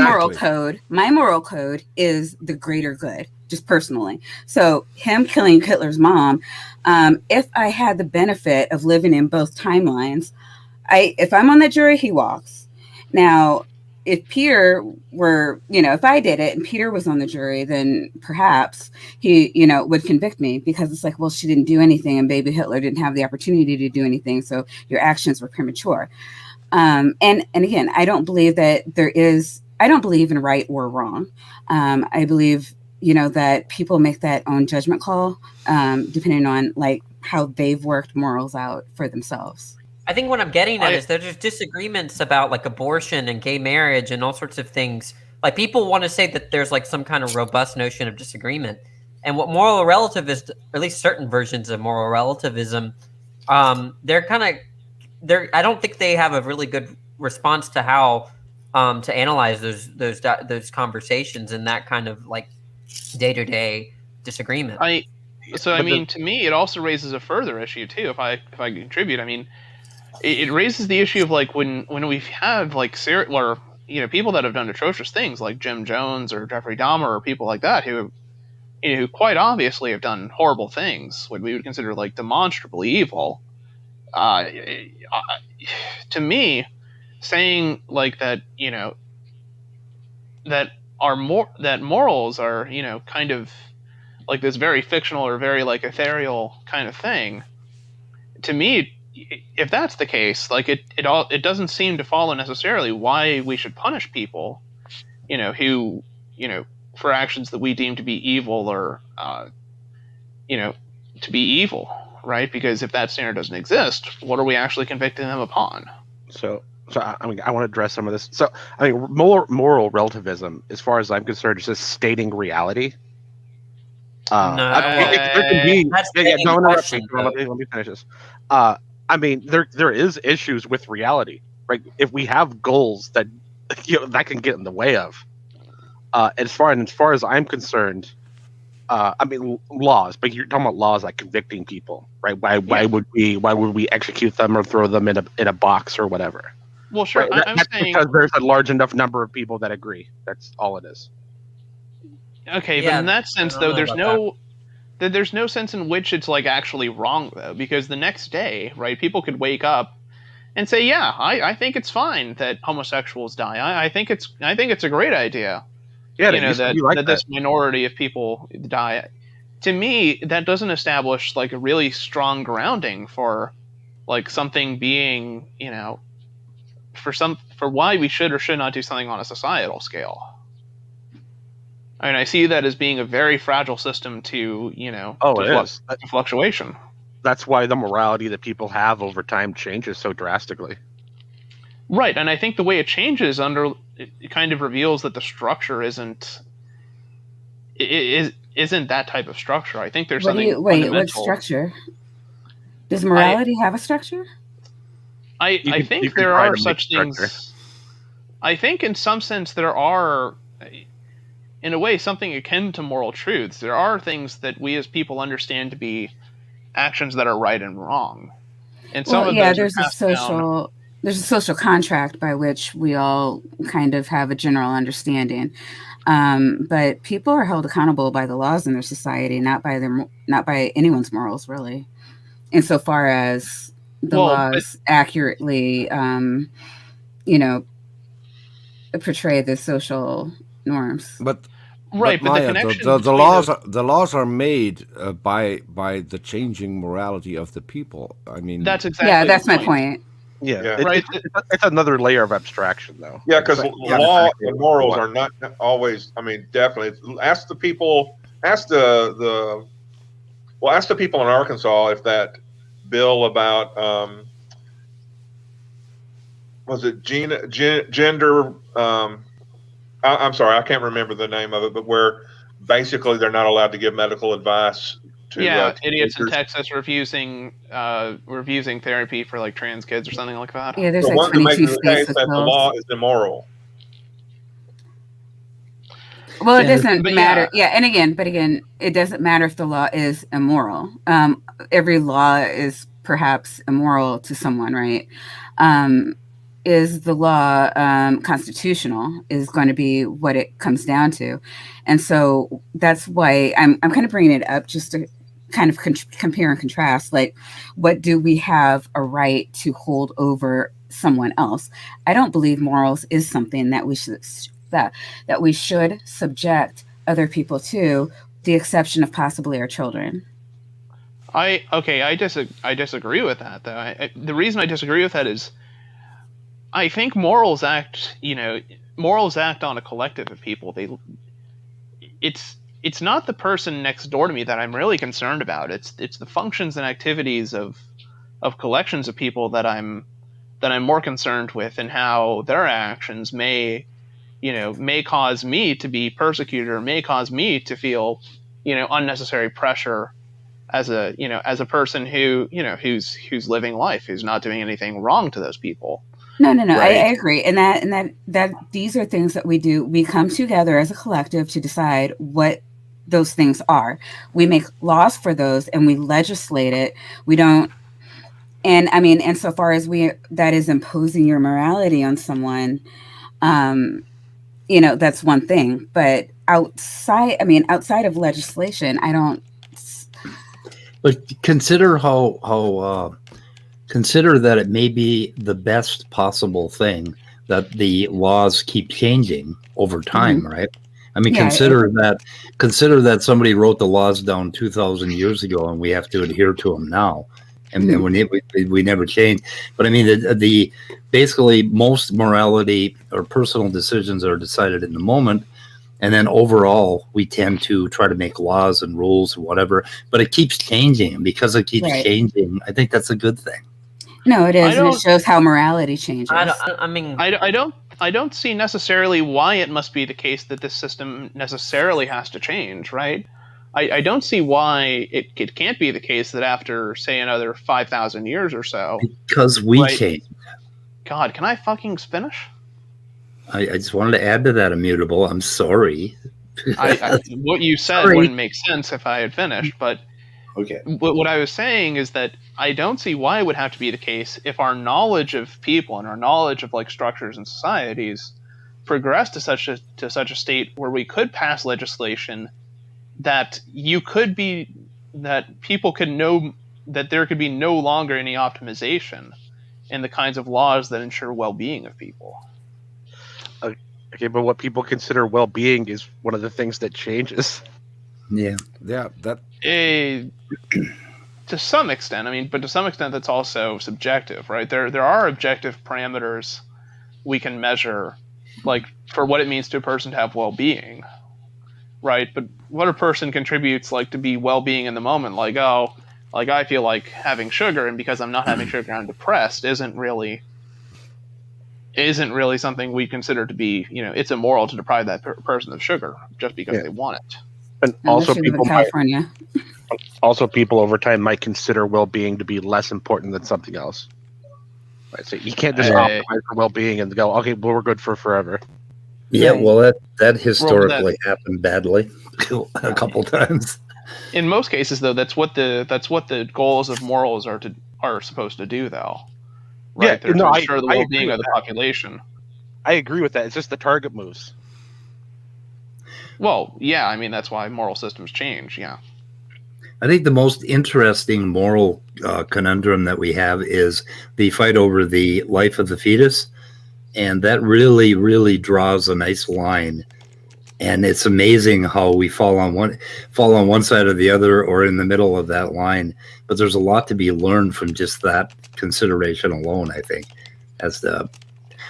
moral code is the greater good, just personally. So him killing Hitler's mom, if I had the benefit of living in both timelines, if I'm on the jury, he walks. Now, if Peter were, if I did it and Peter was on the jury, then perhaps he, would convict me because it's like, well, she didn't do anything and baby Hitler didn't have the opportunity to do anything. So your actions were premature. And again, I don't believe that I don't believe in right or wrong. I believe, that people make that own judgment call, depending on like how they've worked morals out for themselves. I think what I'm getting at is there's disagreements about like abortion and gay marriage and all sorts of things. Like people want to say that there's like some kind of robust notion of disagreement. And what moral relativists, or at least certain versions of moral relativism, I don't think they have a really good response to how to analyze those conversations and that kind of like day-to-day disagreement. To me, it also raises a further issue too. If I can contribute, I mean, it raises the issue of like when we have like people that have done atrocious things like Jim Jones or Jeffrey Dahmer or people like that who quite obviously have done horrible things, what we would consider like demonstrably evil. To me, saying like that, that morals are kind of like this very fictional or very like ethereal kind of thing. To me, if that's the case, like it doesn't seem to follow necessarily why we should punish people, who, for actions that we deem to be evil or, to be evil, right? Because if that standard doesn't exist, what are we actually convicting them upon? So I mean, I want to address some of this. So I mean, moral relativism, as far as I'm concerned, is just stating reality. Let me finish this. I mean, there is issues with reality, right? If we have goals that that can get in the way of, as far as I'm concerned, I mean laws, but you're talking about laws like convicting people, right? Why would we execute them or throw them in a box or whatever? Well, sure. Right? I'm that's saying because there's a large enough number of people that agree. That's all it is. Okay, but in that sense, though, there's no sense in which it's like actually wrong, though, because the next day, right, people could wake up and say, yeah, I think it's fine that homosexuals die. I think it's a great idea. Yeah, that this minority of people die. To me, that doesn't establish like a really strong grounding for like something being, for why we should or should not do something on a societal scale. I mean, I see that as being a very fragile system to, to fluctuation. That's why the morality that people have over time changes so drastically. Right, and I think the way it changes it kind of reveals that the structure isn't that type of structure. I think there's something fundamental. What structure? Does morality have a structure? I think there are such things. I think in some sense there are, in a way, something akin to moral truths. There are things that we as people understand to be actions that are right and wrong. And some of those there's a social contract by which we all kind of have a general understanding. But people are held accountable by the laws in their society, not by anyone's morals, really. Insofar as the laws accurately, portray the social norms. But Maya, the laws are made by the changing morality of the people. I mean, that's exactly that's my point. Yeah. It's another layer of abstraction, though. Yeah, because law and morals are not always. I mean, definitely. Ask the people. Ask the people in Arkansas if that bill about was it gender. I'm sorry, I can't remember the name of it, but where basically they're not allowed to give medical advice to idiots in Texas refusing therapy for like trans kids or something like that. Yeah, there's like 22 states that the law is immoral. Well, it doesn't matter. And again, it doesn't matter if the law is immoral. Every law is perhaps immoral to someone, right? Is the law constitutional is going to be what it comes down to. And so that's why I'm kind of bringing it up just to kind of compare and contrast, like, what do we have a right to hold over someone else? I don't believe morals is something that we should subject other people to, the exception of possibly our children. I disagree with that, though. The reason I disagree with that is I think morals act on a collective of people. It's not the person next door to me that I'm really concerned about. It's the functions and activities of collections of people that I'm more concerned with, and how their actions may cause me to be persecuted, or may cause me to feel unnecessary pressure as a person who's living life, who's not doing anything wrong to those people. No. Right? I agree. And that these are things that we do. We come together as a collective to decide what those things are. We make laws for those and we legislate it. We don't. And I mean, insofar as that is imposing your morality on someone, that's one thing. But outside of legislation, I don't. But consider consider that it may be the best possible thing that the laws keep changing over time, right? I mean, consider that somebody wrote the laws down 2,000 years ago, and we have to adhere to them now, and then we never change. But I mean, the basically most morality or personal decisions are decided in the moment, and then overall we tend to try to make laws and rules and whatever. But it keeps changing, and because it keeps changing, I think that's a good thing. No, it is, and it shows how morality changes. I don't see necessarily why it must be the case that this system necessarily has to change, right? I don't see why it can't be the case that after, say, another 5,000 years or so, because we change. God, can I fucking finish? I just wanted to add to that, Immutable. I'm sorry. What you said wouldn't make sense if I had finished, but okay. What I was saying is that I don't see why it would have to be the case if our knowledge of people and our knowledge of like structures and societies progressed to such a state where we could pass legislation that people could know that there could be no longer any optimization in the kinds of laws that ensure well-being of people. Okay, but what people consider well-being is one of the things that changes. Yeah. To some extent, but to some extent that's also subjective, right? There are objective parameters we can measure, like for what it means to a person to have well-being, right? But what a person contributes, like to be well-being in the moment, like, oh, Like, I feel like having sugar, and because I'm not having sugar, I'm depressed, isn't really something we consider to be, it's immoral to deprive that person of sugar just because they want it. And Unless also, you live in California. People over time might consider well-being to be less important than something else. Right? So you can't just optimize for well-being and go, okay, well, we're good for forever. Yeah, well, that historically happened badly a couple times. In most cases, though, that's what the goals of morals are supposed to do, though. Right? They're to ensure the well-being of the population. I agree with that. It's just the target moves. Well, yeah, I mean, that's why moral systems change, yeah. I think the most interesting moral conundrum that we have is the fight over the life of the fetus. And that really, really draws a nice line. And it's amazing how we fall on one side or the other, or in the middle of that line. But there's a lot to be learned from just that consideration alone, I think, as to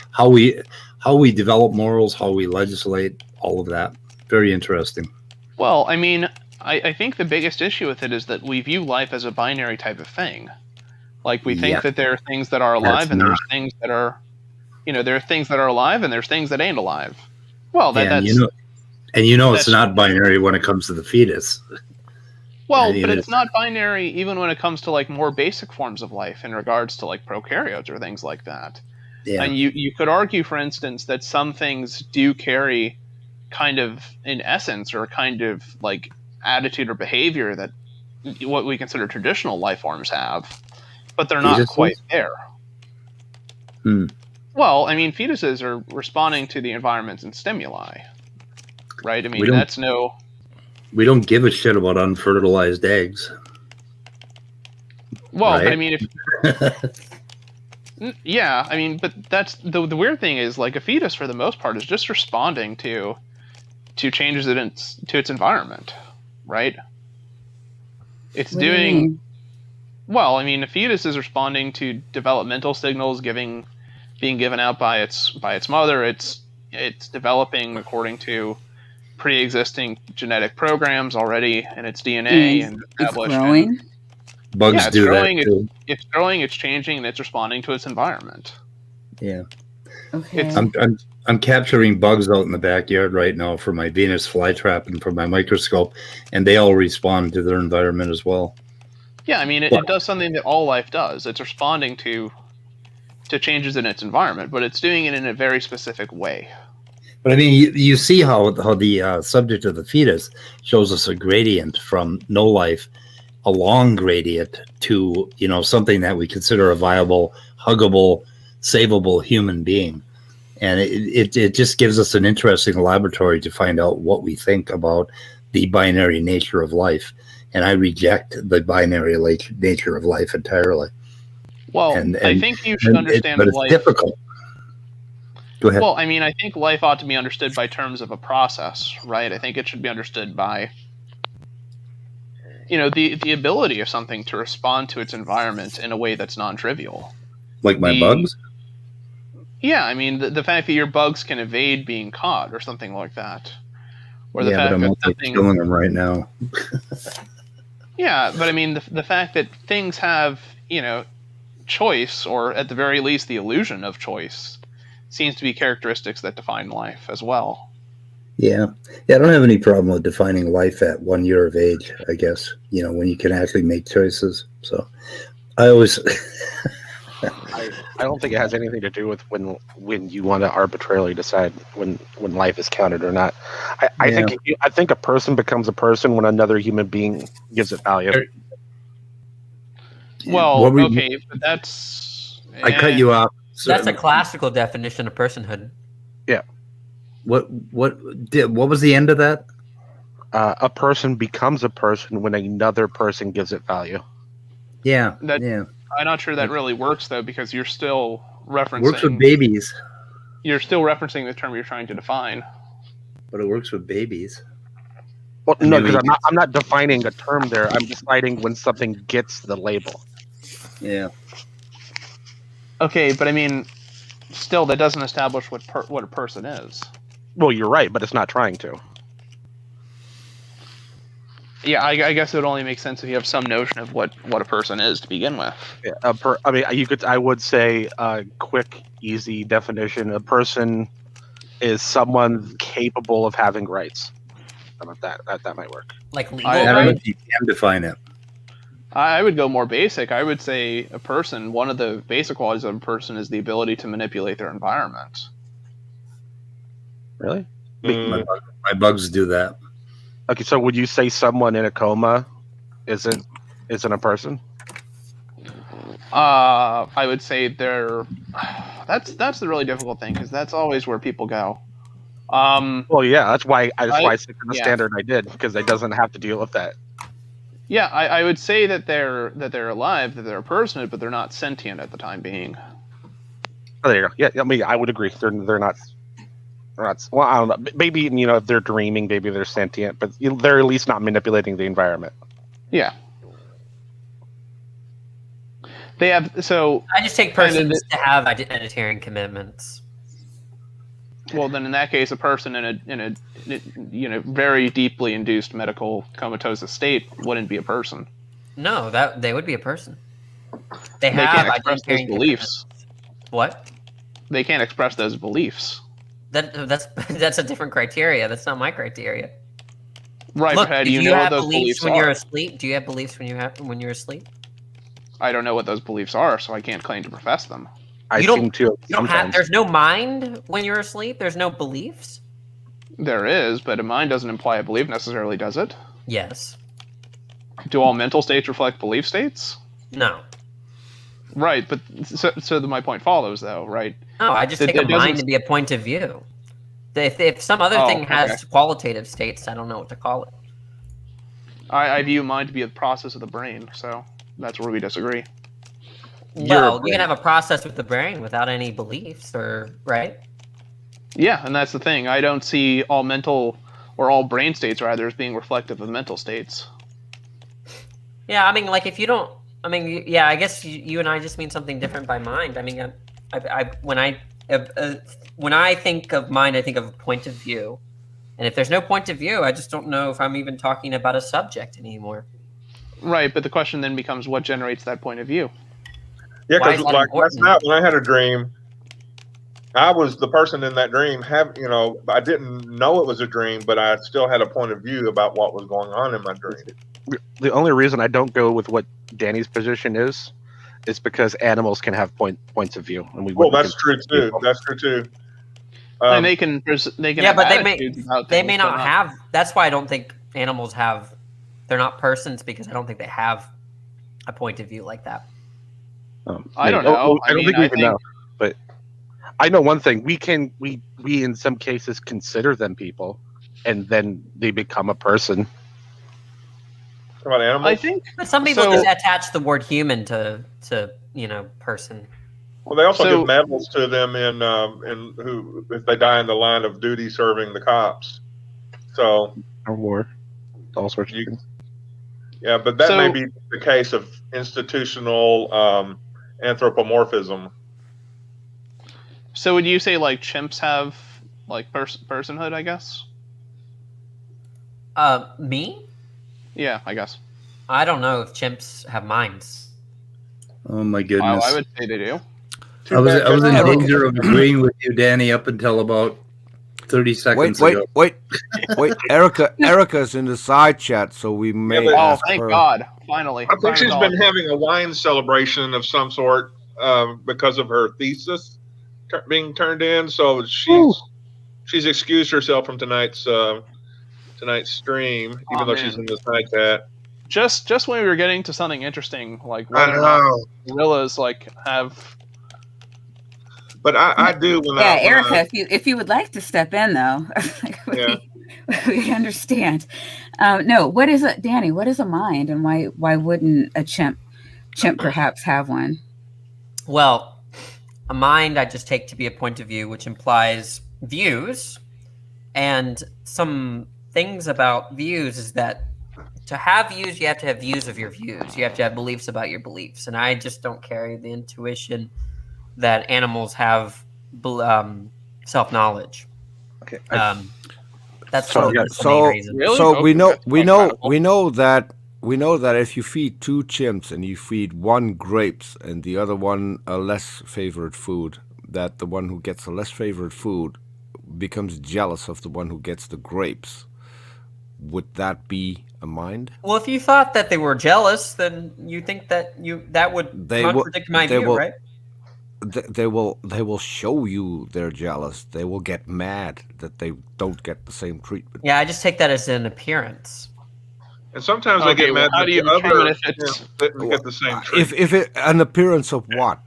how we develop morals, how we legislate, all of that. Very interesting. Well, I mean, I think the biggest issue with it is that we view life as a binary type of thing. Like, we think that there are things that are alive, and there's things that are, there are things that are alive, and there's things that ain't alive. Well, it's not binary when it comes to the fetus. Well, but it's not binary even when it comes to, like, more basic forms of life in regards to, like, prokaryotes or things like that. Yeah. And you could argue, for instance, that some things do carry kind of, in essence, or kind of, like, attitude or behavior that what we consider traditional life forms have, but they're not quite there. Well, I mean, fetuses are responding to the environments and stimuli, right? I mean, we don't give a shit about unfertilized eggs. Well, right? I mean, yeah, I mean, but that's the weird thing is, like, a fetus for the most part is just responding to changes to its environment, right? It's doing well. I mean, a fetus is responding to developmental signals being given out by its mother. It's developing according to pre-existing genetic programs already in its DNA and established. It's growing. Bugs do growing, that too. It's growing. It's changing, and it's responding to its environment. Yeah. Okay. I'm capturing bugs out in the backyard right now for my Venus flytrap and for my microscope, and they all respond to their environment as well. Yeah, I mean, it does something that all life does. It's responding to changes in its environment, but it's doing it in a very specific way. But I mean, you see how the subject of the fetus shows us a gradient from no life, a long gradient to something that we consider a viable, huggable, savable human being. And it just gives us an interesting laboratory to find out what we think about the binary nature of life. And I reject the binary nature of life entirely. Well, I think you should understand but it's life. Difficult. Go ahead. Well, I mean, I think life ought to be understood by terms of a process, right? I think it should be understood by, the ability of something to respond to its environment in a way that's non-trivial. Like my bugs? Yeah, I mean, the fact that your bugs can evade being caught or something like that. Or the fact but I'm also killing them right now. Yeah, but I mean, the fact that things have, choice, or at the very least the illusion of choice, seems to be characteristics that define life as well. Yeah, I don't have any problem with defining life at 1 year of age, I guess, when you can actually make choices. So I always... I don't think it has anything to do with when you want to arbitrarily decide when life is counted or not. I think a person becomes a person when another human being gives it value. Well, okay, but that's... I cut you off. That's a classical definition of personhood. Yeah. What was the end of that? A person becomes a person when another person gives it value. Yeah. I'm not sure that really works, though, because you're still referencing... Works with babies. You're still referencing the term you're trying to define. But it works with babies. Well, no, because I'm not defining a term there. I'm deciding when something gets the label. Yeah. Okay, but I mean, still, that doesn't establish what a person is. Well, you're right, but it's not trying to. Yeah, I guess it would only make sense if you have some notion of what a person is to begin with. Yeah, I would say a quick, easy definition: a person is someone capable of having rights. How about that? That might work. Like legal If you can define it. I would go more basic. I would say a person, one of the basic qualities of a person is the ability to manipulate their environment. Really? My bugs do that. Okay, so would you say someone in a coma isn't a person? I would say that's the really difficult thing, because that's always where people go. Well, yeah, that's why I stick to the standard I did, because it doesn't have to deal with that. Yeah, I would say that they're alive, that they're a person, but they're not sentient at the time being. Oh, there you go. Yeah, I mean, I would agree. They're not. Well, I don't know. Maybe if they're dreaming, maybe they're sentient, but they're at least not manipulating the environment. Yeah. They have I just take persons to have identitarian commitments. Well, then in that case, a person in a very deeply induced medical comatose state wouldn't be a person. No, they would be a person. They can't express those beliefs. What? They can't express those beliefs. That's a different criteria. That's not my criteria. Right. Look, but how do do you you know have what those beliefs beliefs when are? you're asleep? Do you have beliefs when you're asleep? I don't know what those beliefs are, so I can't claim to profess them. You don't have. There's no mind when you're asleep. There's no beliefs. There is, but a mind doesn't imply a belief necessarily, does it? Yes. Do all mental states reflect belief states? No. Right, but so my point follows, though, right? No, I just take a mind to be a point of view. If some other thing has qualitative states, I don't know what to call it. I view mind to be a process of the brain, so that's where we disagree. Well, you can have a process with the brain without any beliefs, right? Yeah, and that's the thing. I don't see all mental or all brain states rather as being reflective of mental states. Yeah, I mean, like if you don't, I mean, yeah, I guess you and I just mean something different by mind. I mean, when I think of mind, I think of a point of view, and if there's no point of view, I just don't know if I'm even talking about a subject anymore. Right, but the question then becomes what generates that point of view? Yeah, because like last night when I had a dream, I was the person in that dream. I didn't know it was a dream, but I still had a point of view about what was going on in my dream. The only reason I don't go with what Danny's position is because animals can have points of view, and that's true too. People. That's true too. And they can. Yeah, but they may not have. That's why I don't think animals have. They're not persons because I don't think they have a point of view like that. I don't know. I don't think we even know. But I know one thing: we in some cases consider them people, and then they become a person. About animals? I think. But some people just attach the word human to person. Well, they also give medals to them in who if they die in the line of duty serving the cops. So or war, all sorts of things. Yeah, but that may be the case of institutional anthropomorphism. So would you say like chimps have like personhood? I guess. Me? Yeah, I guess. I don't know if chimps have minds. Oh my goodness! I would say they do. I was in danger of agreeing with you, Danny, up until about 30 seconds ago. Wait! Erica's in the side chat, so we may. Thank God! Finally, I think she's been having a wine celebration of some sort because of her thesis being turned in. So she's excused herself from tonight's stream, even though she's in the side chat. Just when we were getting to something interesting, like whether or not gorillas like have. But I do. Erica, if you would like to step in, though, we understand. No, what is it, Danny? What is a mind, and why wouldn't a chimp perhaps have one? Well, a mind I just take to be a point of view, which implies views, and some things about views is that to have views, you have to have views of your views. You have to have beliefs about your beliefs, and I just don't carry the intuition that animals have self-knowledge. Okay. That's so that's the main reason. Really? so Okay, we know that's incredible. that if you feed two chimps and you feed one grapes and the other one a less favorite food, that the one who gets the less favorite food becomes jealous of the one who gets the grapes. Would that be a mind? Well, if you thought that they were jealous, then you think that would contradict my view, right? They will show you they're jealous. They will get mad that they don't get the same treatment. Yeah, I just take that as an appearance. And sometimes I get mad how that do you the other determine if it's didn't get the same treatment. If it an appearance of what?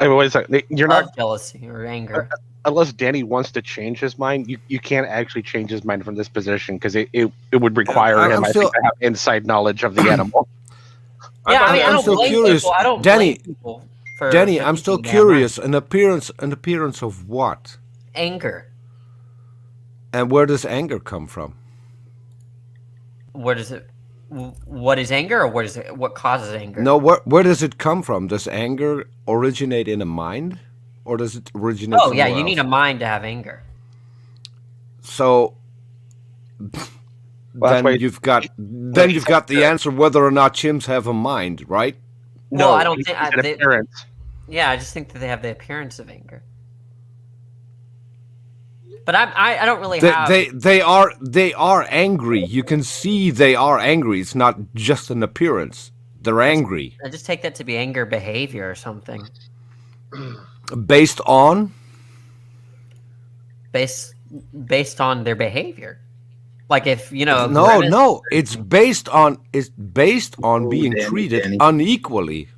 I mean, wait a second. You're not jealousy or anger. Unless Danny wants to change his mind, you can't actually change his mind from this position because it would require him, I think, to have inside knowledge of the animal. Yeah, I mean, I I'm don't still blame curious, people. I don't Danny. blame people for Danny, for I'm still thinking they have curious. An appearance of what? anger. And where does anger come from? Where does it? What is anger, or what causes anger? No, where does it come from? Does anger originate in a mind, or does it originate? Oh yeah, somewhere you need a else? mind to have anger. So then you've got the answer whether or not chimps have a mind, right? No, I don't think. An appearance. Yeah, I just think that they have the appearance of anger. But I don't really have. They are angry. You can see they are angry. It's not just an appearance. They're angry. I just take that to be anger behavior or something. Based on based on their behavior. Like if No, it's based on being treated Danny. unequally.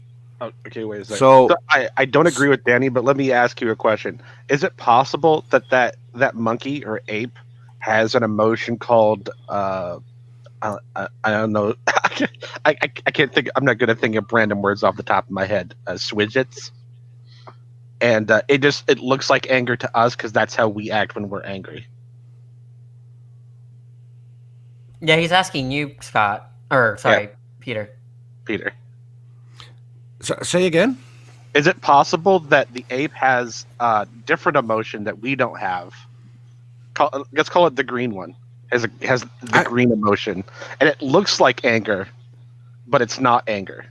Oh, okay, wait a second. So I don't agree with Danny, but let me ask you a question. Is it possible that monkey or ape has an emotion called I don't know. I can't think. I'm not good at thinking of random words off the top of my head. Swidgets, and it looks like anger to us because that's how we act when we're angry. Yeah, he's asking you, Scott. Or sorry, Peter. So, say again. Is it possible that the ape has different emotion that we don't have? Let's call it the green one. Has the green emotion, and it looks like anger, but it's not anger.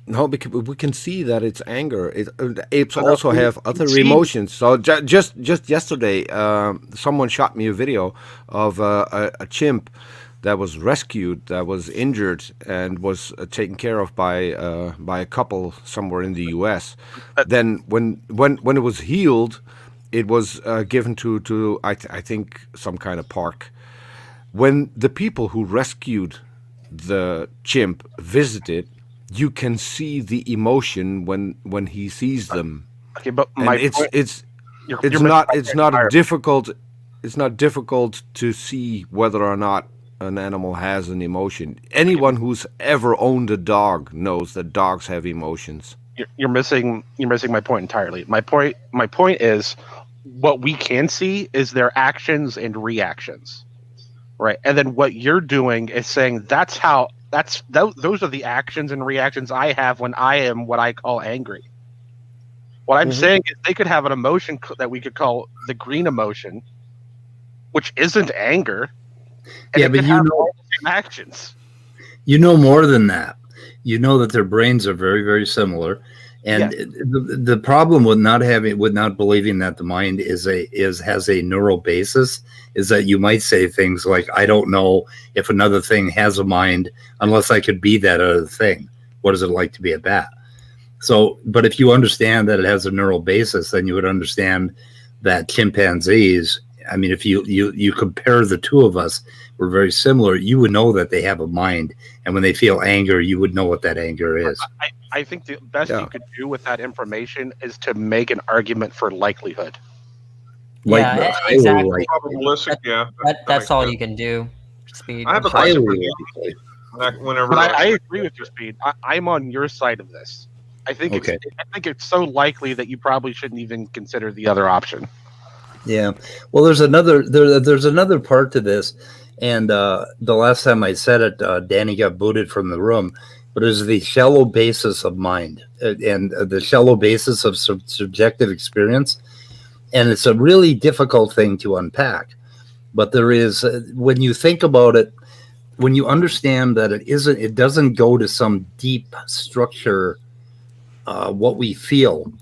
No, because we can see that it's anger. Apes also have other emotions. So just yesterday, someone shot me a video of a chimp that was rescued, that was injured, and was taken care of by a couple somewhere in the U.S. Then when it was healed, it was given to I think some kind of park. When the people who rescued the chimp visited, you can see the emotion when he sees them. Okay, but it's not difficult to see whether or not an animal has an emotion. Anyone who's ever owned a dog knows that dogs have emotions. You're missing my point entirely. My point is what we can see is their actions and reactions, right? And then what you're doing is saying those are the actions and reactions I have when I am what I call angry. What I'm saying is they could have an emotion that we could call the green emotion, which isn't anger. Yeah, but you know all the same actions. You know more than that. You know that their brains are very, very similar, and the problem with not believing that the mind has a neural basis is that you might say things like, "I don't know if another thing has a mind unless I could be that other thing. What is it like to be a bat?" So, but if you understand that it has a neural basis, then you would understand that chimpanzees. I mean, if you compare the two of us, we're very similar. You would know that they have a mind, and when they feel anger, you would know what that anger is. I think the best you could do with that information is to make an argument for likelihood. Yeah, exactly. That's all sense. You can do. Speed. I have a question for you. Whenever I agree with your Speed. I'm on your side of this. I think it's so likely that you probably shouldn't even consider the other option. Yeah. Well, there's another part to this, and the last time I said it, Danny got booted from the room. But it's the shallow basis of mind and the shallow basis of subjective experience. And it's a really difficult thing to unpack. But there is, when you think about it, when you understand that it doesn't go to some deep structure, what we feel,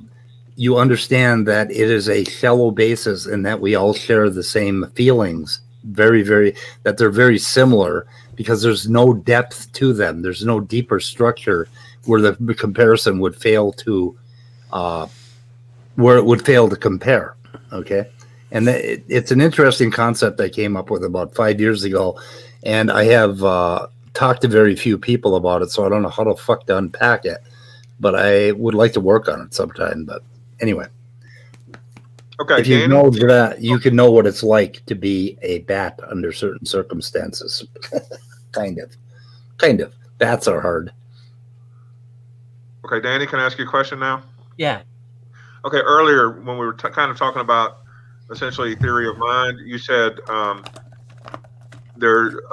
you understand that it is a shallow basis and that we all share the same feelings, that they're very similar, because there's no depth to them. There's no deeper structure where the comparison would fail to, compare. Okay. And it's an interesting concept I came up with about 5 years ago. And I have talked to very few people about it, so I don't know how the fuck to unpack it. But I would like to work on it sometime. But anyway. Okay, if you Danny? know that, you can know what it's like to be a bat under certain circumstances. Kind of. Bats are hard. Okay, Danny, can I ask you a question now? Yeah. Okay, earlier when we were kind of talking about essentially theory of mind, you said a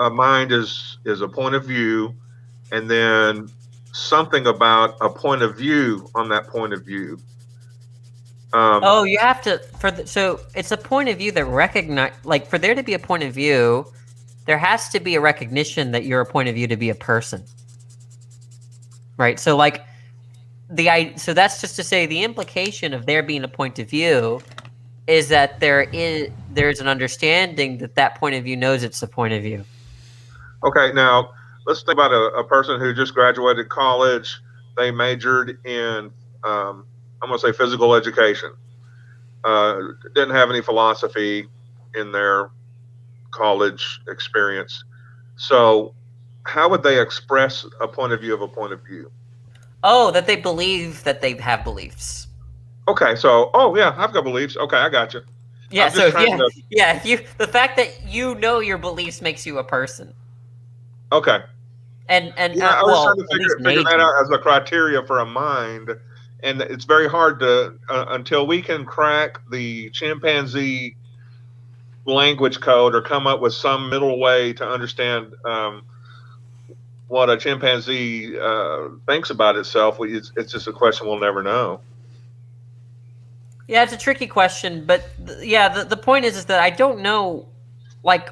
mind is a point of view, and then something about a point of view on that point of view. You have to so it's a point of view that recognize, like, for there to be a point of view, there has to be a recognition that you're a point of view to be a person, right? So like so that's just to say the implication of there being a point of view is that there's an understanding that point of view knows it's a point of view. Okay, now let's think about a person who just graduated college. They majored in I'm going to say physical education. Didn't have any philosophy in their college experience. So how would they express a point of view of a point of view? Oh, that they believe that they have beliefs. Okay, so yeah, I've got beliefs. Okay, I got you. Yeah, so the fact that you know your beliefs makes you a person. Okay. And I was trying to figure that out as a criteria for a mind, and it's very hard to until we can crack the chimpanzee language code or come up with some middle way to understand what a chimpanzee thinks about itself. It's just a question we'll never know. Yeah, it's a tricky question, but the point is that I don't know, like,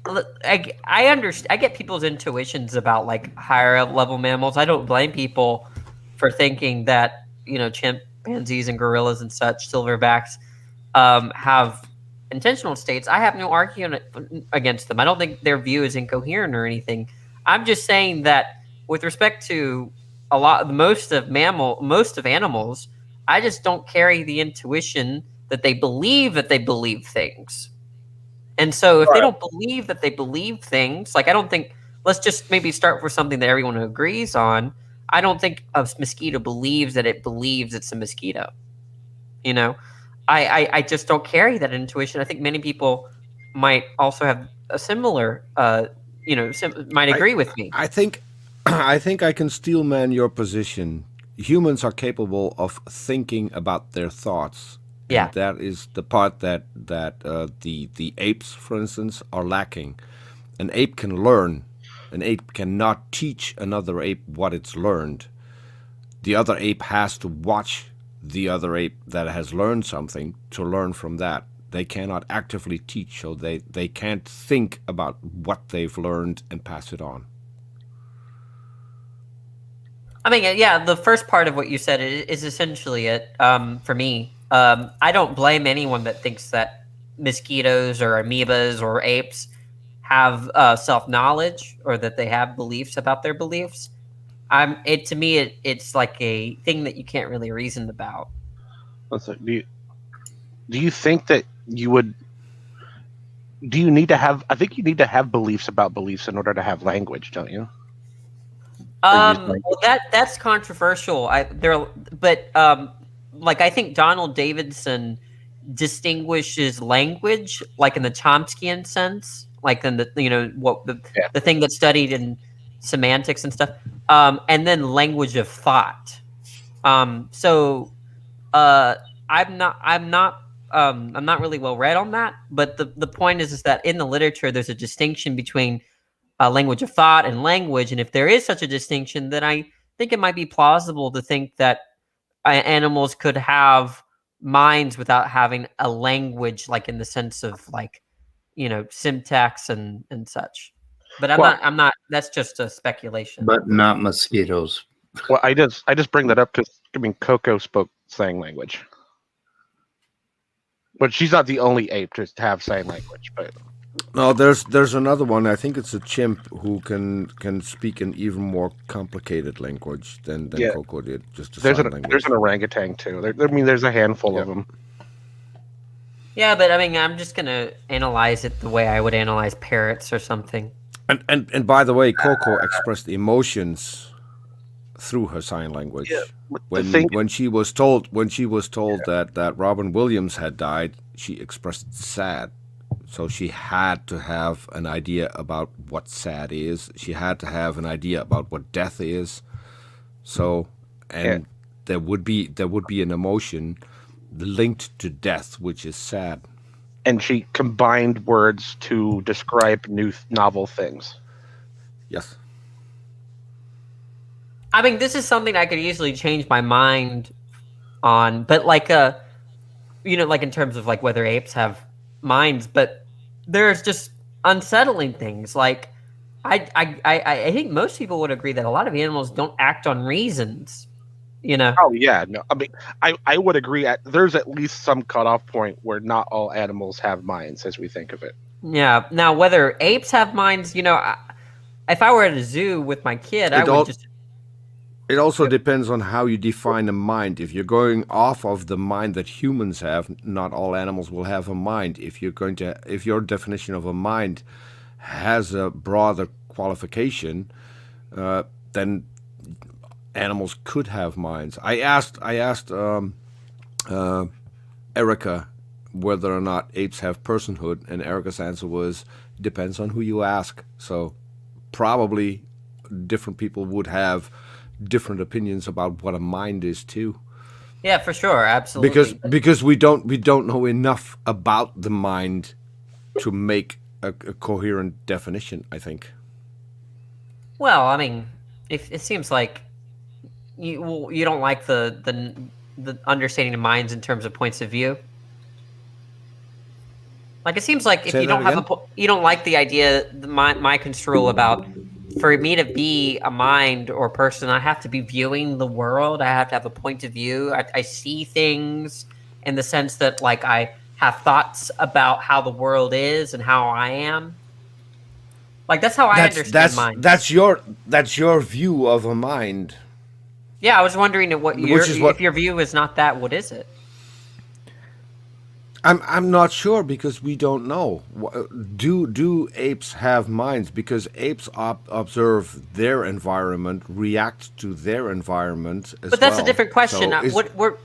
I understand. I get people's intuitions about like higher level mammals. I don't blame people for thinking that, you know, chimpanzees and gorillas and such, silverbacks, have intentional states. I have no argument against them. I don't think their view is incoherent or anything. I'm just saying that with respect to most of animals, I just don't carry the intuition that they believe things. And so if they don't believe that they believe things, like, I don't think, let's just maybe start with something that everyone agrees on. I don't think a mosquito believes that it believes it's a mosquito. You know, I just don't carry that intuition. I think many people might also have a similar, might agree with me. I think I can steel man your position. Humans are capable of thinking about their thoughts. Yeah. And that is the part that the apes, for instance, are lacking. An ape can learn. An ape cannot teach another ape what it's learned. The other ape has to watch the other ape that has learned something to learn from that. They cannot actively teach, so they can't think about what they've learned and pass it on. I mean, yeah, the first part of what you said is essentially it, for me. I don't blame anyone that thinks that mosquitoes or amoebas or apes have self-knowledge or that they have beliefs about their beliefs. To me, it's like a thing that you can't really reason about. Do you think that you would? Do you need to have? I think you need to have beliefs about beliefs in order to have language, don't you? Well, that's controversial. Like, I think Donald Davidson distinguishes language, like in the Chomskyan sense, like in the thing that's studied in semantics and stuff, and then language of thought. I'm not really well read on that, but the point is that in the literature there's a distinction between language of thought and language, and if there is such a distinction, then I think it might be plausible to think that animals could have minds without having a language, like in the sense of like, syntax and such. But I'm not. That's just a speculation. But not mosquitoes. Well, I just bring that up because Coco spoke sign language, but she's not the only ape to have sign language. But no, there's another one. I think it's a chimp who can speak an even more complicated language than Coco did. Just there's language. There's an orangutan too. There's a handful of them. Yeah, but I mean, I'm just gonna analyze it the way I would analyze parrots or something. And by the way, Coco expressed emotions through her sign language. Yeah, when she was told that Robin Williams had died, she expressed sad. So she had to have an idea about what sad is. She had to have an idea about what death is. So, and there would be an emotion linked to death, which is sad. And she combined words to describe new novel things. Yes. I mean, this is something I could easily change my mind on, but like like in terms of like whether apes have minds, but there's just unsettling things. Like I think most people would agree that a lot of animals don't act on reasons. Oh yeah, no. I mean, I would agree. There's at least some cutoff point where not all animals have minds, as we think of it. Yeah. Now, whether apes have minds, if I were at a zoo with my kid, I would just. It also depends on how you define a mind. If you're going off of the mind that humans have, not all animals will have a mind. If your definition of a mind has a broader qualification, then animals could have minds. I asked Erica whether or not apes have personhood, and Erica's answer was depends on who you ask. So probably different people would have different opinions about what a mind is too. Yeah, for sure, absolutely. Because we don't know enough about the mind to make a coherent definition, I think. Well, I mean, if it seems like you don't like the understanding of minds in terms of points of view. Like it seems like if you don't have you don't like the idea, my construal about for me to be a mind or person, I have to be viewing the world. I have to have a point of view. I see things in the sense that like I have thoughts about how the world is and how I am. Like that's how I understand mind. That's your view of a mind. Yeah, I was wondering if your view is not that, what is it? I'm not sure because we don't know. Do apes have minds? Because apes observe their environment, react to their environment as well. But that's a different question. So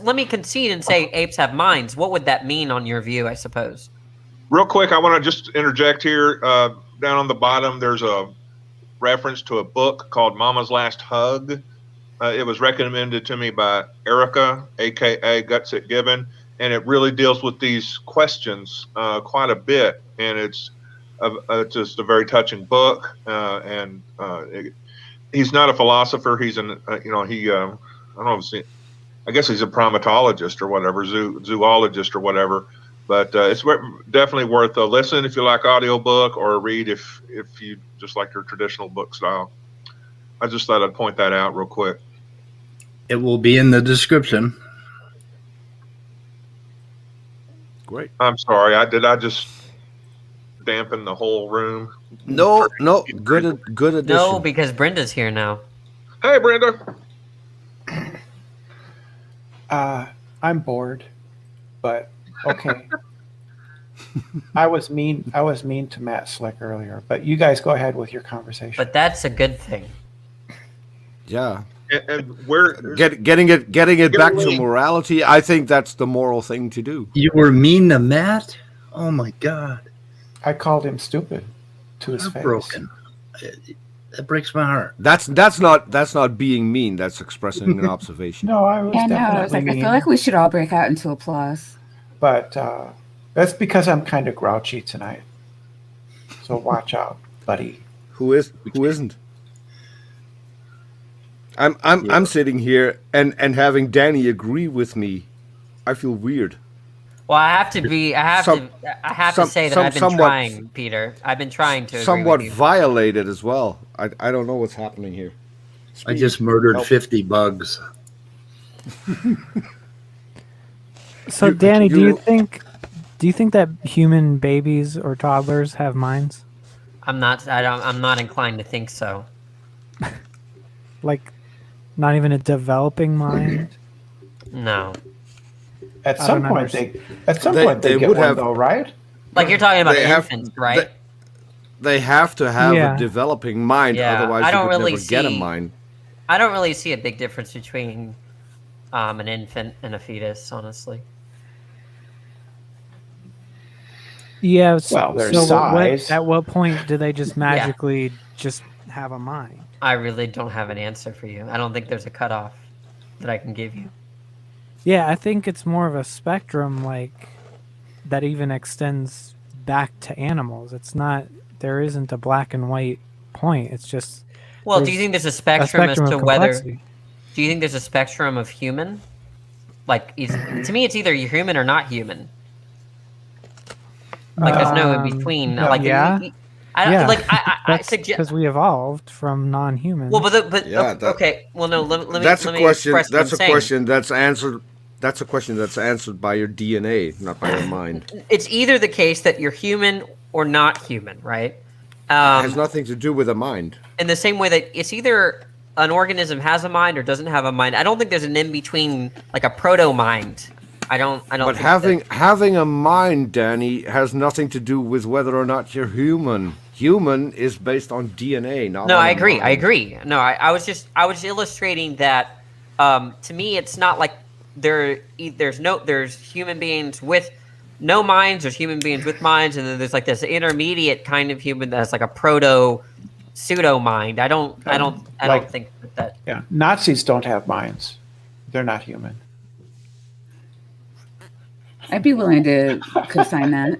let me concede and say apes have minds. What would that mean on your view, I suppose? Real quick, I want to just interject here. Down on the bottom, there's a reference to a book called Mama's Last Hug. It was recommended to me by Erica, aka Guts It Given, and it really deals with these questions quite a bit. And it's just a very touching book. He's not a philosopher. He's I don't know. I guess he's a primatologist or whatever, zoologist or whatever. But it's definitely worth a listen if you like audiobook, or a read if you just like your traditional book style. I just thought I'd point that out real quick. It will be in the description. Great. I'm sorry. Did I just dampen the whole room? No. Good addition. No, because Brenda's here now. Hey, Brenda. I'm bored, but okay. I was mean to Matt Slick earlier, but you guys go ahead with your conversation. But that's a good thing. Yeah. And where getting it back to morality, I think that's the moral thing to do. You were mean to Matt? Oh my God. I called him stupid to his face. Broken. That breaks my heart. That's not being mean. That's expressing an observation. No, I was definitely mean. I feel like we should all break out into applause. But that's because I'm kind of grouchy tonight. So watch out, buddy. Who isn't? I'm sitting here and having Danny agree with me. I feel weird. Well, I have to say that I've been trying, Peter. I've been trying to somewhat agree with you. violated as well. I don't know what's happening here. I just murdered 50 bugs. So, Danny, do you think that human babies or toddlers have minds? I'm not inclined to think so. Like, not even a developing mind? No. At some point they would have, though, right? Like you're talking about infants, right? They have to have a developing mind, otherwise you would never get a mind. I don't really see a big difference between an infant and a fetus, honestly. Yeah. Well, their size. At what point do they just magically just have a mind? I really don't have an answer for you. I don't think there's a cutoff that I can give you. Yeah, I think it's more of a spectrum, like, that even extends back to animals. There isn't a black and white point. It's just... Well, do you think there's a spectrum as to whether... Do you think there's a spectrum of human? Like, to me, it's either you're human or not human. Like, there's no in between. Like, I suggest because we evolved from non-humans. Well, okay. Well, no. Let me. That's let a me question. express That's what a I'm question that's answered. That's a question that's answered by your DNA, not by your mind. It's either the case that you're human or not human, right? It has nothing to do with a mind. In the same way that it's either an organism has a mind or doesn't have a mind. I don't think there's an in between, like a proto mind. I don't. But having a mind, Danny, has nothing to do with whether or not you're human. Human is based on DNA, not. No, on I agree. mind. I agree. No, I was illustrating that. To me, it's not like there's human beings with no minds, there's human beings with minds, and then there's like this intermediate kind of human that's like a proto pseudo mind. I don't think that. Yeah, Nazis don't have minds. They're not human. I'd be willing to co-sign that.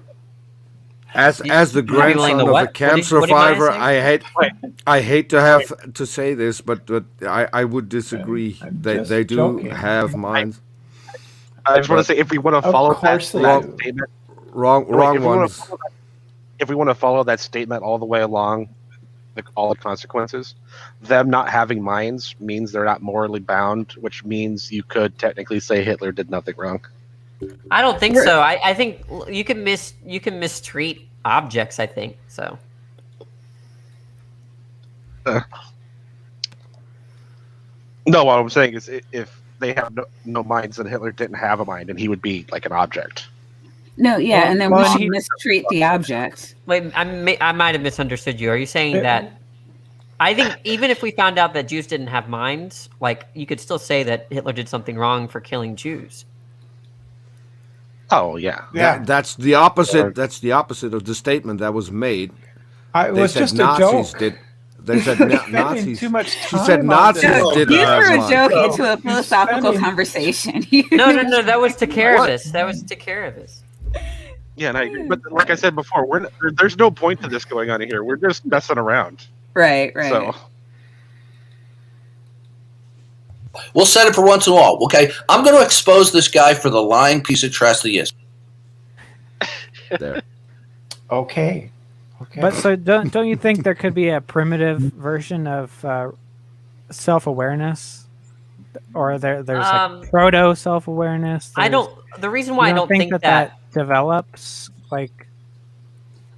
As the grandson of a cancer survivor, I hate to have to say this, but I would disagree. They do joking. Have minds. I just want to say, if we want to follow that statement, wrong ones. If we want to follow that statement all the way along, all the consequences, them not having minds means they're not morally bound, which means you could technically say Hitler did nothing wrong. I don't think so. I think you can mistreat objects. I think so. No, what I'm saying is, if they have no minds, then Hitler didn't have a mind, and he would be like an object. No, yeah, and then we should mistreat the object. Wait, I might have misunderstood you. Are you saying that? I think even if we found out that Jews didn't have minds, like you could still say that Hitler did something wrong for killing Jews. Oh yeah. That's the opposite. That's the opposite of the statement that was made. It was just Nazis a joke. They said Nazis. Too much She time said Nazis did. You threw a joke into a philosophical conversation. No. That was to Caravis. That was to Caravis. Yeah, and I agree. But like I said before, there's no point to this going on here. We're just messing around. Right. So. We'll set it for once and all. Okay, I'm going to expose this guy for the lying piece of trash that he is. There. Okay. But so don't you think there could be a primitive version of self-awareness, or there's like proto self-awareness? I don't. The reason why I don't think that develops like.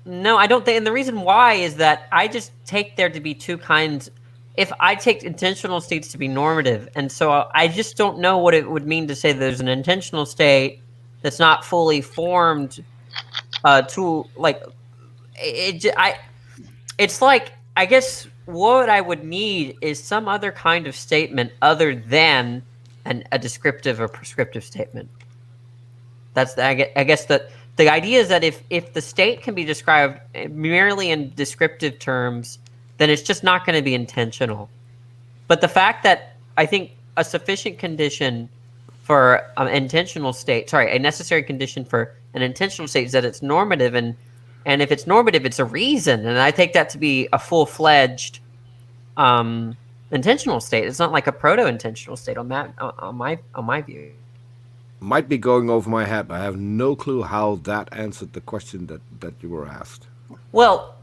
No, I don't think, and the reason why is that I just take there to be two kinds. If I take intentional states to be normative, and so I just don't know what it would mean to say there's an intentional state that's not fully formed to like it's like, I guess what I would need is some other kind of statement other than a descriptive or prescriptive statement. That's I guess that the idea is that if the state can be described merely in descriptive terms, then it's just not going to be intentional. But the fact that I think a sufficient condition for an intentional state, a necessary condition for an intentional state is that it's normative, and if it's normative, it's a reason, and I take that to be a full-fledged intentional state. It's not like a proto-intentional state on that on my view. Might be going over my head. I have no clue how that answered the question that you were asked. Well,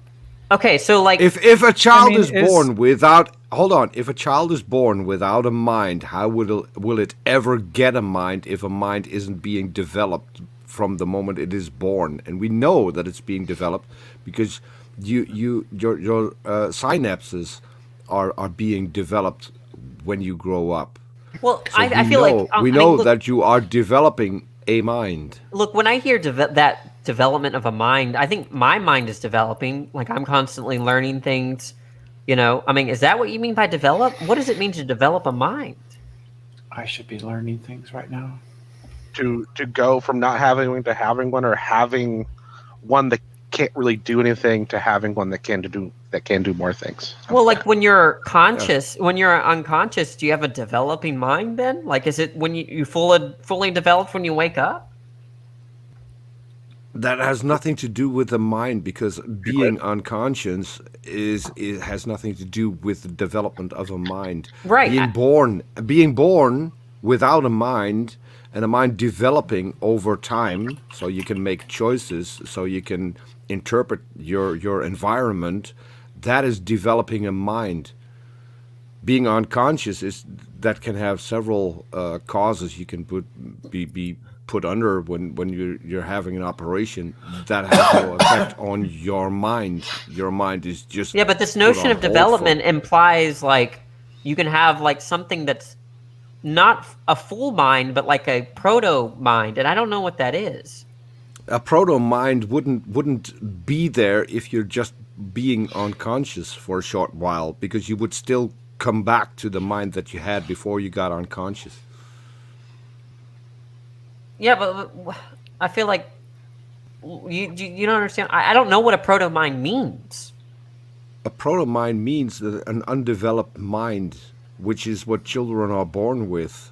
okay, so like if a child is born without if a child is born without a mind, how will it ever get a mind if a mind isn't being developed from the moment it is born? And we know that it's being developed because your synapses are being developed when you grow up. Well, So I feel like we know that you are developing a mind. Look, when I hear that development of a mind, I think my mind is developing. Like I'm constantly learning things. You know, I mean, is that what you mean by develop? What does it mean to develop a mind? I should be learning things right now. To go from not having one to having one, or having one that can't really do anything to having one that can do more things. Well, like when you're conscious, when you're unconscious, do you have a developing mind then? Like, is it when you fully developed when you wake up? That has nothing to do with the mind, because being unconscious has nothing to do with the development of a mind. Right. Being born without a mind, and a mind developing over time, so you can make choices, so you can interpret your environment. That is developing a mind. Being unconscious that can have several causes. You can be put under when you're having an operation. That has no effect on your mind. Your mind is just but this notion of development implies like you can have like something that's not a full mind, but like a proto mind, and I don't know what that is. A proto mind wouldn't be there if you're just being unconscious for a short while, because you would still come back to the mind that you had before you got unconscious. Yeah, but I feel like you don't understand. I don't know what a proto mind means. A proto mind means an undeveloped mind, which is what children are born with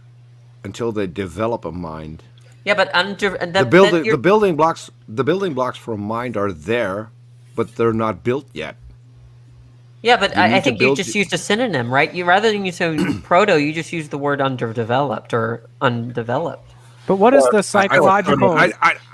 until they develop a mind. Yeah, but the building blocks for a mind are there, but they're not built yet. Yeah, but I think you just used a synonym, right? You rather than use proto, you just use the word underdeveloped or undeveloped. But what is the psychological?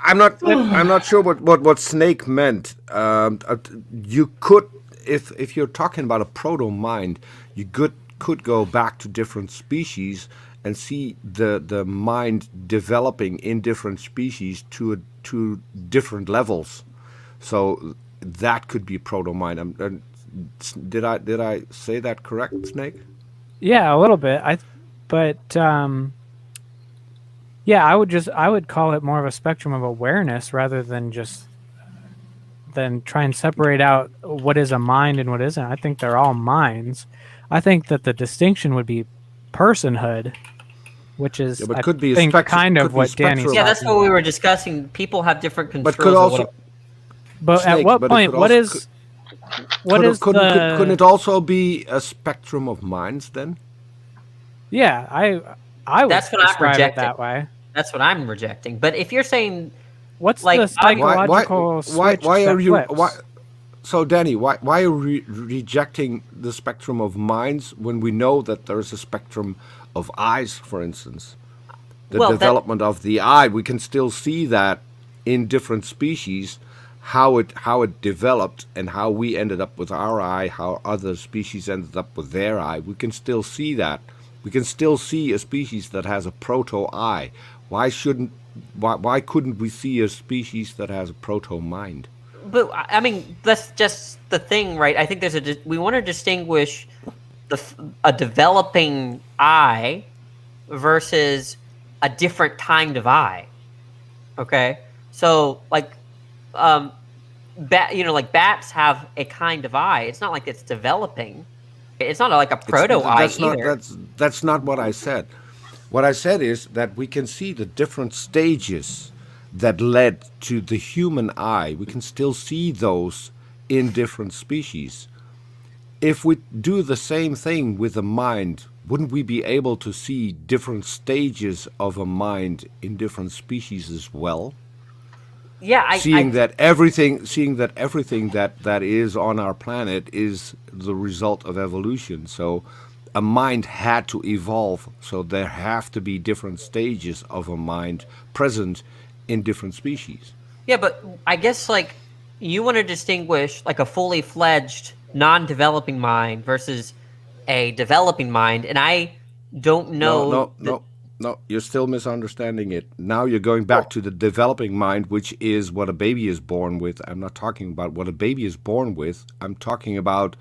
I'm not sure what Snake meant. You could, if you're talking about a proto mind, you could go back to different species and see the mind developing in different species to different levels. So that could be proto mind. Did I say that correct, Snake? Yeah, a little bit. I would call it more of a spectrum of awareness rather than try and separate out what is a mind and what isn't. I think they're all minds. I think that the distinction would be personhood, which is could be kind of what Danny's. Yeah, that's what we were discussing. People have different controls. But at what point? Couldn't it also be a spectrum of minds then? Yeah, I would that's what I'm rejecting. That way. That's what I'm rejecting. But if you're saying, what's like, the psychological switch? Why are you? So, Danny, why are you rejecting the spectrum of minds when we know that there's a spectrum of eyes, for instance? The development of the eye, we can still see that in different species, how it developed and how we ended up with our eye, how other species ended up with their eye. We can still see that. We can still see a species that has a proto-eye. Why couldn't we see a species that has a proto-mind? But I mean, that's just the thing, right? I think we want to distinguish a developing eye versus a different kind of eye. Okay, so like, like bats have a kind of eye. It's not like it's developing. It's not like a proto-eye either. That's not what I said. What I said is that we can see the different stages that led to the human eye. We can still see those in different species. If we do the same thing with the mind, wouldn't we be able to see different stages of a mind in different species as well? Yeah, seeing that everything that is on our planet is the result of evolution. So a mind had to evolve, so there have to be different stages of a mind present in different species. Yeah, but I guess like you want to distinguish like a fully fledged non-developing mind versus a developing mind, and I don't know. No, you're still misunderstanding it. Now you're going back to the developing mind, which is what a baby is born with. I'm not talking about what a baby is born with. I'm talking about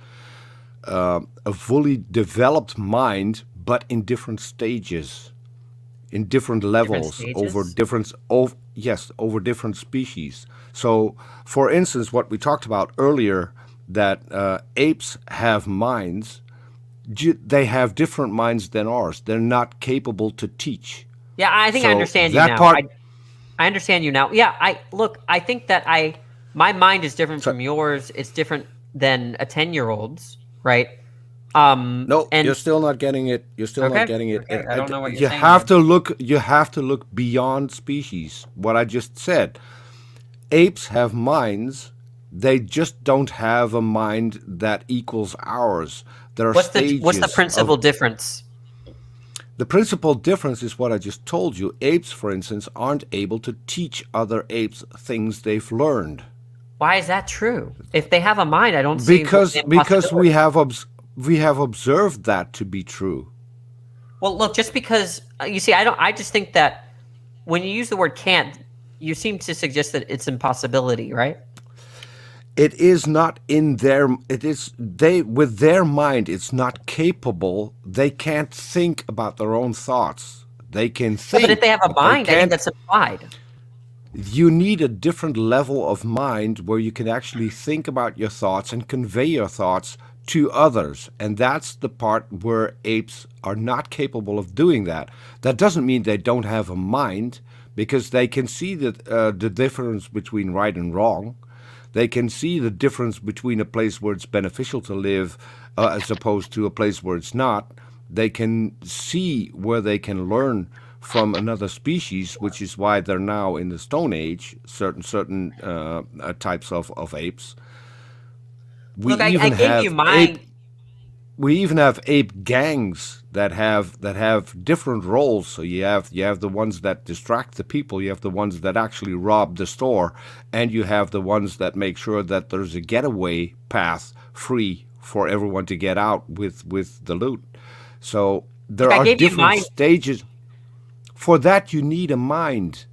a fully developed mind, but in different stages, in different levels, over different species. So, for instance, what we talked about earlier, that apes have minds. They have different minds than ours. They're not capable to teach. Yeah, I think I understand you now. I understand you now. Yeah, I think that my mind is different from yours. It's different than a 10-year-old's, right? No, you're still not getting it. You're still not getting it. Okay. I don't know what you're saying. You have to look beyond species. What I just said. Apes have minds. They just don't have a mind that equals ours. There are what's the principal difference? The principal difference is what I just told you. Apes, for instance, aren't able to teach other apes things they've learned. Why is that true? If they have a mind, I don't see because we have observed that to be true. Well, look, just because you see, I just think that when you use the word can't, you seem to suggest that it's impossibility, right? It is not in their. It is with their mind. It's not capable. They can't think about their own thoughts. They can think. But if they have a mind, I think that's implied. You need a different level of mind where you can actually think about your thoughts and convey your thoughts to others, and that's the part where apes are not capable of doing that. That doesn't mean they don't have a mind, because they can see the difference between right and wrong. They can see the difference between a place where it's beneficial to live as opposed to a place where it's not. They can see where they can learn from another species, which is why they're now in the Stone Age, certain types of apes. We even have ape gangs that have different roles. So you have the ones that distract the people, you have the ones that actually rob the store, and you have the ones that make sure that there's a getaway path free for everyone to get out with the loot. So there are different stages. For that, you need a mind.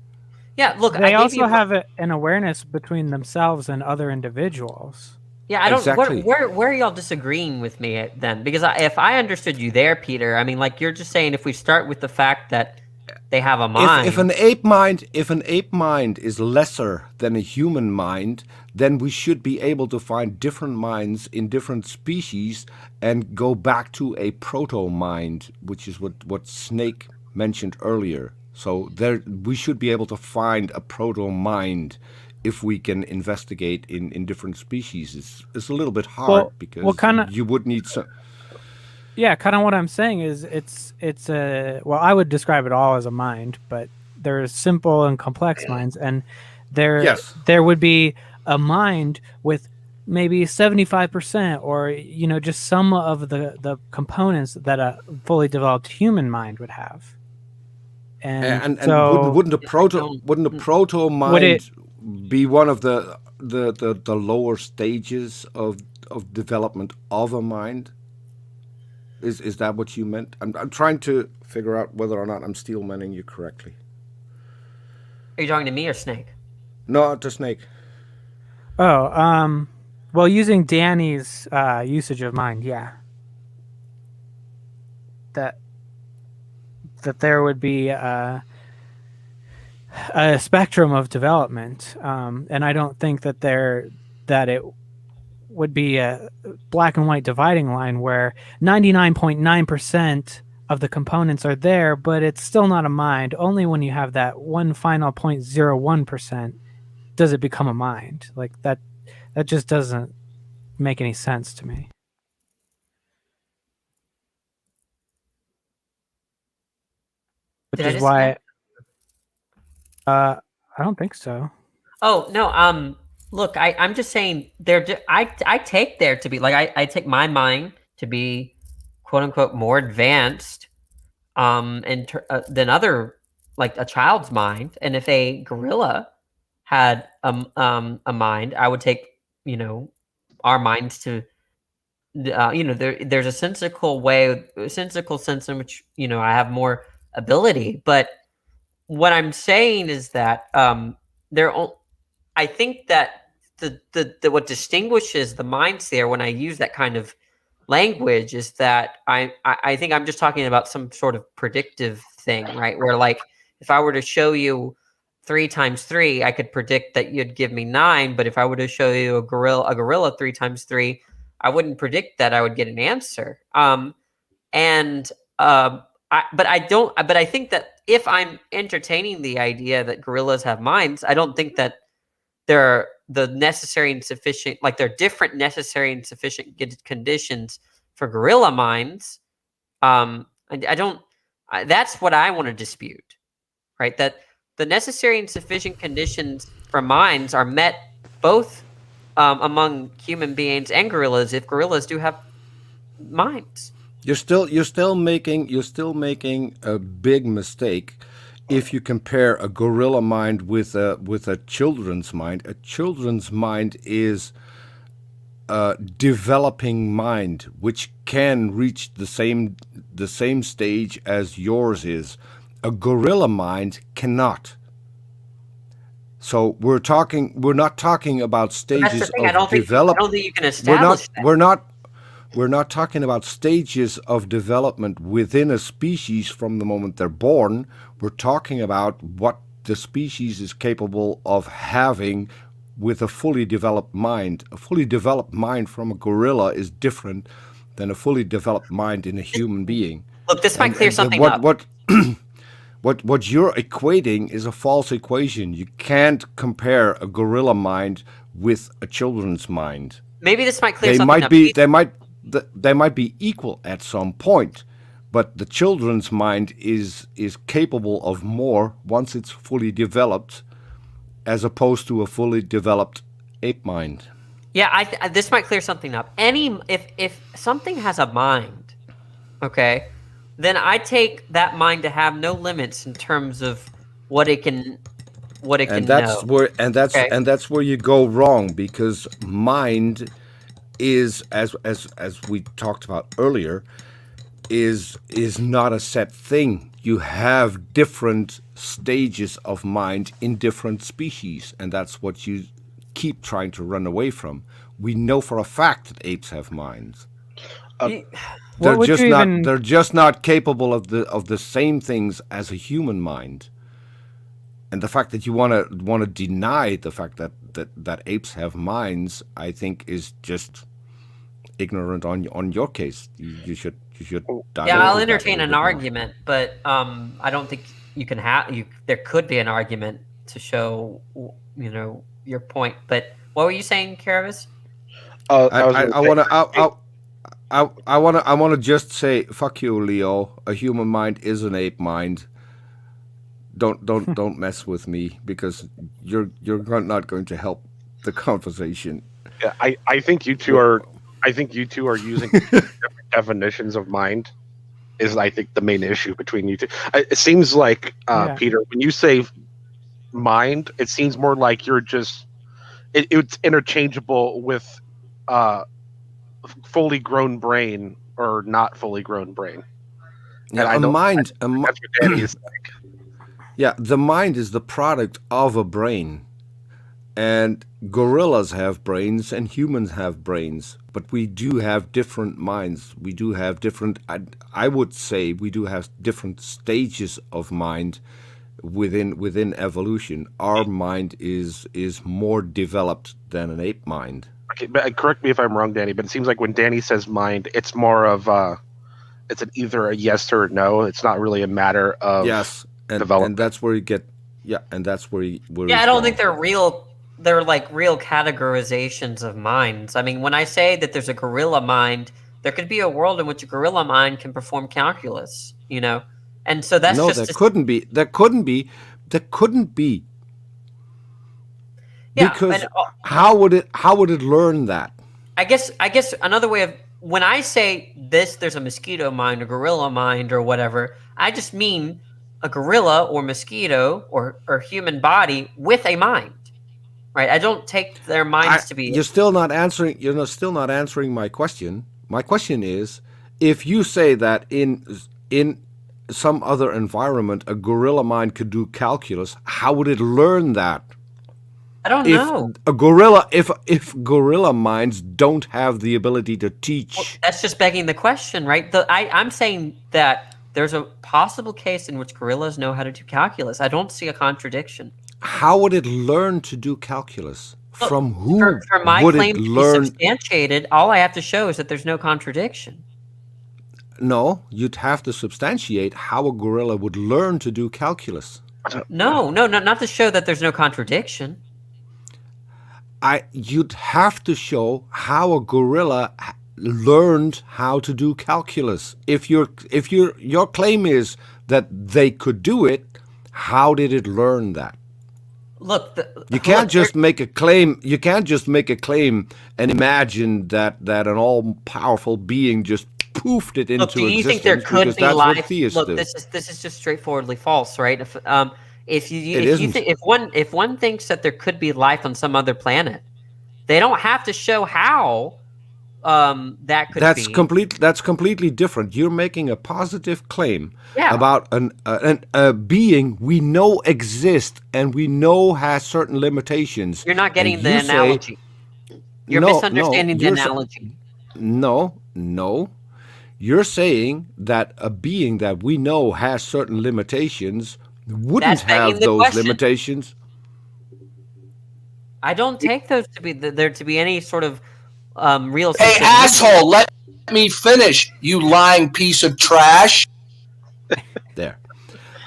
Yeah, look, they also have an awareness between themselves and other individuals. Yeah, I don't. Exactly. Where are y'all disagreeing with me then? Because if I understood you there, Peter, I mean, like you're just saying if we start with the fact that they have a mind. If an ape mind is lesser than a human mind, then we should be able to find different minds in different species and go back to a proto mind, which is what Snake mentioned earlier. So we should be able to find a proto mind if we can investigate in different species. It's a little bit hard because you would need some. Yeah, kind of what I'm saying is it's I would describe it all as a mind, but there's simple and complex minds, and there would be a mind with maybe 75% or just some of the components that a fully developed human mind would have. And so wouldn't a proto mind be one of the lower stages of development of a mind? Is that what you meant? I'm trying to figure out whether or not I'm steel-manning you correctly. Are you talking to me or Snake? No, to Snake. Oh, well, using Danny's usage of mind, yeah. That there would be a spectrum of development, and I don't think that it would be a black and white dividing line where 99.9% of the components are there, but it's still not a mind. Only when you have that one final 0.01% does it become a mind. Like that just doesn't make any sense to me. Which is why I don't think so. Oh no, look, I'm just saying I take there to be like I take my mind to be quote unquote more advanced than other, like a child's mind. And if a gorilla had a mind, I would take, you know, our minds to, you know, there's a sensical sense in which, you know, I have more ability. But what I'm saying is that I think that the what distinguishes the minds there when I use that kind of language is that I think I'm just talking about some sort of predictive thing, right? Where like if I were to show you 3 times 3, I could predict that you'd give me 9. But if I were to show you a gorilla 3 times 3, I wouldn't predict that I would get an answer. But I think that if I'm entertaining the idea that gorillas have minds, I don't think that they're the necessary and sufficient, like they're different necessary and sufficient conditions for gorilla minds. That's what I want to dispute, right? That the necessary and sufficient conditions for minds are met both among human beings and gorillas if gorillas do have minds. You're still making a big mistake if you compare a gorilla mind with a children's mind. A children's mind is a developing mind which can reach the same stage as yours is. A gorilla mind cannot. So we're not talking about stages of development. I don't think you can establish that. We're not talking about stages of development within a species from the moment they're born. We're talking about what the species is capable of having with a fully developed mind. A fully developed mind from a gorilla is different than a fully developed mind in a human being. Look, this might clear something up. What you're equating is a false equation. You can't compare a gorilla mind with a children's mind. Maybe this might clear something up. They might be equal at some point, but the children's mind is capable of more once it's fully developed, as opposed to a fully developed ape mind. Yeah, this might clear something up. If something has a mind, okay, then I take that mind to have no limits in terms of what it can know. That's where you go wrong, because mind is, as we talked about earlier, is not a set thing. You have different stages of mind in different species, and that's what you keep trying to run away from. We know for a fact that apes have minds. They're just not capable of the same things as a human mind. And the fact that you want to deny the fact that apes have minds, I think, is just ignorant on your case. You should dive Yeah, I'll into that entertain a an little bit argument, but I don't think you can have. There could be an argument to show, you know, your point. But what were you saying, Karavis? I want to just say, fuck you, Leo. A human mind is an ape mind. Don't mess with me, because you're not going to help the conversation. Yeah, I think you two are using different definitions of mind. Is, I think, the main issue between you two. It seems like Peter, when you say mind, it seems more like you're just it's interchangeable with fully grown brain or not fully grown brain. Yeah, that's what Danny is like. Yeah, the mind is the product of a brain. And gorillas have brains and humans have brains, but we do have different minds. We do have different, I would say we do have different stages of mind within evolution. Our mind is more developed than an ape mind. Okay, but correct me if I'm wrong, Danny, but it seems like when Danny says mind, it's more of it's either a yes or a no. It's not really a matter of development. And that's where you get, and that's where I don't think they're real. They're like real categorizations of minds. I mean, when I say that there's a gorilla mind, there could be a world in which a gorilla mind can perform calculus, you know? And so that's there couldn't be. There couldn't be. Yeah, because how would it learn that? I guess another way of when I say this, there's a mosquito mind, a gorilla mind, or whatever, I just mean a gorilla or mosquito or human body with a mind, right? I don't take their minds to be. You're still not answering. You're still not answering my question. My question is, if you say that in some other environment a gorilla mind could do calculus, how would it learn that? I don't know. If gorilla minds don't have the ability to teach, well, that's just begging the question, right? I'm saying that there's a possible case in which gorillas know how to do calculus. I don't see a contradiction. How would it learn to do calculus? From who for my would claim it to learn? be substantiated, all I have to show is that there's no contradiction. No, you'd have to substantiate how a gorilla would learn to do calculus. No, not to show that there's no contradiction. You'd have to show how a gorilla learned how to do calculus. If your claim is that they could do it, how did it learn that? Look, you can't just make a claim. You can't just make a claim and imagine that an all-powerful being just poofed it into existence. Do you think there could be life? Look, do. this is just straightforwardly false, right? If one thinks that there could be life on some other planet, they don't have to show how that could be. That's completely different. You're making a positive claim Yeah. about a being we know exists and we know has certain limitations. You're not getting the analogy. You're misunderstanding the analogy. No. You're saying that a being that we know has certain limitations wouldn't have those limitations. I don't take those to be there to be any sort of real. Hey, asshole! Let me finish. You lying piece of trash. There.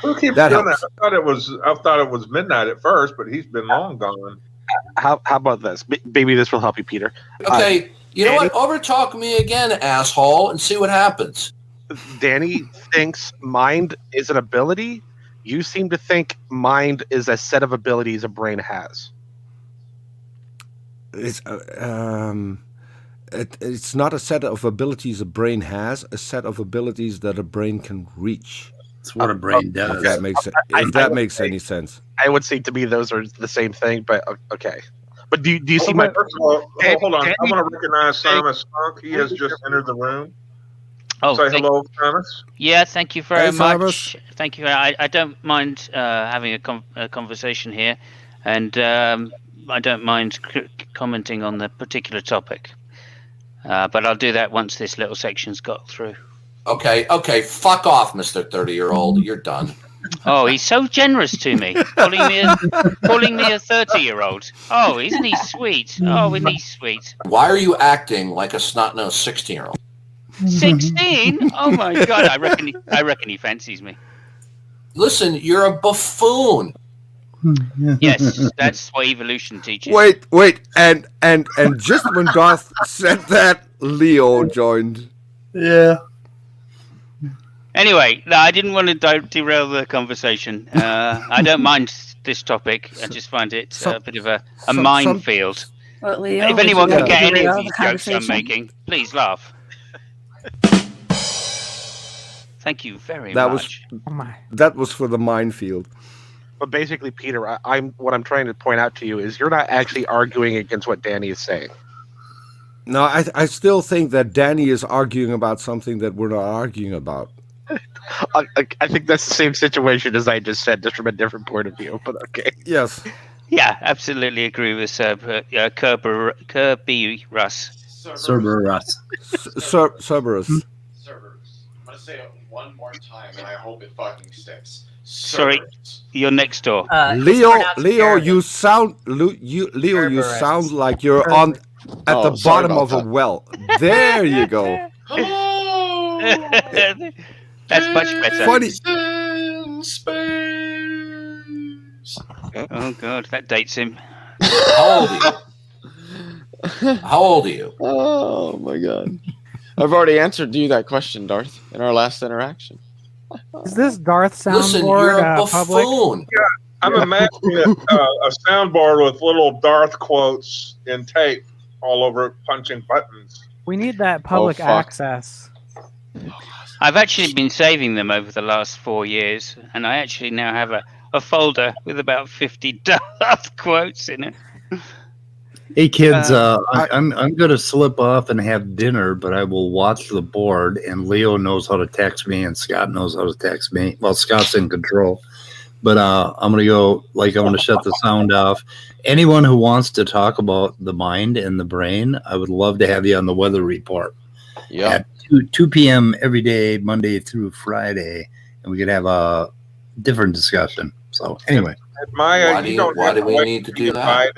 Who keeps doing that? I thought it was midnight at first, but he's been long gone. How about this? Maybe this will help you, Peter. Okay, you know what? Overtalk me again, asshole, and see what happens. Danny thinks mind is an ability. You seem to think mind is a set of abilities a brain has. It's not a set of abilities a brain has, a set of abilities that a brain can reach. That's what a brain does. If that makes any sense. I would say to me those are the same thing, but okay. But do you see my... First of all, hold on. I want to recognize Simon Skunk. He has just entered the room. Oh, say hello, Thomas. Yeah, thank you very much. Thomas. Thank you. I don't mind having a conversation here, and I don't mind commenting on the particular topic. But I'll do that once this little section's got through. Okay. Fuck off, Mr. 30-year-old. You're done. Oh, he's so generous to me, calling me a 30-year-old. Oh, isn't he sweet? Oh, isn't he sweet? Why are you acting like a snot-nosed 16-year-old? 16? Oh my God! I reckon he fancies me. Listen, you're a buffoon. Yes, that's what evolution teaches. Wait, and just when Garth said that, Leo joined. Yeah. Anyway, no, I didn't want to derail the conversation. I don't mind this topic. I just find it a bit of a minefield. Well, Leo, If anyone can get any derail of the these jokes I'm conversation? making, please laugh. Thank you very That much. That was for the minefield. But basically, Peter, what I'm trying to point out to you is you're not actually arguing against what Danny is saying. No, I still think that Danny is arguing about something that we're not arguing about. I think that's the same situation as I just said, just from a different point of view. But okay. Yes. Yeah, absolutely agree with Kirby Russ. Cerberus. Cerberus. I'm gonna say it one more time, and I hope it fucking sticks. Sorry, you're next door. Leo, you sound you sound like you're at the bottom of a well. There you go. That's much better. Funny. Oh God, that dates him. How old are you? Oh my God. I've already answered you that question, Darth, in our last interaction. Is this Darth Listen, soundboard you're a public? buffoon. Yeah, I'm imagining a soundboard with little Darth quotes in tape all over it, punching buttons. We need that public access. I've actually been saving them over the last 4 years, and I actually now have a folder with about 50 Darth quotes in it. Hey kids, I'm gonna slip off and have dinner, but I will watch the board. And Leo knows how to text me, and Scott knows how to text me. Well, Scott's in control, but I'm gonna go. I'm gonna shut the sound off. Anyone who wants to talk about the mind and the brain, I would love to have you on the weather report. Yeah. At 2 p.m. every day, Monday through Friday, and we could have a different discussion. So anyway, Maya, why do we need to do that?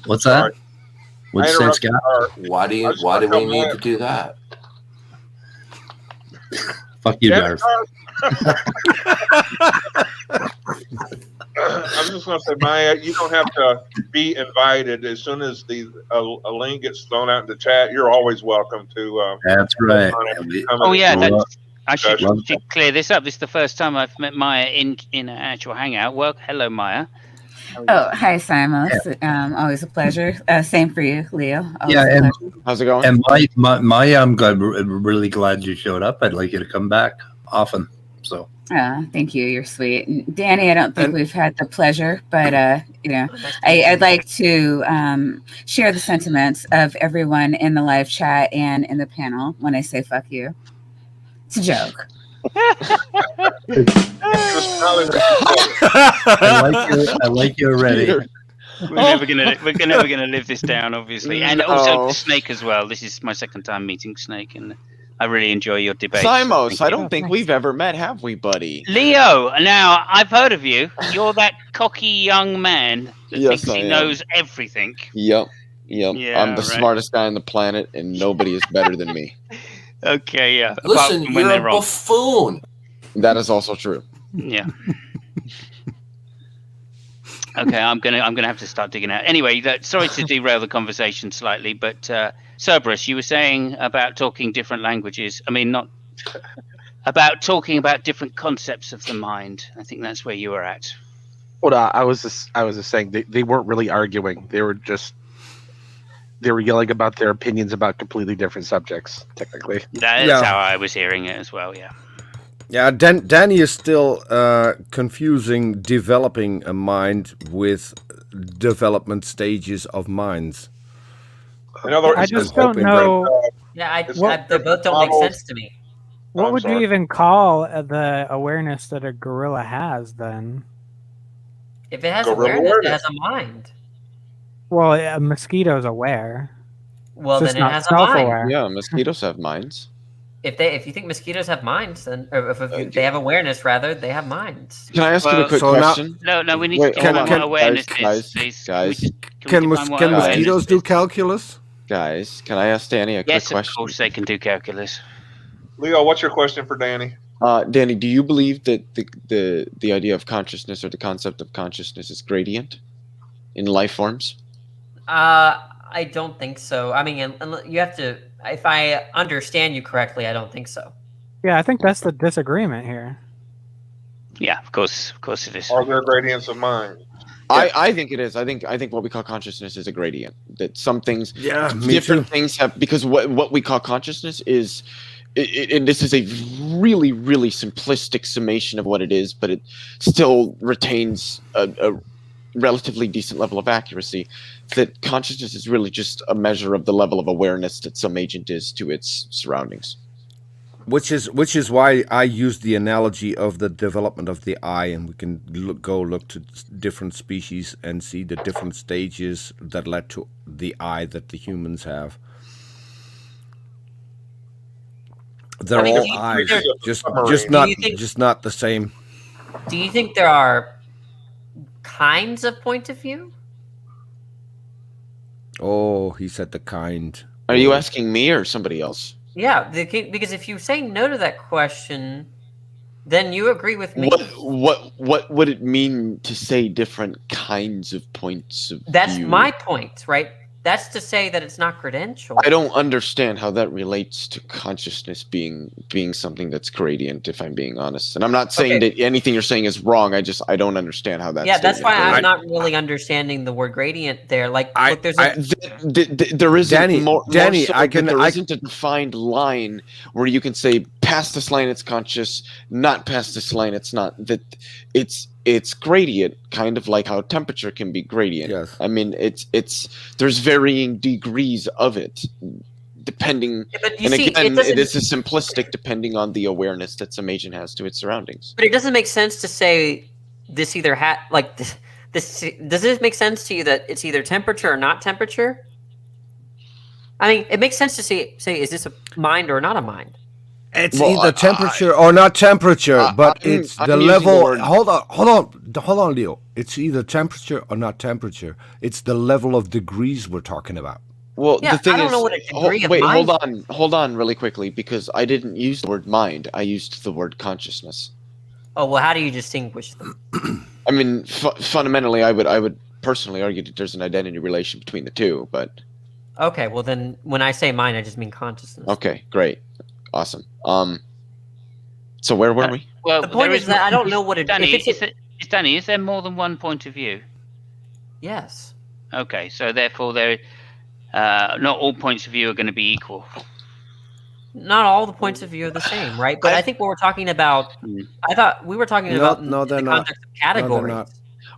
What's that? What'd you say, Scott? Why do we need to do that? Fuck you, Darth. I'm just going to say, Maya, you don't have to be invited. As soon as a link gets thrown out in the chat, you're always welcome to. That's right. Oh yeah, I should clear this up. This is the first time I've met Maya in an actual hangout. Well, hello, Maya. Oh, hi, Simos. Always a pleasure. Same for you, Leo. Always Yeah, and how's it going? And Maya, I'm really glad you showed up. I'd like you to come back often. So. Thank you. You're sweet. Danny, I don't think we've had the pleasure, but I'd like to share the sentiments of everyone in the live chat and in the panel when I say "fuck you." It's a joke. I like you already. We're never gonna live this down, obviously, and also Snake as well. This is my second time meeting Snake, and I really enjoy your debate. Simos, I don't think we've ever met, have we, buddy? Leo, now I've heard of you. You're that cocky young man that thinks he knows everything. Yep. Yeah, I'm the smartest guy on the planet, and nobody is better than me. Okay, yeah. Listen, you're a buffoon. That is also true. Yeah. Okay, I'm gonna have to start digging out. Anyway, sorry to derail the conversation slightly, but Cerberus, you were saying about talking different languages. I mean, not about talking about different concepts of the mind. I think that's where you were at. Well, I was just saying they weren't really arguing. They were yelling about their opinions about completely different subjects. Technically, that's how I was hearing it as well. Yeah. Yeah, Danny is still confusing developing a mind with development stages of minds. I just don't know. Yeah, they both don't make sense to me. What would you even call the awareness that a gorilla has then? If it has awareness, it has a mind. Well, a mosquito's aware. Well, so then it has a mind. Yeah, mosquitoes have minds. If you think mosquitoes have minds, then or if they have awareness, rather, they have minds. Can I ask you a quick question? No, we need to define what awareness is, please. Guys, can mosquitoes do calculus? Guys, can I ask Danny a quick question? Yes, of course they can do calculus. Leo, what's your question for Danny? Danny, do you believe that the idea of consciousness or the concept of consciousness is gradient in life forms? I don't think so. I mean, you have to. If I understand you correctly, I don't think so. Yeah, I think that's the disagreement here. Yeah, of course it is. Are there gradients of mind? I think it is. I think what we call consciousness is a gradient. That some things, different things have, because what we call consciousness is, and this is a really, really simplistic summation of what it is, but it still retains a relatively decent level of accuracy. That consciousness is really just a measure of the level of awareness that some agent is to its surroundings. Which is why I use the analogy of the development of the eye, and we can look to different species and see the different stages that led to the eye that the humans have. They're all eyes, just not the same. Do you think there are kinds of point of view? Oh, he said the kind. Are you asking me or somebody else? Yeah, because if you say no to that question, then you agree with me. What would it mean to say different kinds of points of view? That's my point, right? That's to say that it's not credential. I don't understand how that relates to consciousness being something that's gradient, if I'm being honest. And I'm not saying that anything you're saying is wrong. I don't understand how that. Yeah, that's why I'm not really understanding the word gradient there. Like, look, there's there isn't Danny, there isn't a defined line where you can say past this line it's conscious, not past this line it's not. That it's gradient, kind of like how temperature can be gradient. Yes. I mean, there's varying degrees of it, depending. And again, it is a simplistic depending on the awareness that some agent has to its surroundings. But it doesn't make sense to say this either this. Does it make sense to you that it's either temperature or not temperature? I mean, it makes sense to say is this a mind or not a mind? It's either temperature or not temperature, but it's the level. Hold on, Leo. It's either temperature or not temperature. It's the level of degrees we're talking about. Well, yeah, the thing I don't is, know what a degree of mind hold on, really quickly, because I didn't use the word mind. I used the word consciousness. Oh well, how do you distinguish them? I mean, fundamentally, I would personally argue that there's an identity relation between the two, but. Okay, well then, when I say mind, I just mean consciousness. Okay, great. Awesome. So where were we? Well, the point is that I don't know what it is. Danny, is there more than one point of view? Yes. Okay, so therefore, not all points of view are going to be equal. Not all the points of view are the same, right? But I think what we're talking about, I thought we were talking about in the context of categories.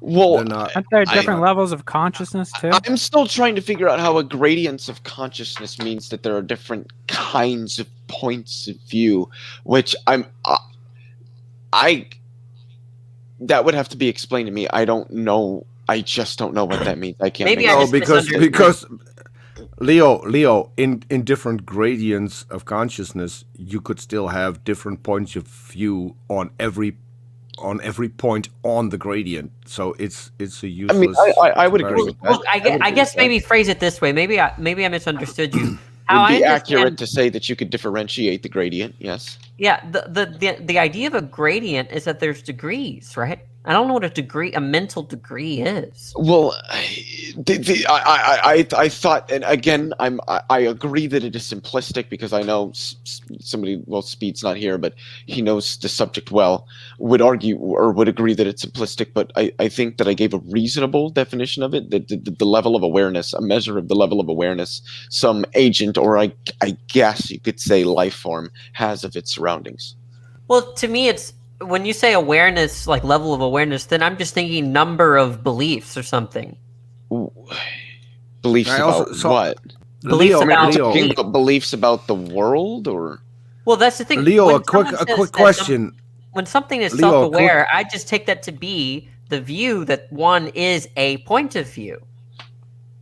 Well, aren't there different levels of consciousness too? I'm still trying to figure out how a gradients of consciousness means that there are different kinds of points of view, which that would have to be explained to me. I don't know. I just don't know what that means. I can't. Because Leo, in different gradients of consciousness, you could still have different points of view on every point on the gradient, so it's a useless. I mean, I would agree with that. Look, I guess maybe phrase it this way. Maybe I misunderstood you. It would be accurate to say that you could differentiate the gradient. Yes. Yeah. The idea of a gradient is that there's degrees, right? I don't know what a mental degree is. Well, I thought, and again, I agree that it is simplistic because I know somebody. Well, Speed's not here, but he knows the subject well. Would argue or would agree that it's simplistic, but I think that I gave a reasonable definition of it. That the level of awareness, a measure of the level of awareness, some agent or I guess you could say life form has of its surroundings. Well, to me, it's. When you say awareness, like level of awareness, then I'm just thinking number of beliefs or something. Ooh. Beliefs about what? Beliefs about beliefs about the world, or? Well, that's the thing. Leo, a quick question. When something is self-aware, I just take that to be the view that one is a point of view.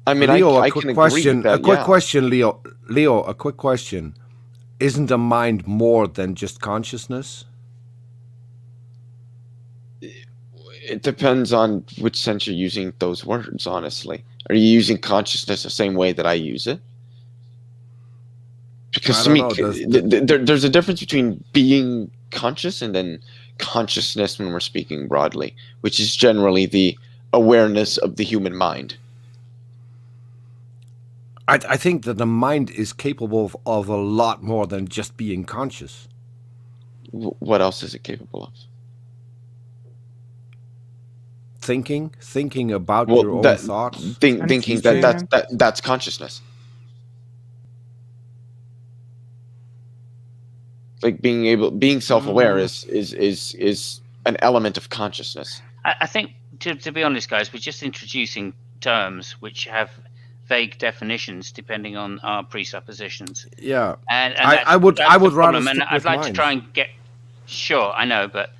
I mean, Leo, I can agree with that. A quick question, Leo. Leo, a quick question. Isn't a mind more than just consciousness? It depends on which sense you're using those words, honestly. Are you using consciousness the same way that I use it? Because to me, there's a difference between being conscious and then consciousness when we're speaking broadly, which is generally the awareness of the human mind. I think that the mind is capable of a lot more than just being conscious. What else is it capable of? Thinking about your own thoughts. Thinking that's consciousness. Like being self-aware is an element of consciousness. I think to be honest, guys, we're just introducing terms which have vague definitions depending on our presuppositions. Yeah, and I would rather. And I'd like to try and get. Sure, I know, but.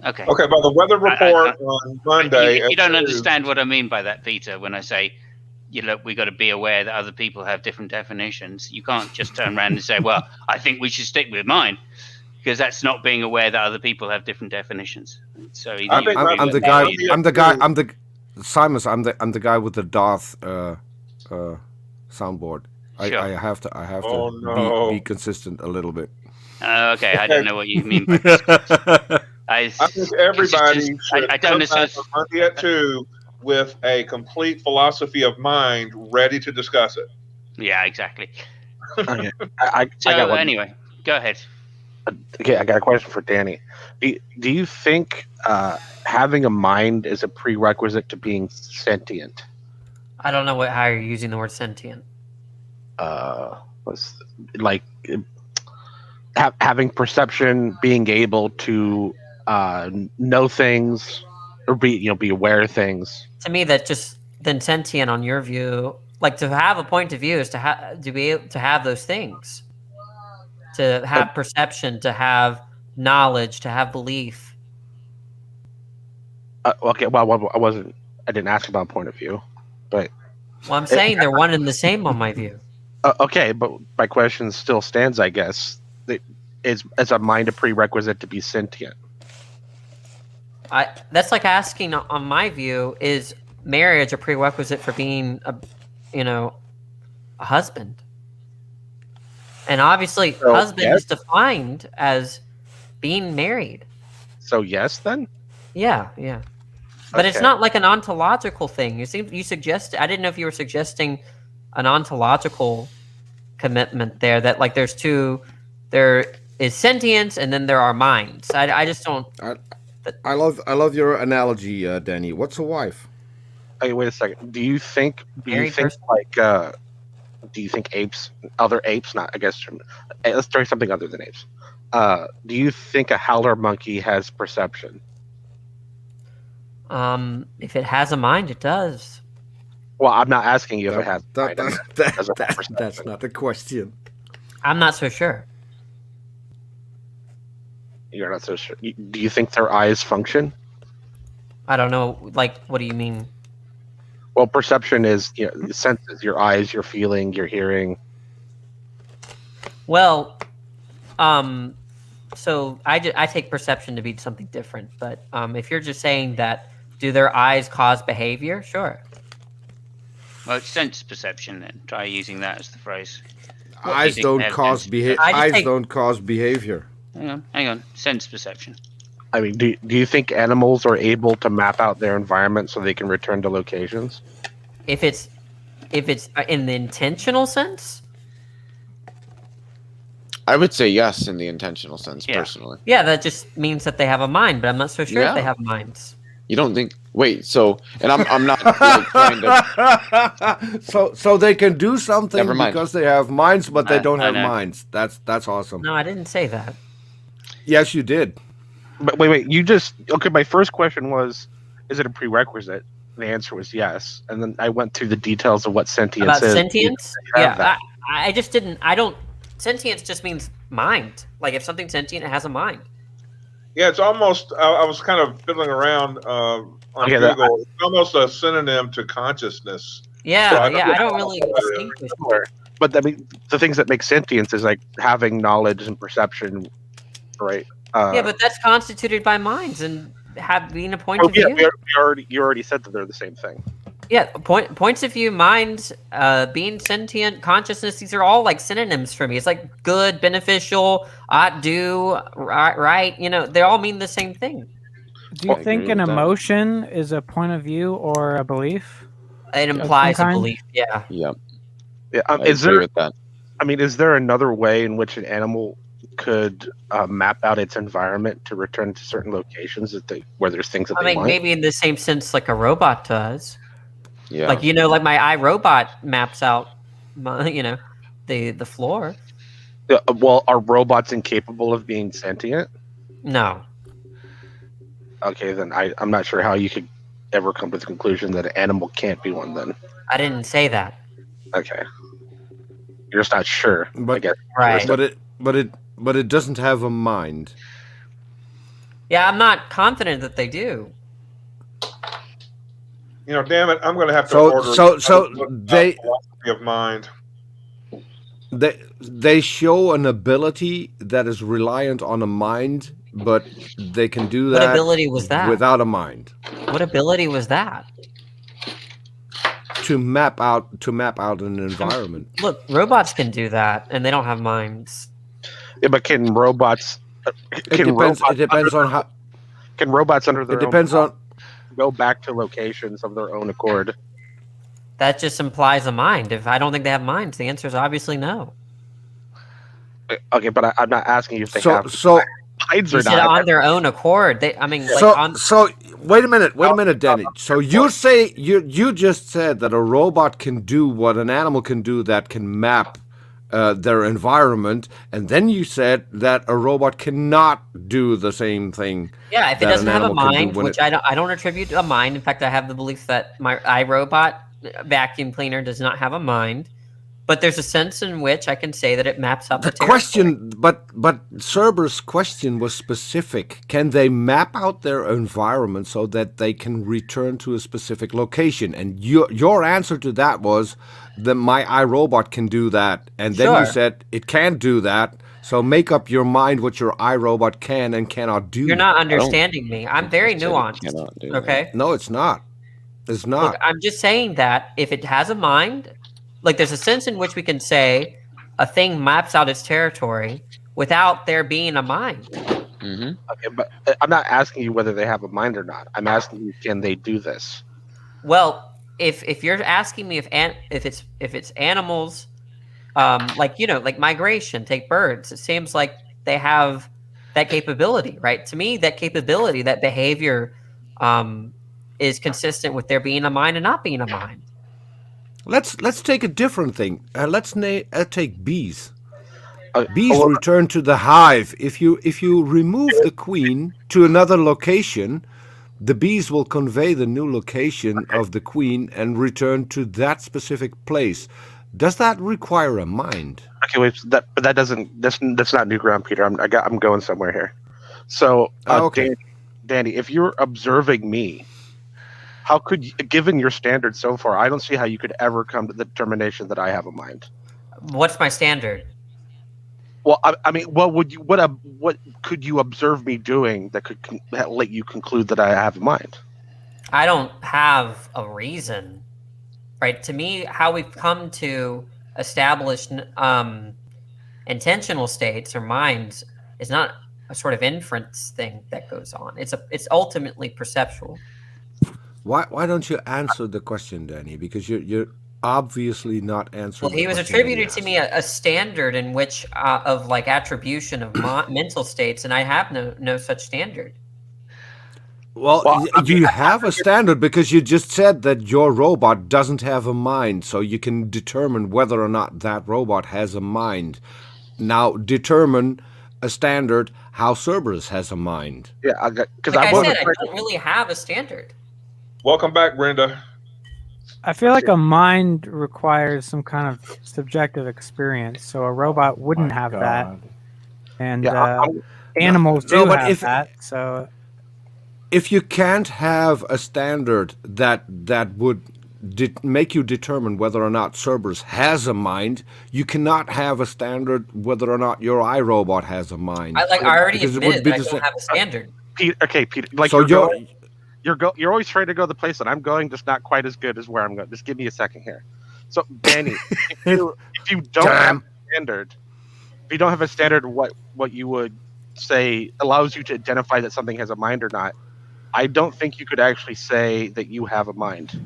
Okay. Okay, by the weather report on Monday. You don't understand what I mean by that, Peter, when I say, we got to be aware that other people have different definitions. You can't just turn around and say, well, I think we should stick with mine, because that's not being aware that other people have different definitions. So I'm the guy with the Darth soundboard. Sure. I have to be consistent a little bit. Okay, I don't know what you mean by this. I think everybody should I don't necessarily. Monday at 2 with a complete philosophy of mind ready to discuss it. Yeah, exactly. Okay. So I got one. anyway, go ahead. Okay, I got a question for Danny. Do you think having a mind is a prerequisite to being sentient? I don't know how you're using the word sentient. Was like having perception, being able to know things, or be aware of things. To me, that just then sentient on your view, like to have a point of view is to be able to have those things, to have perception, to have knowledge, to have belief. Okay, well, I didn't ask about point of view, but Well, I'm saying they're one and the same on my view. Okay, but my question still stands. I guess is a mind a prerequisite to be sentient? That's like asking, on my view, is marriage a prerequisite for being a husband? And obviously, husband is defined as being married. So yes, then. Yeah. But it's Okay. not like an ontological thing. You suggest. I didn't know if you were suggesting an ontological commitment there. That like there is sentience, and then there are minds. I just don't. I love your analogy, Danny. What's a wife? Hey, wait a second. Do you think Married person? do you think other apes, not, I guess, let's try something other than apes. Do you think a howler monkey has perception? If it has a mind, it does. Well, I'm not asking you if it has. That's not the question. I'm not so sure. You're not so sure. Do you think their eyes function? I don't know. Like, what do you mean? Well, perception is senses, your eyes, your feeling, your hearing. Well, so I take perception to be something different. But if you're just saying that, do their eyes cause behavior? Sure. Well, it's sense perception then. Try using that as the phrase. Eyes don't cause behavior. Eyes don't cause behavior. Hang on. Sense perception. I mean, do you think animals are able to map out their environment so they can return to locations? If it's in the intentional sense? I would say yes in the intentional sense, personally. Yeah, that just means that they have a mind, but I'm not so sure if they Yeah. have minds. You don't think? Wait, and I'm not like, trying to. So they can do something Never mind. because they have minds, but they don't I have know. minds. That's awesome. No, I didn't say that. Yes, you did. But wait, you just okay. My first question was, is it a prerequisite? The answer was yes, and then I went through the details of what sentience About is. sentience? You have Yeah, that. I just didn't. I don't. Sentience just means mind. Like if something's sentient, it has a mind. Yeah, it's almost. I was kind of fiddling around on Okay, Google. It's almost a synonym to consciousness. Yeah, So I don't really distinguish. But I mean, the things that make sentience is like having knowledge and perception, right? Yeah, but that's constituted by minds and being a point of yeah, view. you already said that they're the same thing. Yeah, points of view, minds, being sentient, consciousness. These are all like synonyms for me. It's like good, beneficial, ought, do, right. They all mean the same thing. Do you think an emotion is a point of view or a belief? It of some implies a kind? belief. Yeah. Yep. Yeah. Is there another way in which an animal could map out its environment to return to certain locations where there's things that I they mean, want? maybe in the same sense like a robot does. Yeah. Like like my iRobot maps out my the floor. Well, are robots incapable of being sentient? No. Okay, then I'm not sure how you could ever come to the conclusion that an animal can't be one. Then I didn't say that. okay, you're just not sure. I guess. Right. But it doesn't have a mind. Yeah, I'm not confident that they do. Damn it, I'm going to have to order. So they philosophy of mind. They show an ability that is reliant on a mind, but they can do that. What ability was that? Without a mind. What ability was that? To map out an environment. Look, robots can do that, and they don't have minds. Yeah, but can robots? It depends on how. Can robots under their It depends own on. go back to locations of their own accord. That just implies a mind. If I don't think they have minds, the answer is obviously no. Okay, but I'm not asking you if they have minds You or said not. on their own accord. I mean, So wait a minute, Danny. So you say you just said that a robot can do what an animal can do, that can map their environment, and then you said that a robot cannot do the same thing. Yeah, if it doesn't have a mind, which I don't attribute a mind. In fact, I have the belief that my iRobot vacuum cleaner does not have a mind. But there's a sense in which I can say that it maps out the question. But Cerberus' question was specific. Can they map out their environment so that they can return to a specific location? And your answer to that was that my iRobot can do that. And then you said it can't do that. So make up your mind what your iRobot can and cannot do. You're not understanding me. I'm very nuanced. Okay? No, it's not. It's not. Look, I'm just saying that if it has a mind, like there's a sense in which we can say a thing maps out its territory without there being a mind. Okay, but I'm not asking you whether they have a mind or not. I'm asking you, can they do this? Well, if you're asking me if it's animals, like migration, take birds, it seems like they have that capability, right? To me, that capability, that behavior, is consistent with there being a mind and not being a mind. Let's take a different thing. Let's take bees. Bees return to the hive. If you remove the queen to another location, the bees will convey the new location of the queen and return to that specific place. Does that require a mind? Okay, wait. That's not new ground, Peter. I'm going somewhere here. So, okay, Danny, if you're observing me, how could you, given your standards so far, I don't see how you could ever come to the determination that I have a mind. What's my standard? Well, I mean, what could you observe me doing that could let you conclude that I have a mind? I don't have a reason, right? To me, how we've come to establish intentional states or minds is not a sort of inference thing that goes on. It's ultimately perceptual. Why don't you answer the question, Danny? Because you're obviously not answering. Well, he was attributed to me a standard in which of like attribution of mental states, and I have no such standard. Well, you have a standard because you just said that your robot doesn't have a mind, so you can determine whether or not that robot has a mind. Now, determine a standard how Cerberus has a mind. Yeah, because like I said, I don't really have a standard. Welcome back, Brenda. I feel like a mind requires some kind of subjective experience, so a robot wouldn't have that. And animals do have that. So, if you can't have a standard that would make you determine whether or not Cerberus has a mind, you cannot have a standard whether or not your iRobot has a mind. I already admitted that I don't have a standard. Peter, like so you're always trying to go the place that I'm going, just not quite as good as where I'm going. Just give me a second here. So, Danny, if you don't have a standard, if you don't have a standard, what you would say allows you to identify that something has a mind or not, I don't think you could actually say that you have a mind.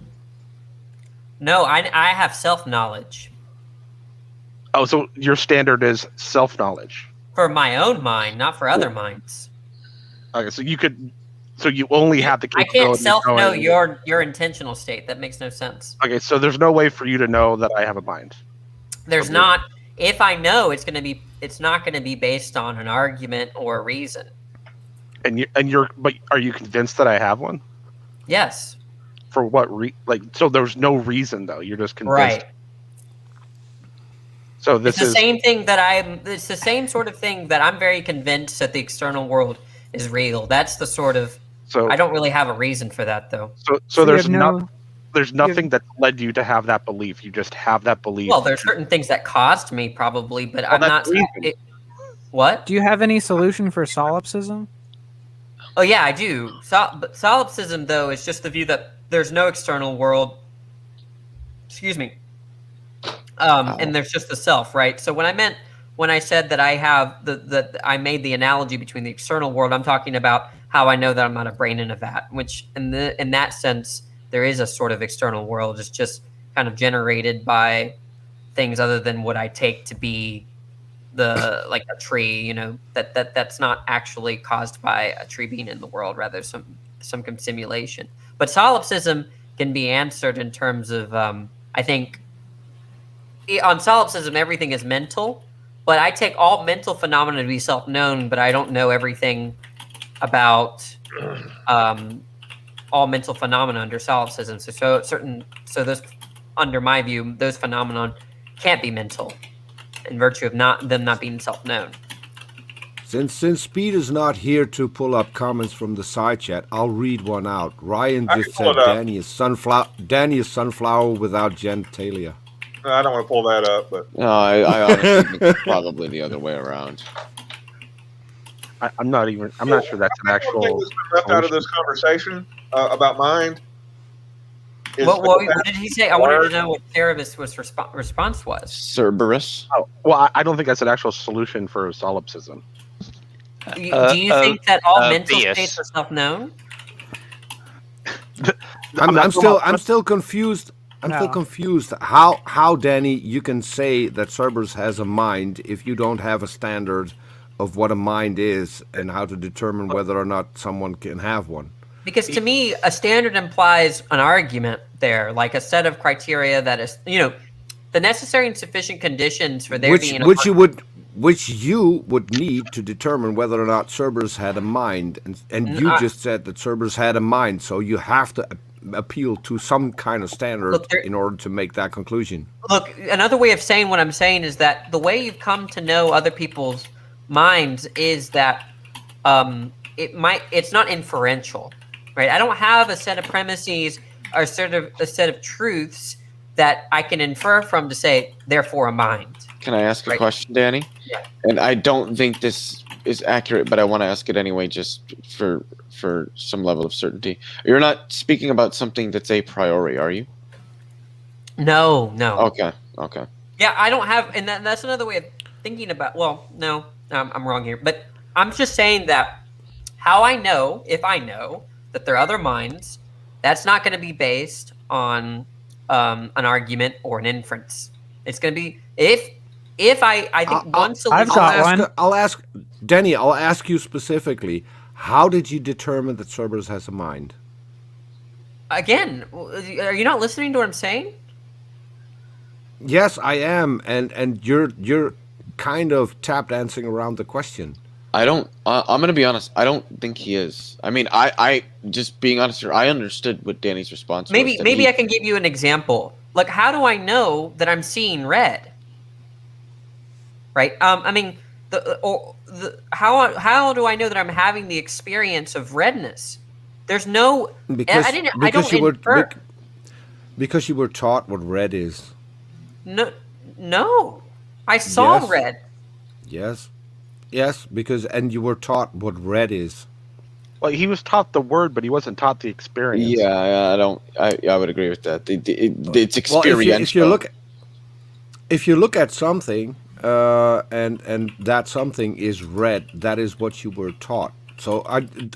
No, I have self-knowledge. Oh, so your standard is self-knowledge. For my own mind, not for other minds. Okay, so you could... So you only have the capability. I can't self-know your intentional state. That makes no sense. Okay, so there's no way for you to know that I have a mind. There's not. If I know, it's not going to be based on an argument or a reason. But are you convinced that I have one? Yes. For what so there's no reason though. You're just convinced. Right. So this is the same thing that it's the same sort of thing that I'm very convinced that the external world is real. That's the sort of. So I don't really have a reason for that though. So there's nothing that led you to have that belief. You just have that belief. Well, there's certain things that caused me probably, but I'm not. What? Do you have any solution for solipsism? Oh yeah, I do. But solipsism though is just the view that there's no external world. Excuse me. And there's just the self, right? So when I said that I have I made the analogy between the external world, I'm talking about how I know that I'm not a brain in a vat, which in that sense, there is a sort of external world. It's just kind of generated by things other than what I take to be like a tree, you know, that's not actually caused by a tree being in the world, rather some simulation. But solipsism can be answered in terms of, I think, on solipsism, everything is mental, but I take all mental phenomena to be self-known, but I don't know everything about all mental phenomena under solipsism. So those, under my view, those phenomena can't be mental in virtue of them not being self-known. Since Pete is not here to pull up comments from the side chat, I'll read one out. Ryan just said Danny is sunflower without genitalia. I don't want to pull that up, but no, I honestly think it's probably the other way around. I'm not sure that's an actual. Thing that's been left out of this conversation about mind. What did he say? I wanted to know what Cerebus' response was. Cerberus. Oh, well, I don't think that's an actual solution for solipsism. Do you think that all mental states are self-known? I'm still confused. I'm still confused. How, Danny, you can say that Cerberus has a mind if you don't have a standard of what a mind is and how to determine whether or not someone can have one. Because to me, a standard implies an argument there, like a set of criteria that is, you know, the necessary and sufficient conditions for there being which you would need to determine whether or not Cerberus had a mind, and you just said that Cerberus had a mind, so you have to appeal to some kind of standard in order to make that conclusion. Look, another way of saying what I'm saying is that the way you've come to know other people's minds is that it's not inferential, right? I don't have a set of premises or sort of a set of truths that I can infer from to say, therefore, a mind. Can I ask a question, Danny? Yeah. And I don't think this is accurate, but I want to ask it anyway, just for some level of certainty. You're not speaking about something that's a priori, are you? No. Okay. Yeah, I don't have, and that's another way of thinking about. Well, no, I'm wrong here, but I'm just saying that how I know, if I know that there are other minds, that's not going to be based on an argument or an inference. It's going to be if I think one solution. I'll ask Danny. I'll ask you specifically. How did you determine that Cerberus has a mind? Again, are you not listening to what I'm saying? Yes, I am, and you're kind of tap dancing around the question. I don't. I'm going to be honest. I don't think he is. I mean, I just being honest here. I understood what Danny's response was. Maybe I can give you an example. Like, how do I know that I'm seeing red? Right. I mean, how do I know that I'm having the experience of redness? There's no. Because you were taught what red is. No. I saw red. Yes, because you were taught what red is. Well, he was taught the word, but he wasn't taught the experience. Yeah, I would agree with that. It's experiential. Well, if you look at something, and that something is red, that is what you were taught. So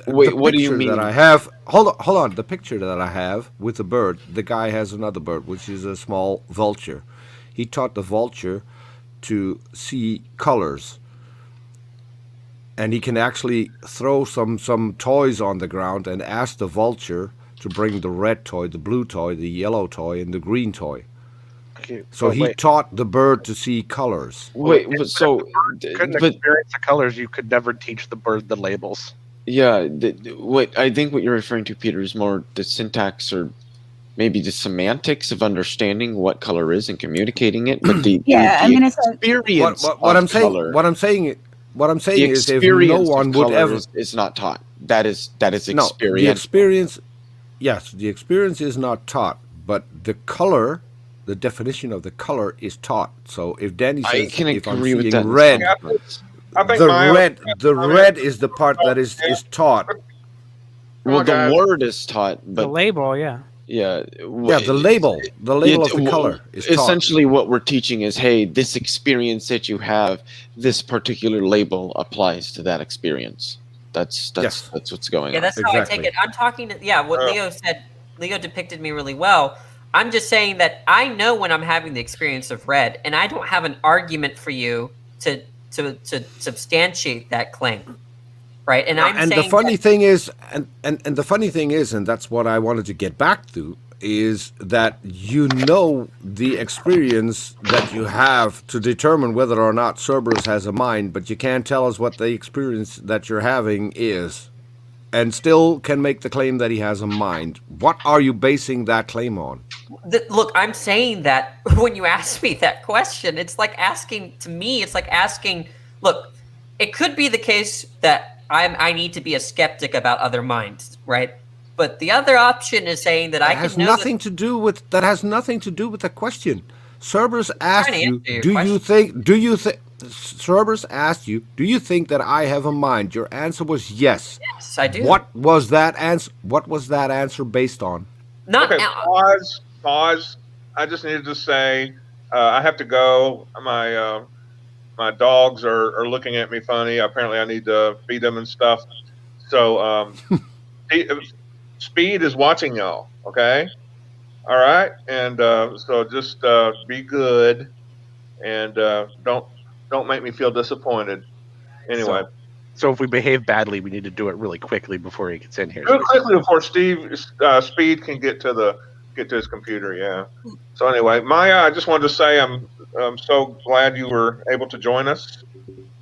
what do you mean? That I have, hold on. The picture that I have with the bird, the guy has another bird, which is a small vulture. He taught the vulture to see colors. And he can actually throw some toys on the ground and ask the vulture to bring the red toy, the blue toy, the yellow toy, and the green toy. Okay, so he taught the bird to see colors. Couldn't experience the colors, you could never teach the bird the labels. Yeah, I think what you're referring to, Peter, is more the syntax or maybe the semantics of understanding what color is and communicating it. But the experience what I'm saying is if no one would ever is not taught. That is experience. The experience, yes, the experience is not taught, but the color, the definition of the color is taught. So if Danny says, I can if agree I'm with seeing that. red, I think the red is the part that is taught. Well, the word is taught, but the label, yeah. Yeah, the label of the color is taught. Essentially what we're teaching is, hey, this experience that you have, this particular label applies to that experience. That's what's going on. Yeah, that's how I take it. I'm talking to what Leo said. Leo depicted me really well. I'm just saying that I know when I'm having the experience of red, and I don't have an argument for you to substantiate that claim, right? And I'm saying the funny thing is, and the funny thing is, and that's what I wanted to get back to, is that you know the experience that you have to determine whether or not Cerberus has a mind, but you can't tell us what the experience that you're having is, and still can make the claim that he has a mind. What are you basing that claim on? Look, I'm saying that when you ask me that question, it's like asking, look, it could be the case that I need to be a skeptic about other minds, right? But the other option is saying that I can has know nothing to do with that. Has nothing to do with the question. Cerberus asked you, "Do you think?" Cerberus asked you, "Do you think that I have a mind?" Your answer was yes. Yes, I do. What was that answer? What was that answer based on? Okay, pause. I just needed to say I have to go. My dogs are looking at me funny. Apparently, I need to feed them and stuff. So. Speed is watching y'all, okay? All right, and so just be good, and don't make me feel disappointed. Anyway, so if we behave badly, we need to do it really quickly before he gets in here. Do it quickly before Speed can get to his computer. Yeah. So anyway, Maya, I just wanted to say I'm so glad you were able to join us,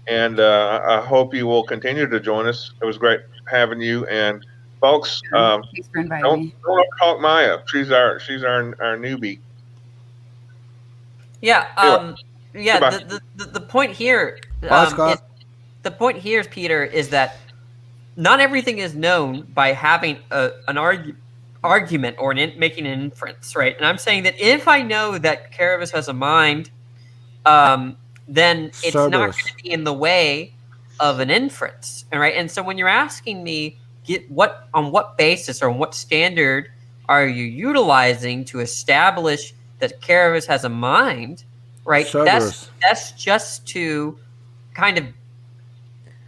and I hope you will continue to join us. It was great having you and. Folks, Thanks for inviting me. Don't talk Maya. She's our newbie. Yeah. Goodbye. The point here. Scott. The point here, Peter, is that not everything is known by having an argument or making an inference, right? And I'm saying that if I know that Caravis has a mind, then it's not going to be in the way of an inference, all right? And so when you're asking me, on what basis or on what standard are you utilizing to establish that Caravis has a mind, right? That's just to kind of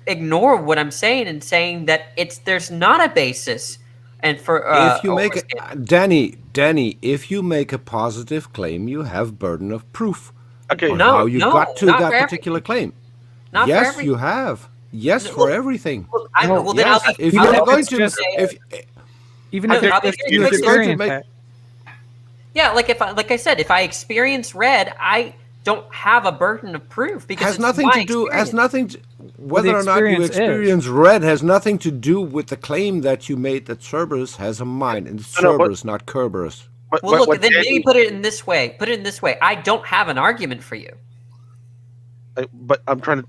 ignore what I'm saying and saying that there's not a basis. And for if you make Danny, if you make a positive claim, you have burden of proof. Okay, how you got to that particular claim. Not yes, for everything. You have. Yes, for everything. If you're going to, like I said, if I experience red, I don't have a burden of proof because has nothing to do. Whether or not you experience red has nothing to do with the claim that you made that Cerberus has a mind, and it's Cerberus, not Kerberos. Then maybe put it in this way. I don't have an argument for you. But I'm trying to.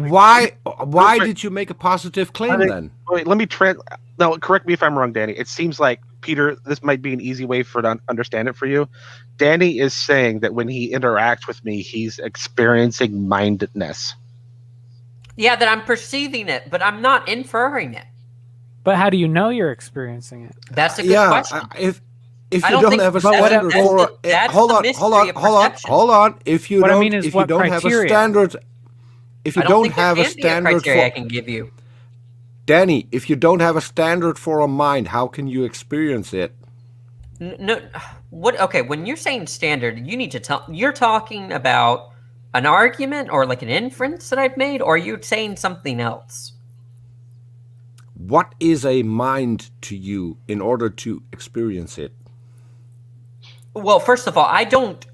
Why did you make a positive claim then? Wait, let me now, correct me if I'm wrong, Danny. It seems like, Peter, this might be an easy way to understand it for you. Danny is saying that when he interacts with me, he's experiencing mindedness. Yeah, that I'm perceiving it, but I'm not inferring it. But how do you know you're experiencing it? That's a good question. If you don't have a standard for hold on. If you don't have a standard, if you don't have a standard criteria I can give you, Danny, if you don't have a standard for a mind, how can you experience it? No, what? Okay, when you're saying standard, you need to tell. You're talking about an argument or like an inference that I've made, or are you saying something else? What is a mind to you in order to experience it? Well, first of all, I don't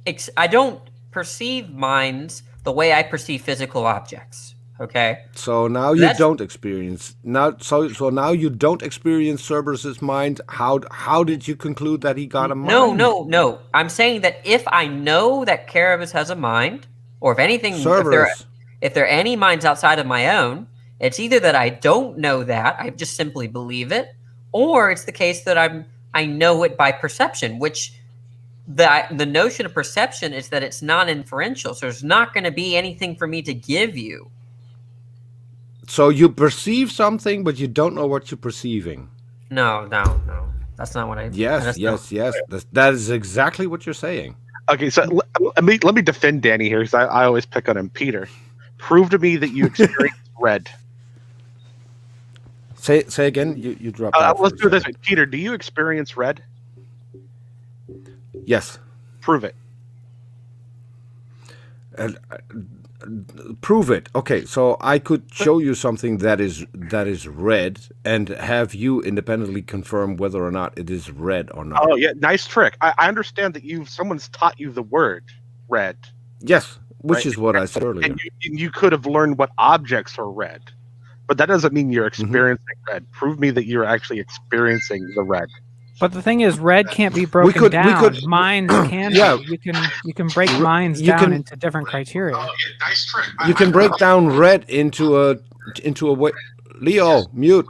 perceive minds the way I perceive physical objects. Okay. So now you don't experience So now you don't experience Cerberus's mind. How did you conclude that he got a mind? No. I'm saying that if I know that Caravis has a mind, or if anything, if there are any minds outside of my own, it's either that I don't know that, I just simply believe it, or it's the case that I know it by perception, which. The notion of perception is that it's non-inferential, so there's not going to be anything for me to give you. So you perceive something, but you don't know what you're perceiving. No. That's not what I. Yes. That is exactly what you're saying. Okay, so let me defend Danny here, because I always pick on him. Peter, prove to me that you experienced red. Say again. You dropped out. Let's do this. Peter, do you experience red? Yes. Prove it. Prove it. Okay, so I could show you something that is red and have you independently confirm whether or not it is red or not. Oh yeah, nice trick. I understand that someone's taught you the word red. Yes, which right? is what I said earlier. And you could have learned what objects are red, but that doesn't mean you're experiencing red. Prove me that you're actually experiencing the red. But the thing is, red can't be broken down. Minds can. Yeah. You can break minds down into different criteria. Nice trick. You can break down red into a way. Leo, mute.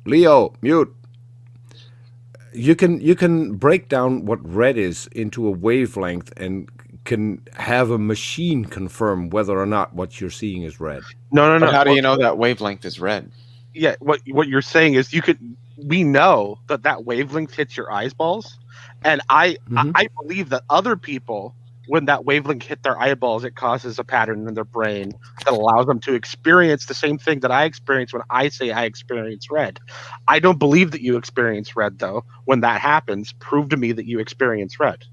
Leo, mute. You can break down what red is into a wavelength and can have a machine confirm whether or not what you're seeing is red. No. But how do you know that wavelength is red? Yeah, what you're saying is we know that wavelength hits your eyeballs, and I believe that other people, when that wavelength hit their eyeballs, it causes a pattern in their brain that allows them to experience the same thing that I experience when I say I experience red. I don't believe that you experience red, though. When that happens, prove to me that you experience red.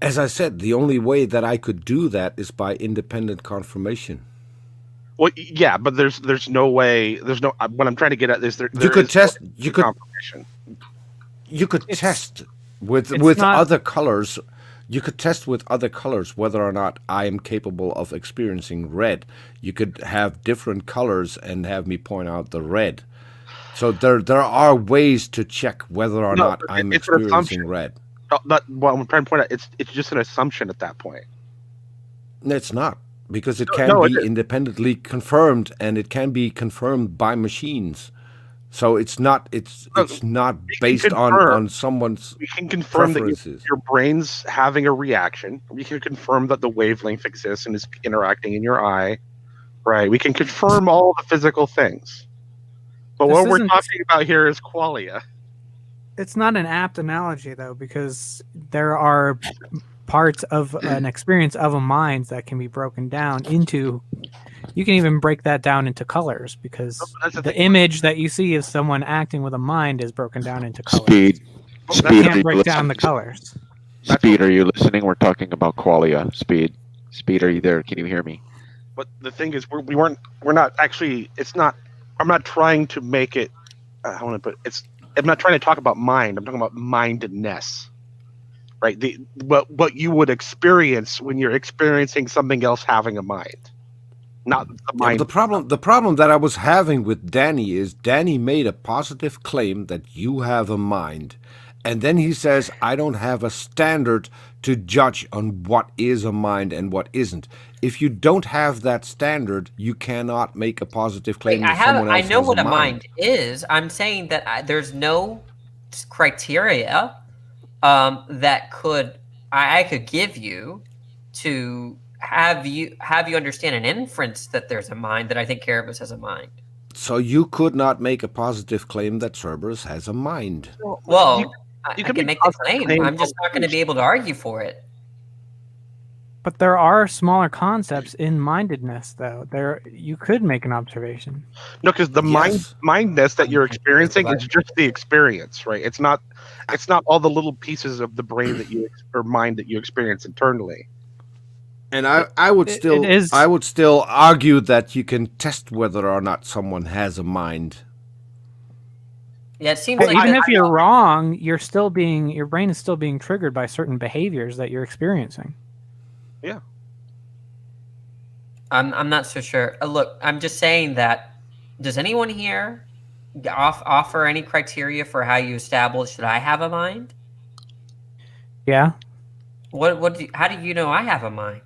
As I said, the only way that I could do that is by independent confirmation. Well, yeah, but there's no way. There's no. What I'm trying to get at is you could test. You could confirmation. You could test with other colors. You could test with other colors whether or not I am capable of experiencing red. You could have different colors and have me point out the red. So there are ways to check whether or not I'm experiencing red. What I'm trying to point out, it's just an assumption at that point. It's not, because it can be independently confirmed, and it can be confirmed by machines. So it's not not based on someone's we can confirm preferences. that your brain's having a reaction. We can confirm that the wavelength exists and is interacting in your eye. Right. We can confirm all the physical things. But what we're talking about here is qualia. It's not an apt analogy, though, because there are parts of an experience of a mind that can be broken down into. You can even break that down into colors, because the image that you see of someone acting with a mind is broken down into colors. Speed. You can't break down the colors. Speed, are you listening? We're talking about qualia. Speed, are you there? Can you hear me? But the thing is, we're not actually. It's not. I'm not trying to make it. I want to put I'm not trying to talk about mind. I'm talking about mindedness, right? What you would experience when you're experiencing something else having a mind, not the mind. The problem that I was having with Danny is Danny made a positive claim that you have a mind, and then he says I don't have a standard to judge on what is a mind and what isn't. If you don't have that standard, you cannot make a positive claim. I know what a mind is. I'm saying that there's no criteria that I could give you to have you understand an inference that there's a mind, that I think Caribus has a mind. So you could not make a positive claim that Cerberus has a mind. Well, I can make the claim. I'm just not going to be able to argue for it. But there are smaller concepts in mindedness, though. You could make an observation. No, because the mindness that you're experiencing is just the experience, right? It's not all the little pieces of the brain or mind that you experience internally. And I would still argue that you can test whether or not someone has a mind. Yeah, it seems like even if you're wrong, your brain is still being triggered by certain behaviors that you're experiencing. Yeah. I'm not so sure. Look, I'm just saying that. Does anyone here offer any criteria for how you establish that I have a mind? Yeah. How do you know I have a mind?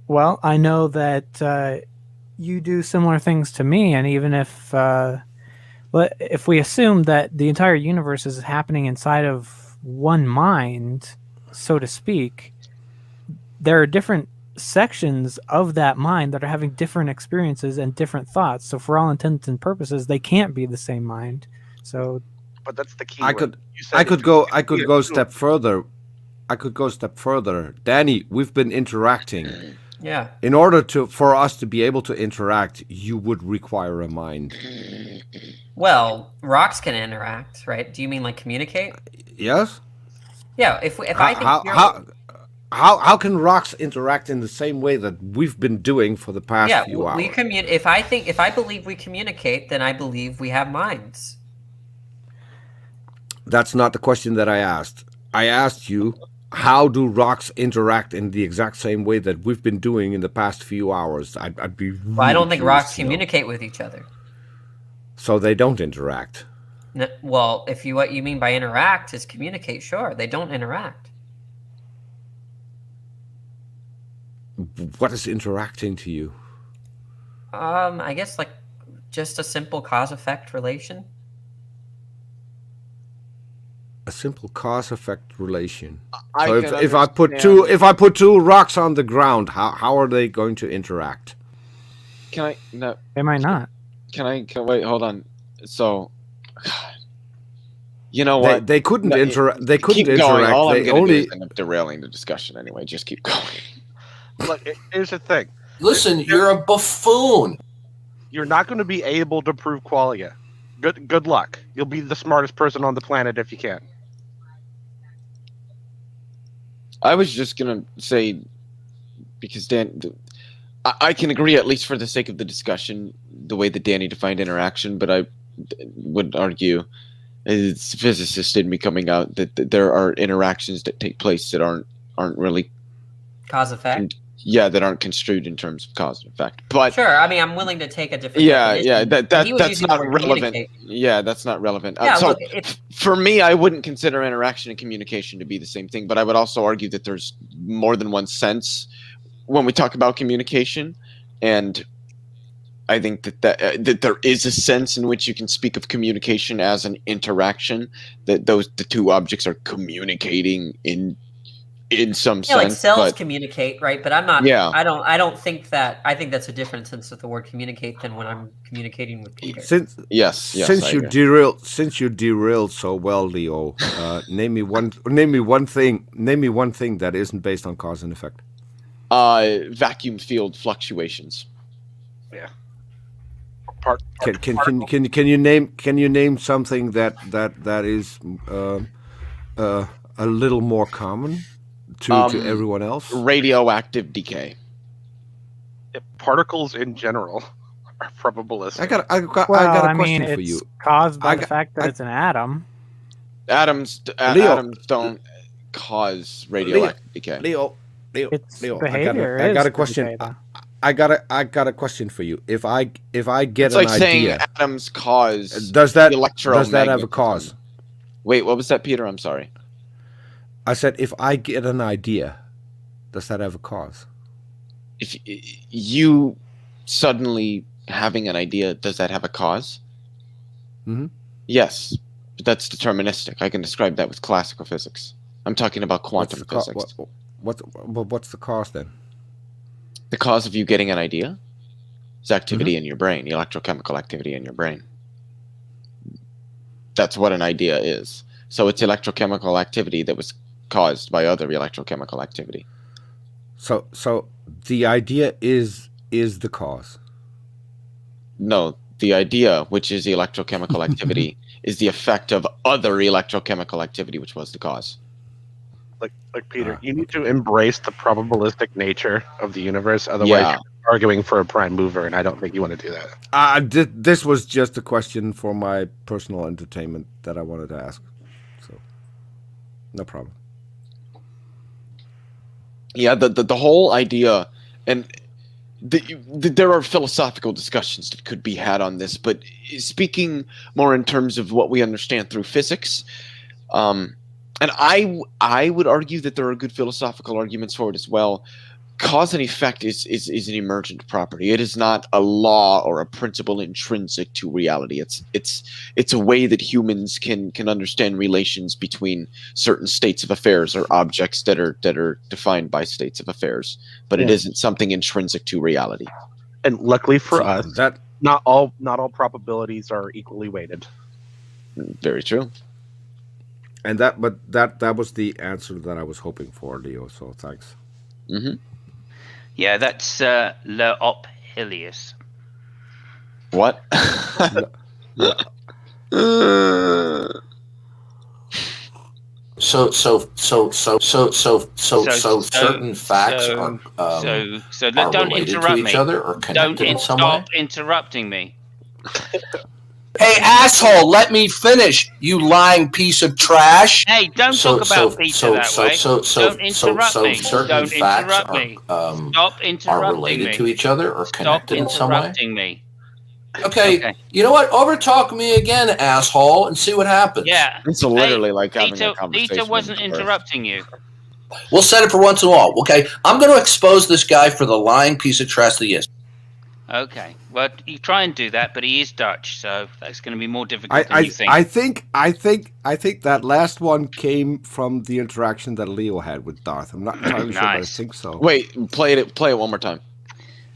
Well, I know that you do similar things to me, and even if we assume that the entire universe is happening inside of one mind, so to speak, there are different sections of that mind that are having different experiences and different thoughts. So for all intents and purposes, they can't be the same mind. So, but that's the key. I could go a step further. go a step further. Danny, we've been interacting. Yeah. In order for us to be able to interact, you would require a mind. Well, rocks can interact, right? Do you mean like communicate? Yes. Yeah. If I think how can rocks interact in the same way that we've been doing for the past few hours? If I believe we communicate, then I believe we have minds. That's not the question that I asked. I asked you, how do rocks interact in the exact same way that we've been doing in the past few hours? I'd be. Really Well, I don't think rocks communicate with each other. So they don't interact. No, well, what you mean by interact is communicate. Sure, they don't interact. What is interacting to you? I guess like just a simple cause-effect relation. A simple cause-effect relation. I So can if I put understand- two rocks on the ground, how are they going to interact? Can I? No. They might not. Can I wait? Hold on. So, you know what? They couldn't No, interact. They couldn't keep going. interact. All I'm They gonna do only. is end up derailing the discussion anyway. Just keep going. Look, here's the thing. Listen, you're a buffoon. You're not going to be able to prove qualia. Good luck. You'll be the smartest person on the planet if you can. I was just gonna say, because I can agree, at least for the sake of the discussion, the way that Danny defined interaction, but I would argue, as a physicist in me coming out, that there are interactions that take place that aren't really Cause-effect. that aren't construed in terms of cause and effect. But Sure, I mean, I'm willing to take a different. yeah, definition. He was that's using not the word relevant. communicate. Yeah, that's not relevant. Yeah, So look, for me, I wouldn't consider interaction and communication to be the same thing, but I would also argue that there's more than one sense when we talk about communication, and I think that there is a sense in which you can speak of communication as an interaction, that the two objects are communicating in some sense. Like cells but communicate, right? But I'm not. Yeah. I don't think that. I think that's a different sense of the word communicate than when I'm communicating with Peter. Since I you derailed so well, Leo, name me one thing that isn't based on cause and effect. Vacuum field fluctuations. Yeah. Can you name something that is a little more common to everyone else? Radioactive decay. Particles in general are probabilistic. I got a question for you. It's caused by the fact that it's an atom. Atoms don't cause radioactive decay. Leo, behavior I got a is question. decay, I got a question for you. If I get It's an like saying idea, atoms cause does that have a cause? Wait, what was that, Peter? I'm sorry. I said, if I get an idea, does that have a cause? If you suddenly having an idea, does that have a cause? Mm-hmm. Yes, but that's deterministic. I can describe that with classical physics. I'm talking about quantum physics. What's the cause then? The cause of you getting an idea is activity in your brain, electrochemical activity in your brain. That's what an idea is. So it's electrochemical activity that was caused by other electrochemical activity. So the idea is the cause. No, the idea, which is electrochemical activity, is the effect of other electrochemical activity, which was the cause. Like Peter, you need to embrace the probabilistic nature of the universe. Otherwise, you're arguing for a prime mover, and I don't think you want to do that. This was just a question for my personal entertainment that I wanted to ask. So, no problem. Yeah, the whole idea, and there are philosophical discussions that could be had on this, but speaking more in terms of what we understand through physics, and I would argue that there are good philosophical arguments for it as well. Cause and effect is an emergent property. It is not a law or a principle intrinsic to reality. It's a way that humans can understand relations between certain states of affairs or objects that are defined by states of affairs. But it isn't something intrinsic to reality. And luckily for us, not all probabilities are equally weighted. Very true. And that was the answer that I was hoping for, Leo. So thanks. Mm-hmm. Yeah, that's Le Op Hilius. What? So certain facts are don't related interrupt to each me. other or connected in some way? Stop interrupting me. Hey, asshole! Let me finish. You lying piece of trash. Hey, don't talk about Peter that way. Don't interrupt me. Certain Don't facts interrupt me. Stop are interrupting related me. to each other or connected in some way. Stop interrupting me. Okay, you know what? Overtalk me again, asshole, and see what happens. Yeah. It's literally like having a conversation. Peter wasn't interrupting you. We'll set it for once and all. Okay, I'm going to expose this guy for the lying piece of trash that he is. Okay. Well, you try and do that, but he is Dutch, so that's going to be more difficult than you think. I think that last one came from the interaction that Leo had with Darth. I'm not entirely sure, but I think so. Wait, play it one more time.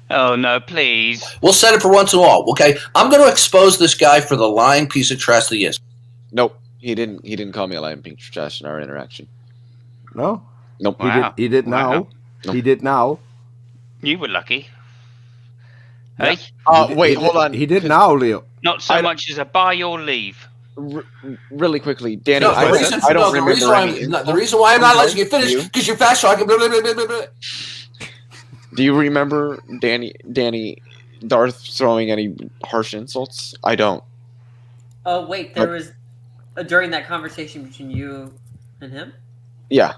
Oh no, please. We'll set it for once and all. Okay, I'm going to expose this guy for the lying piece of trash that he is. Nope, he didn't call me a lying piece of trash in our interaction. No. Nope. Wow. He did now. Nope. He did now. You were lucky. Yeah. Hey? Wait, hold on. He did now, Leo. Not so much as a by your leave. Really quickly, Danny. No, I don't remember the reason why I'm not letting you finish because you're fast talking. Blah, blah, blah, blah, blah. Do you remember Danny, Darth throwing any harsh insults? I don't. Oh wait, there was during that conversation between you and him. Yeah.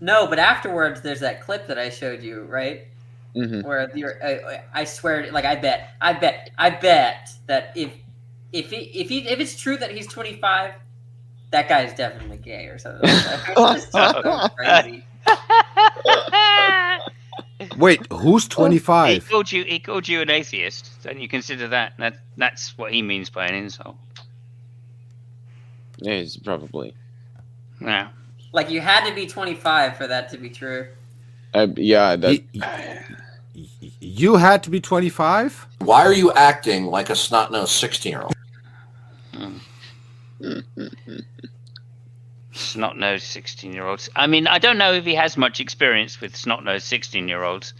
No, but afterwards, there's that clip that I showed you, right? Mm-hmm. Where I swear, like I bet that if it's true that he's 25, that guy is definitely gay or something. It's just so crazy. Wait, who's 25? He called you an atheist. Don't you consider that? That's what he means by an insult. Yeah, he's probably. Yeah. Like you had to be 25 for that to be true. Yeah. You had to be 25? Why are you acting like a snot-nosed 16-year-old? Snot-nosed 16-year-olds. I mean, I don't know if he has much experience with snot-nosed 16-year-olds,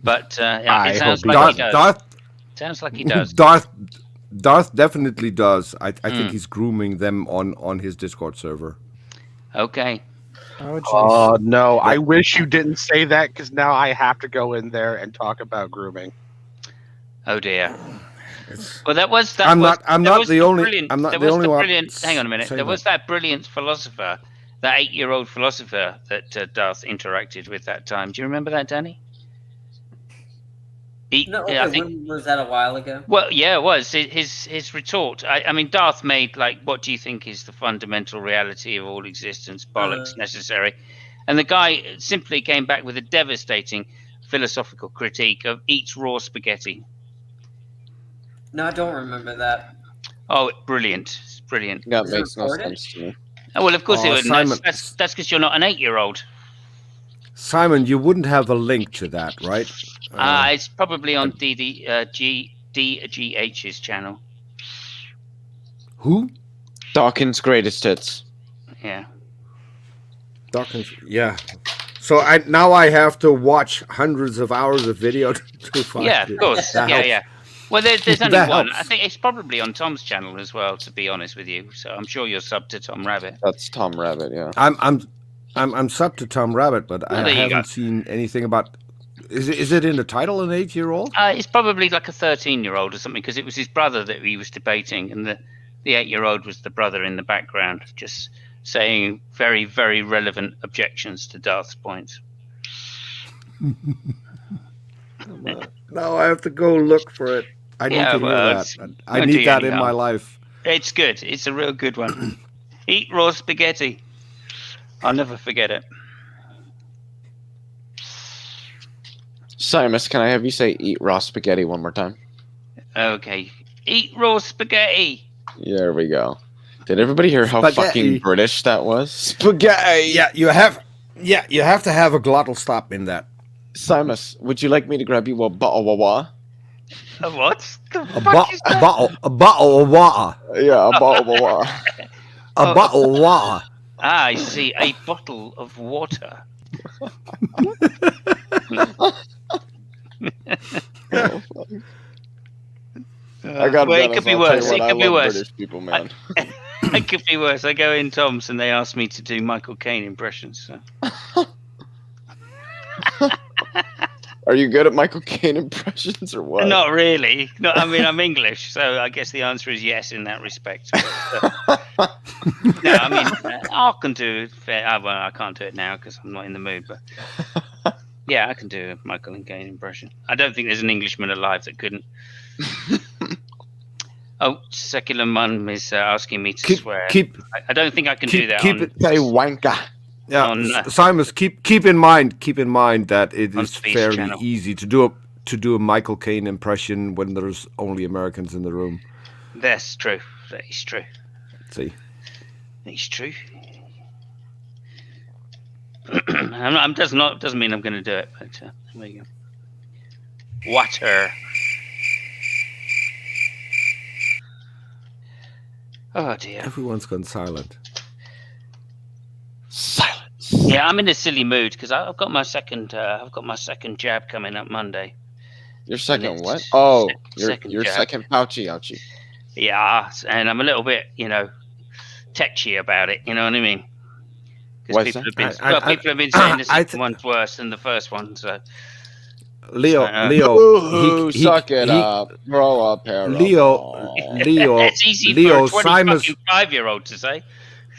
but it sounds like he does. Sounds like he does. Darth definitely does. I think he's grooming them on his Discord server. Okay. Oh, no. I wish you didn't say that because now I have to go in there and talk about grooming. Oh, dear. Well, I'm not the only one. Hang on a minute. There was that brilliant philosopher, that 8-year-old philosopher that Darth interacted with that time. Do you remember that, Danny? I think, was that a while ago? Well, yeah, it was. His retort. I mean, Darth made, like, what do you think is the fundamental reality of all existence? Bollocks necessary. And the guy simply came back with a devastating philosophical critique of eats raw spaghetti. No, I don't remember that. Oh, brilliant. It's brilliant. That makes no sense to me. Oh, well, of course it wouldn't. Simon, That's because you're not an 8-year-old. Simon, you wouldn't have a link to that, right? It's probably on DGH's channel. Who? Dawkins' Greatest Hits. Yeah. Dawkins, yeah. So now I have to watch hundreds of hours of video to find Yeah, of course. Yeah. Well, there's only That one. helps. I think it's probably on Tom's channel as well, to be honest with you. So I'm sure you're subbed to Tom Rabbit. That's Tom Rabbit, yeah. I'm subbed to Tom Rabbit, but I haven't seen anything about. Is it in the title, an 8-year-old? It's probably like a 13-year-old or something, because it was his brother that he was debating, and the 8-year-old was the brother in the background, just saying very, very relevant objections to Darth's points. Now I have to go look for it. I need to hear that. I need that in my life. It's good. It's a real good one. Eat raw spaghetti. I'll never forget it. Simus, can I have you say eat raw spaghetti one more time? Okay. Eat raw spaghetti. There we go. Did everybody hear how Spaghetti. fucking British that was? Spaghetti! Yeah, you have to have a glottal stop in that. Simus, would you like me to grab you a bottle of water? A what? A bottle of water. Yeah, a bottle of water. A bottle of water. Ah, I see. A bottle of water. I got well, it Dennis, could be I'll tell you worse. what, It I could be love worse. British people, man. It could be worse. I go in Tom's and they ask me to do Michael Caine impressions. So. Are you good at Michael Caine impressions or what? Not really. No, I mean, I'm English, so I guess the answer is yes in that respect. But, no, I mean, I can do it. Well, I can't do it now because I'm not in the mood. But yeah, I can do a Michael Caine impression. I don't think there's an Englishman alive that couldn't. Oh, Secular Mum is asking me to swear. I don't think I can do that. Say wanker. Yeah, on, Simon, keep in mind that it is Space fairly Channel. easy to do a Michael Caine impression when there's only Americans in the room. That's true. That is true. See, it's true. Doesn't mean I'm going to do it, but there you go. Water. Oh dear. Everyone's gone silent. Silence. Yeah, I'm in a silly mood because I've got my second jab coming up Monday. Your second what? Oh, your second second ouchie. Yeah, and I'm a little bit, tetchy about it. You know what I mean? Because people have been saying the second one's worse than the first one. So Leo, suck it up, grow up, Harold. Leo. It's easy for a 25-year-old to say.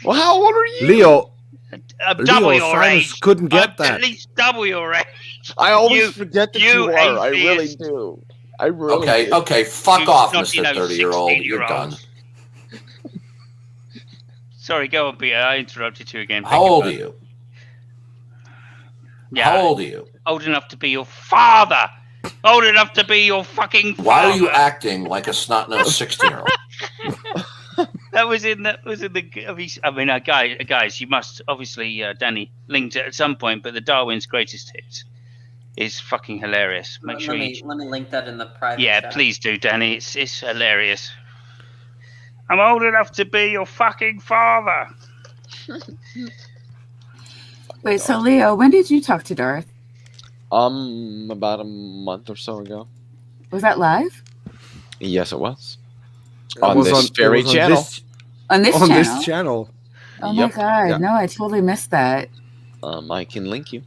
Well, how old are you? Leo, double your Simon age. couldn't get that. At least double your age. I always forget that you are. I really do. I really do. Okay. Fuck off, Mr. 30-year-old. You're done. Sorry, go on, Peter. I interrupted you again. How old are you? Yeah. How old are you? Old enough to be your father. Old enough to be your fucking father. Why are you acting like a snot-nosed 16-year-old? That was in the. I mean, guys, you must obviously Danny linked it at some point, but the Darwin's Greatest Hits is fucking hilarious. Make sure let me link that in the private. Yeah, chat. please do, Danny. It's hilarious. I'm old enough to be your fucking father. Wait, so Leo, when did you talk to Darth? About a month or so ago. Was that live? Yes, it was. On this very channel. On this channel. Oh my god! Yeah. No, I totally missed that. I can link you.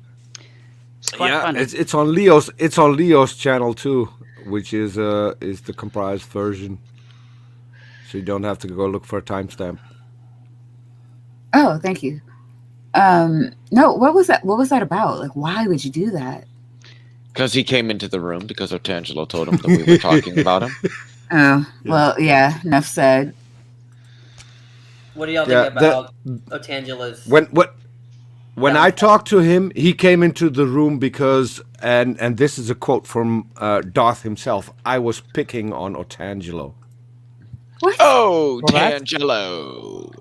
It's on Leo's. It's on Leo's channel too, which is the comprised version. So you don't have to go look for a timestamp. Oh, thank you. No, what was that? What was that about? Like, why would you do that? Because he came into the room because Otangelo told him that we were talking about him. Oh, well, yeah. Enough said. What do y'all think about Otangelo's? When I talked to him, he came into the room because, and this is a quote from Darth himself, I was picking on Otangelo. What? Oh, Tangelo.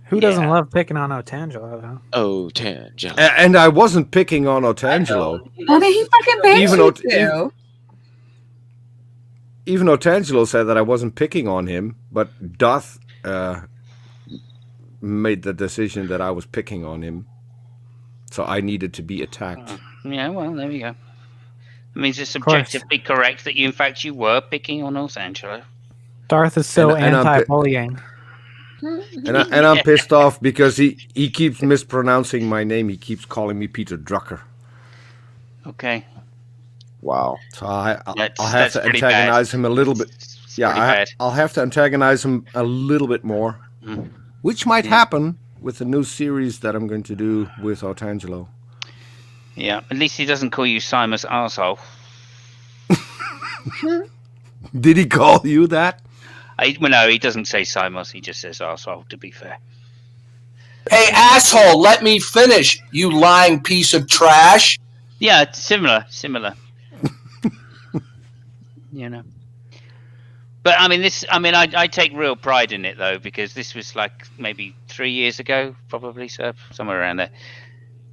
Who doesn't love picking on Otangelo, though? Oh, Tangelo. And I wasn't picking on Otangelo. Well, then he fucking banned you too. Even Otangelo said that I wasn't picking on him, but Darth made the decision that I was picking on him. So I needed to be attacked. Yeah, well, there we go. It means it's subjectively correct that you were picking on Otangelo. Darth is so anti-bullying. And I'm pissed off because he keeps mispronouncing my name. He keeps calling me Peter Drucker. Okay. Wow. So I'll have to antagonize him a little bit. Yeah, I'll have to antagonize him a little bit more, which might happen with the new series that I'm going to do with Otangelo. Yeah, at least he doesn't call you Simon's arsehole. Did he call you that? Well, no, he doesn't say Simos. He just says arsehole, to be fair. Hey, asshole, let me finish, you lying piece of trash. Yeah, it's similar. But I take real pride in it though, because this was like maybe 3 years ago, probably, so somewhere around there.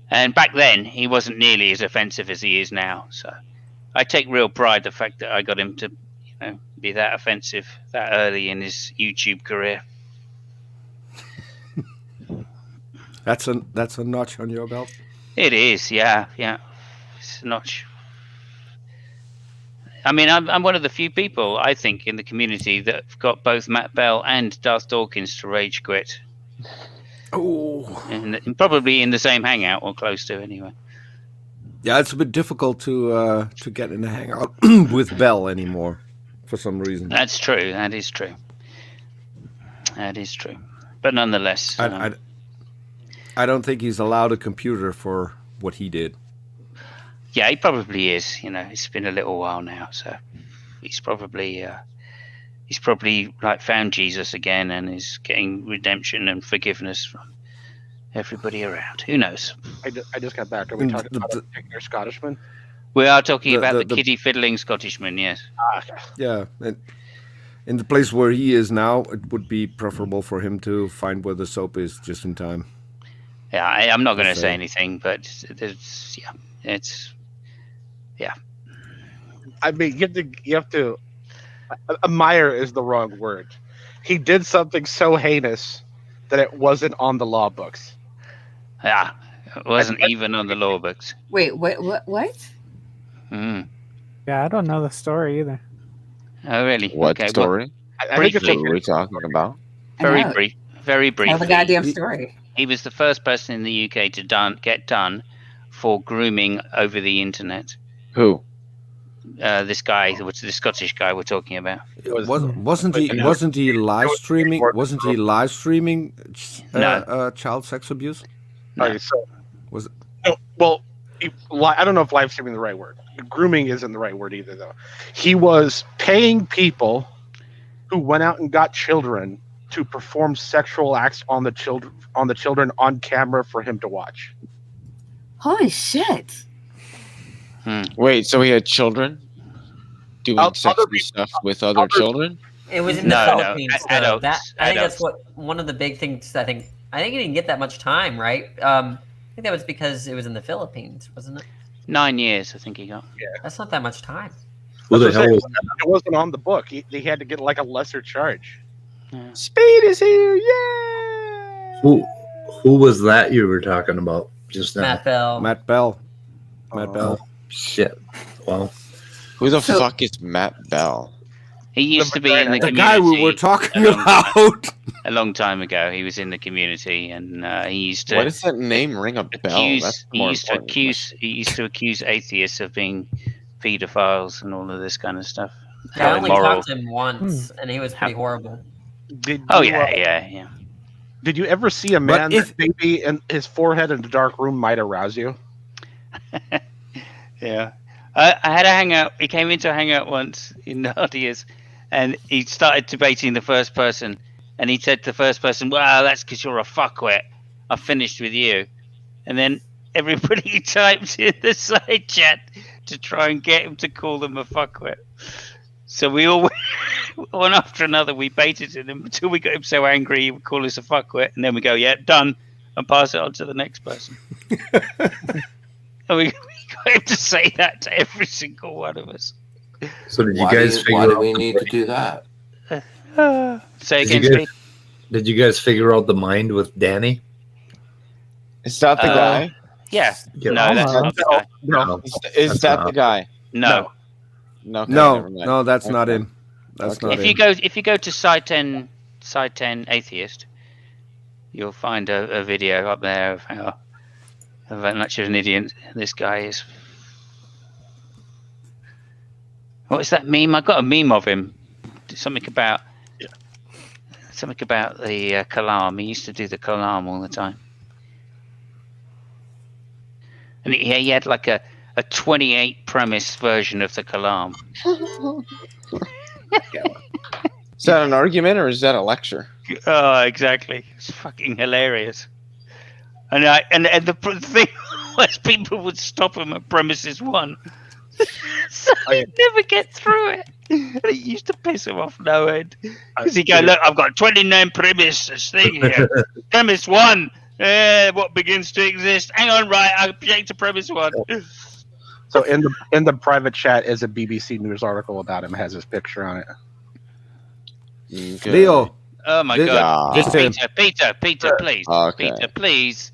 And back then, he wasn't nearly as offensive as he is now. So I take real pride in the fact that I got him to, be that offensive that early in his YouTube career. That's a notch on your belt. It is, yeah. It's a notch. I mean, I'm one of the few people, I think, in the community that have got both Matt Bell and Darth Dawkins to rage quit. Oh. And probably in the same hangout or close to, anyway. Yeah, it's a bit difficult to get in the hangout with Bell anymore, for some reason. That's true. That is true. That is true. But nonetheless, I don't think he's allowed a computer for what he did. Yeah, he probably is. You know, it's been a little while now, so he's probably like found Jesus again and is getting redemption and forgiveness from everybody around. Who knows? I just got back. Are we talking about a particular Scottishman? We are talking about the kiddie fiddling Scottishman. Yes. Yeah, and in the place where he is now, it would be preferable for him to find where the soap is just in time. Yeah, I'm not going to say anything, but yeah. I mean, you have to admire is the wrong word. He did something so heinous that it wasn't on the law books. Yeah, it wasn't even on the law books. Wait, what? Mm. Yeah, I don't know the story either. Oh, really? What okay, story? Well, briefly. What are we talking about? Very briefly. Tell the goddamn story. He was the first person in the UK to get done for grooming over the internet. Who? This guy, the Scottish guy we're talking about. Wasn't he live streaming? Wasn't he live streaming child sex abuse? No. Okay, so was it? No, well, I don't know if live streaming is the right word. Grooming isn't the right word either, though. He was paying people who went out and got children to perform sexual acts on the children on camera for him to watch. Holy shit! Wait, so he had children doing sexy stuff with other children? It was in the Philippines. No, adults. I think that's what one of the big things. I think he didn't get that much time, right? I think that was because it was in the Philippines, wasn't it? 9 years, I think he got. Yeah, that's not that much time. Who the hell was that? It wasn't on the book. He had to get like a lesser charge. Yeah. Speed is here, yeah. Who was that you were talking about just now? Matt Bell. Matt Bell. Shit. Well, who the fuck is Matt Bell? He used to be in the community. Guy we were talking about a long time ago. He was in the community, and he used to. Why does that name ring a bell? He used to accuse atheists of being pedophiles and all of this kind of stuff. Yeah, I only talked to him once, and he was pretty horrible. Yeah. Did you ever see a man that maybe in his forehead in a dark room might arouse you? Yeah. I had a hangout. He came into a hangout once in Nadia's, and he started debating the first person. And he said to the first person, "Well, that's because you're a fuckwit. I finished with you." And then everybody typed in the side chat to try and get him to call them a fuckwit. So we all one after another, we baited him until we got him so angry he would call us a fuckwit, and then we go, "Yeah, done," and pass it on to the next person. And we got him to say that to every single one of us. So did you guys figure out? Why do we need to do that? Say again, Steve. Did you guys figure out the mind with Danny? Is that the guy? Yeah. No, that's not the guy. No. Is that the guy? No. No, that's not him. That's not if him. you go to Side 10 Atheist, you'll find a video up there of how much of an idiot this guy is. What is that meme? I got a meme of him. Something about the Kalam. He used to do the Kalam all the time, and he had like a 28 premise version of the Kalam. Is that an argument or is that a lecture? Oh, exactly. It's fucking hilarious. And the thing was, people would stop him at premises 1, so he'd never get through it. And it used to piss him off no end. Because he'd go, "Look, I've got 29 premises thing here. Premise 1, what begins to exist. Hang on, right, I object to premise 1. So in the private chat is a BBC News article about him. It has his picture on it. Okay. Leo. Oh my God! Peter, Peter, please, Okay. Peter, please.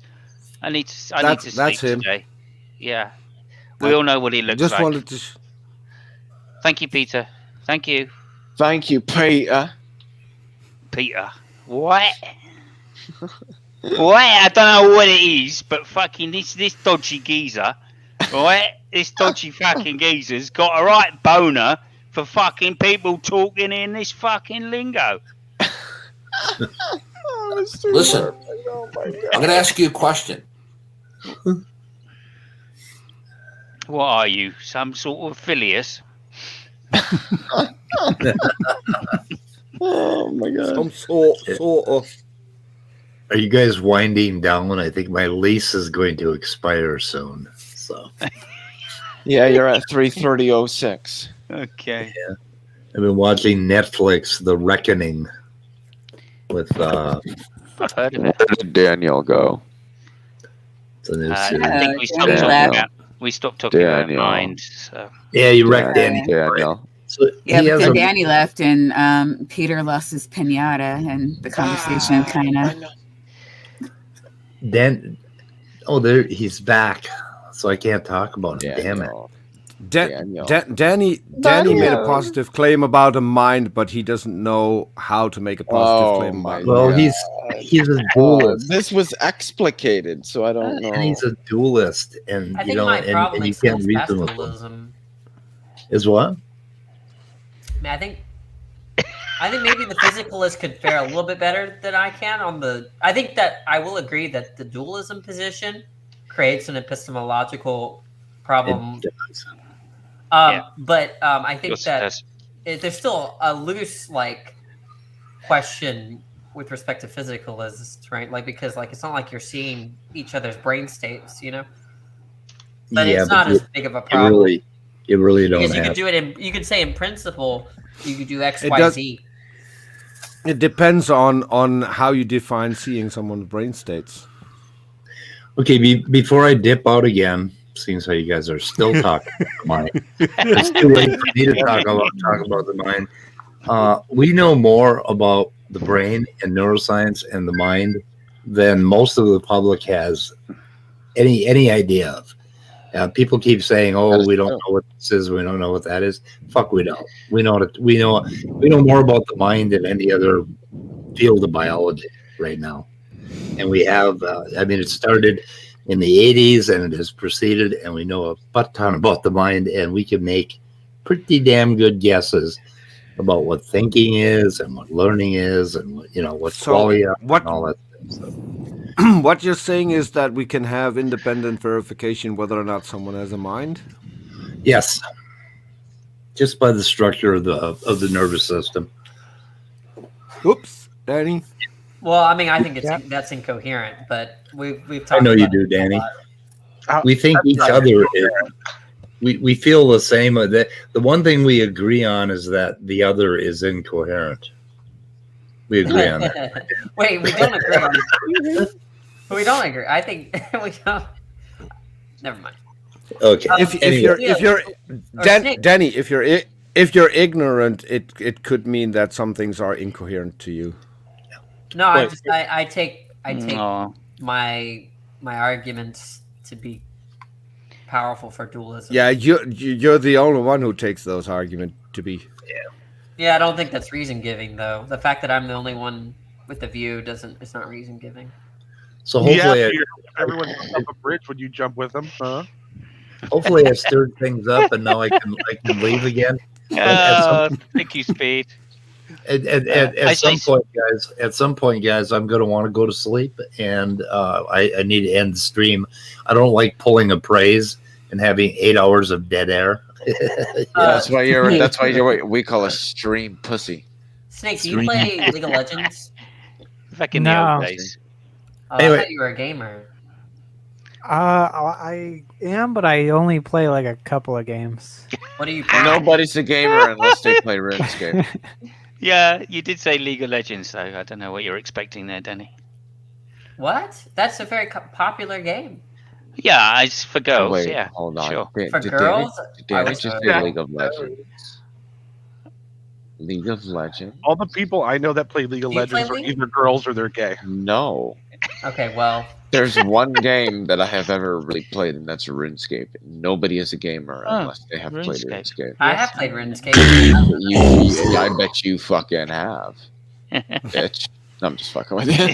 I need to sleep that's him. today. Yeah. We all know what he looks Just like. wanted to. Thank you, Peter. Thank you. Thank you, Peter. Peter. What? What? I don't know what it is, but fucking this dodgy geezer, right? This dodgy fucking geezer's got a right boner for fucking people talking in this fucking lingo. Listen, I'm going to ask you a question. What are you? Some sort of Phileas? Oh my god. Some sort of. Are you guys winding down? I think my lease is going to expire soon. So Yeah, you're at 3:30:06. Okay. Yeah. I've been watching Netflix, The Reckoning, with I've heard of it. Where did Daniel go? It's a new I series. think we stopped talking about mind. So. Yeah, you wrecked Danny. Daniel. So Yeah, he has because a- Danny left and Peter lost his pinata, and the conversation kind of. There he's back, so I can't talk about him. Damn it. Danny made a positive claim about a mind, but he doesn't know how to make a positive claim about it. Well, he's a duelist. This was explicated, so I don't know. And he's a duelist, and I think my problem and you is can't still reason with him. dualism. Is what? I mean, I think maybe the physicalist could fare a little bit better than I can on the. I think that I will agree that the dualism position creates an epistemological problem. But I think that there's still a loose question with respect to physicalists, right? Because it's not like you're seeing each other's brain states, But it's not as big of a problem. You really don't Because you have. could do it you could say in principle, you could do X, Y, Z. It depends on how you define seeing someone's brain states. Okay, before I dip out again, seeing how you guys are still talking about the mind, it's too late for me to talk about the mind. We know more about the brain and neuroscience and the mind than most of the public has any idea of. People keep saying, "Oh, we don't know what this is. We don't know what that is." Fuck, we don't. We know more about the mind than any other field of biology right now. And we have. It started in the 80s and it has proceeded, and we know a butt ton about the mind, and we can make pretty damn good guesses about what thinking is and what learning is, and what quality and all that stuff. What you're saying is that we can have independent verification whether or not someone has a mind? Yes. Just by the structure of the nervous system. Oops, Danny. Well, I think that's incoherent, but we've talked I know about you do, Danny. We think each other is. We feel the same. The one thing we agree on is that the other is incoherent. We agree on that. Wait, we don't agree on that. We don't agree. I think we don't. Never mind. Okay. Danny, if you're ignorant, it could mean that some things are incoherent to you. No, I take my arguments to be powerful for dualism. Yeah, you're the only one who takes those arguments to be. Yeah, I don't think that's reason giving though. The fact that I'm the only one with the view it's not reason giving. So hopefully, everyone jumps up a bridge when you jump with them, huh? Hopefully, I stirred things up, and now I can leave again. Thank you, Speed. At some point, guys, I'm going to want to go to sleep, and I need to end the stream. I don't like pulling a praise and having 8 hours of dead air. That's why we call a stream pussy. Snake, do you play League of Legends? Back in the old days. Anyway. I thought you were a gamer. I am, but I only play a couple of games. What do you play? Nobody's a gamer unless they play RuneScape. Yeah, you did say League of Legends, though. I don't know what you're expecting there, Danny. What? That's a very popular game. Yeah, it's for girls. Wait, yeah, hold on. Sure. For girls? Danny just say League of Legends. League of Legends. All the people I know that play League of Legends are either girls or they're gay. No. Okay, well. There's one game that I have ever really played, and that's RuneScape. Nobody is a gamer unless they have played RuneScape. I have played RuneScape. I bet you fucking have. Bitch. No, I'm just fucking with you.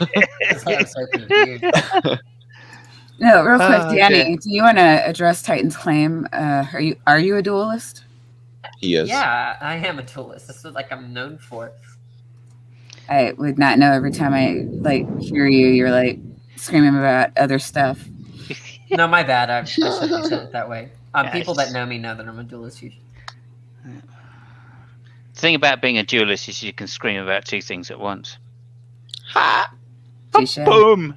No, real quick, Oh, Danny, okay. do you want to address Titan's claim? Are you a duelist? He is. Yeah, I am a duelist. This is like I'm known for. I would not know. Every time I hear you, you're like screaming about other stuff. No, my bad. I shouldn't have said it that way. People that know me know that I'm a duelist usually. The thing about being a duelist is you can scream about two things at once. Boom!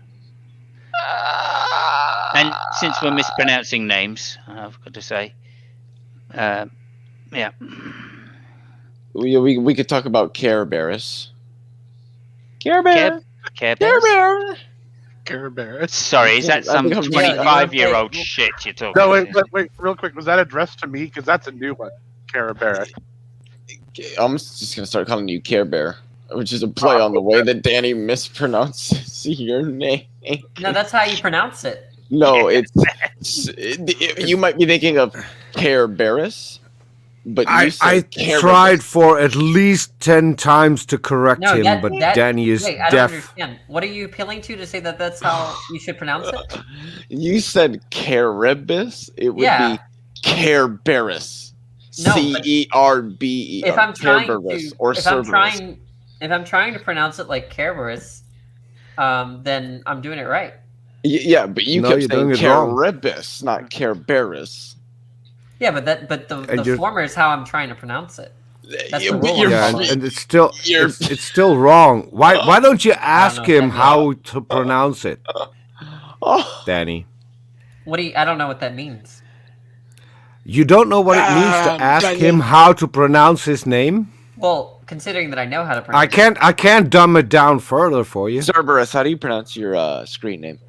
And since we're mispronouncing names, I've got to say, yeah. We could talk about Care Bears. Care Bear. Care Care Bears? Bear. Care Bear. Sorry, is that I some think I'm- 25-year-old shit you're talking No, about? wait, real quick. Was that addressed to me? Because that's a new one. Cara Bear. I'm just gonna start calling you Care Bear, which is a play on the way that Danny mispronounces your name. No, that's how you pronounce it. No, you might be thinking of Care Bearus, but you I said Care tried for at least 10 times to correct him, but Danny is wait, I don't deaf. understand. What are you appealing to say that that's how you should pronounce it? You said Carebus. It would Yeah. be Care Bearus. No, but Cerbe. If I'm trying Cerberus to, or if I'm Cerberus. trying to pronounce it like Kerberos, then I'm doing it right. Yeah, but you No, kept you're saying doing it wrong. Carebus, not Carebearus. Yeah, but the former is how I'm trying to pronounce it. That's the rule. Yeah, and it's still it's still wrong. Why don't you ask him how to pronounce it, Danny? I don't know what that means. You don't know what it means to ask him how to pronounce his name? Well, considering that I know how to pronounce I can't dumb it down further for you. Cerberus, how do you pronounce your screen name?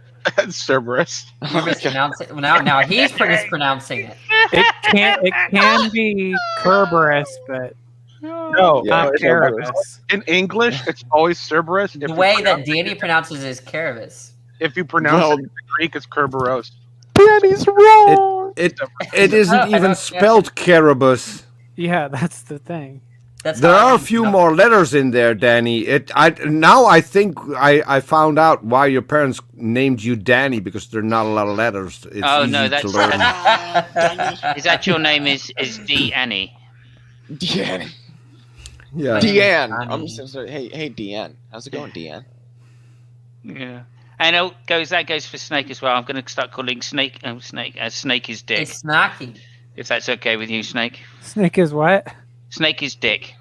Cerberus. You're mispronouncing it. Now he's mispronouncing it. It can be Kerberos, but No, not it's Kerberos. In English, it's always Cerberus. The way that Danny pronounces it is Kerberos. If you pronounce it in Greek, it's Kerberos. Danny's wrong. It isn't even spelled Caribus. Yeah, that's the thing. There are a few more letters in there, Danny. I think I found out why your parents named you Danny, because there are not a lot of letters. It's Oh easy no, to that's learn. is that your name? Is D Annie? Deanne. Yeah. Deanne. I'm just sorry. Hey, Deanne. How's it going, Deanne? Yeah. And that goes for Snake as well. I'm going to start calling Snake Snake is Dick. It's Snacky. If that's okay with you, Snake. Snake is what? Snake is Dick.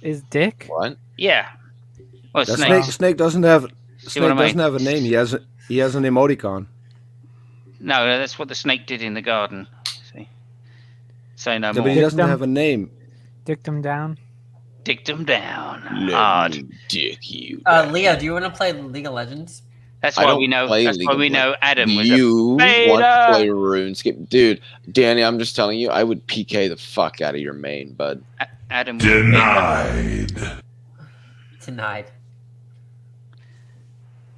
Is Dick? What? Yeah. Well, Snake doesn't have See what I mean? a name. He has an emoticon. No, that's what the snake did in the garden. See. Say no Yeah, more. but he doesn't have a name. Dicked him down. Dicked him down. Hard. Dick you. Leo, do you want to play League of Legends? That's I why don't we know. play That's League why of we know Adam was You a want to beta. play RuneScape, dude? Danny, I'm just telling you, I would PK the fuck out of your main, bud. Adam Denied. Denied.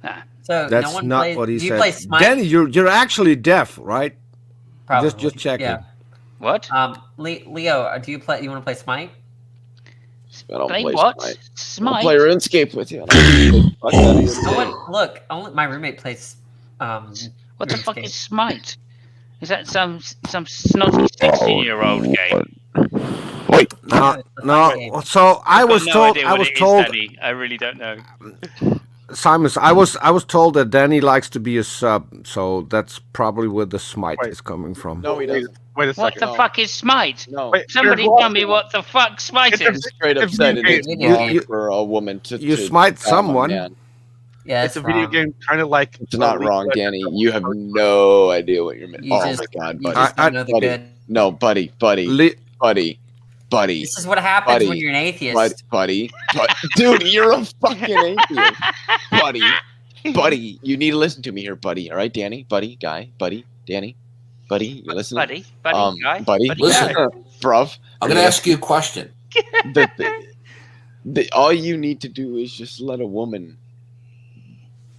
Ah. So That's no one not plays, what he do you play said. Smite? Danny, you're actually deaf, right? Probably. Just checking. Yeah. What? Leo, do you play? You want to play Smite? I don't Play play what? Smite. Smite? I'll play RuneScape with you. I don't play the fuck out of your No main. one, look, only my roommate plays. What the fuck is Smite? Is that some snotty 16-year-old game? Wait, no. So I was no told. idea I what was it is, told. Daddy. I really don't know. Simon, I was told that Danny likes to be a sub, so that's probably where the Smite is coming from. No, he doesn't. Wait a What second. the fuck is Smite? No. Wait, Somebody you're tell me what the fuck Smite I'm is. straight up said it is wrong for a woman to smite tell a someone. man. Yeah, it's a video game, kind of like. It's not wrong, Danny. You have no idea what you're. You Oh just- my god, you buddy. just don't know the buddy. good. No, buddy. This is what happens Buddy. when you're an atheist. Buddy. Dude, you're a fucking atheist. Buddy, you need to listen to me here, buddy. All right, Danny, buddy, guy, buddy, Danny, buddy, you listen. Buddy, guy, buddy, Listen. bruv. I'm going to ask you a question. All you need to do is just let a woman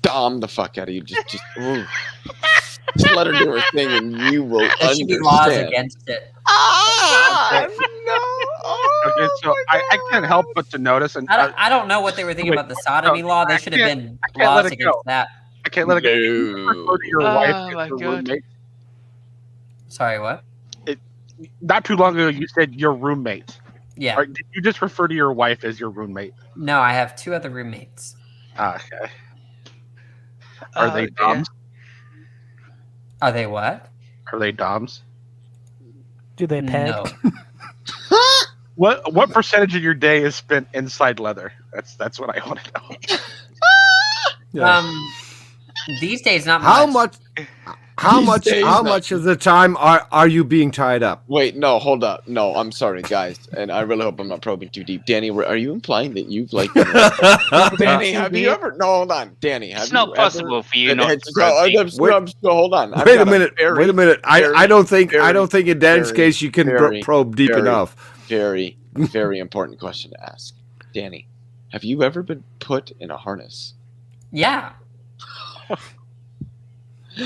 dom the fuck out of you. Just let her do her thing, and you will There should be laws understand. against it. Okay, so I can't help but to notice, and I don't know what they were thinking wait, about the sodomy law. They should have been can't let laws it against go. that. I can't let it go. You refer to your wife as your roommate. Sorry, what? Not too long ago, you said your roommate. Yeah. Or did you just refer to your wife as your roommate? No, I have 2 other roommates. Okay. Are they doms? Are they what? Are they doms? Do they peg? No. What percentage of your day is spent inside leather? That's what I want to know. These days not How much of the time are you being tied up? Wait, no, hold up. No, I'm sorry, guys, and I really hope I'm not probing too deep. Danny, are you implying that you've like? Danny, have you ever? No, hold on, Danny. Have It's not possible for you not to hold on. Wait a minute. Wait a minute. I don't think in Dan's case you can probe deep enough. Very, very important question to ask. Danny, have you ever been put in a harness? Yeah.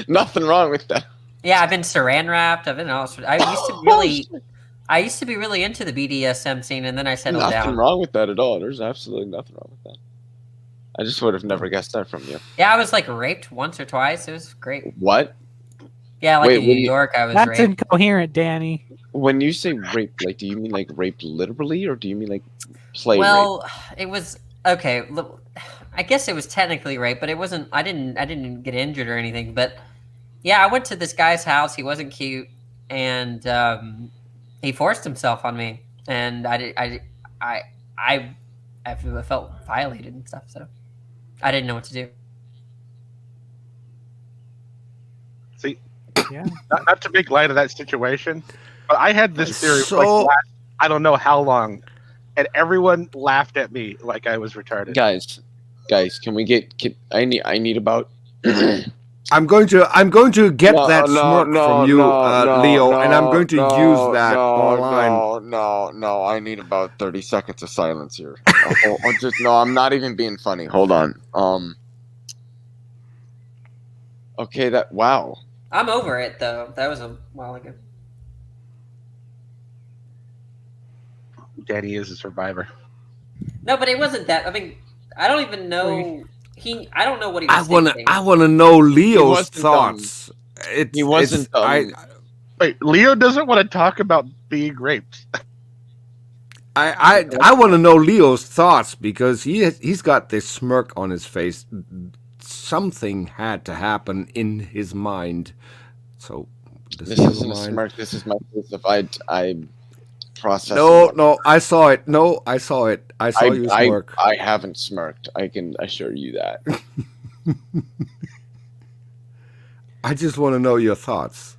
Nothing wrong with that. Yeah, I've been saran wrapped. I've been all sorts. I used to be really into the BDSM scene, and then I settled down. Nothing wrong with that at all. There's absolutely nothing wrong with that. I just would have never guessed that from you. Yeah, I was like raped once or twice. It was great. What? Yeah, like in New York, I was That's raped. incoherent, Danny. When you say rape, like, do you mean like rape literally, or do you mean like play Well, it was okay. Look, I guess it was technically rape, but it wasn't. I didn't get injured or anything. But yeah, I went to this guy's house. He wasn't cute, and he forced himself on me, and I felt violated and stuff. So I didn't know what to do. See, not to make light of that situation, but I had this theory I don't know how long, and everyone laughed at me like I was retarded. Guys, can we get? I need about. I'm going to get that smirk from you, Leo, and I'm going to use that online. No. I need about 30 seconds of silence here. I'm not even being funny. Hold on. Okay, wow. I'm over it though. That was a while ago. Daddy is a survivor. No, but it wasn't that. I mean, I don't even know. I don't know what he was thinking. I want to know Leo's thoughts. He wasn't. Wait, Leo doesn't want to talk about being raped. I want to know Leo's thoughts because he's got this smirk on his face. Something had to happen in his mind. So this isn't a smirk. This is my face. If I process. No, I saw it. I saw you smirk. I haven't smirked. I can assure you that. I just want to know your thoughts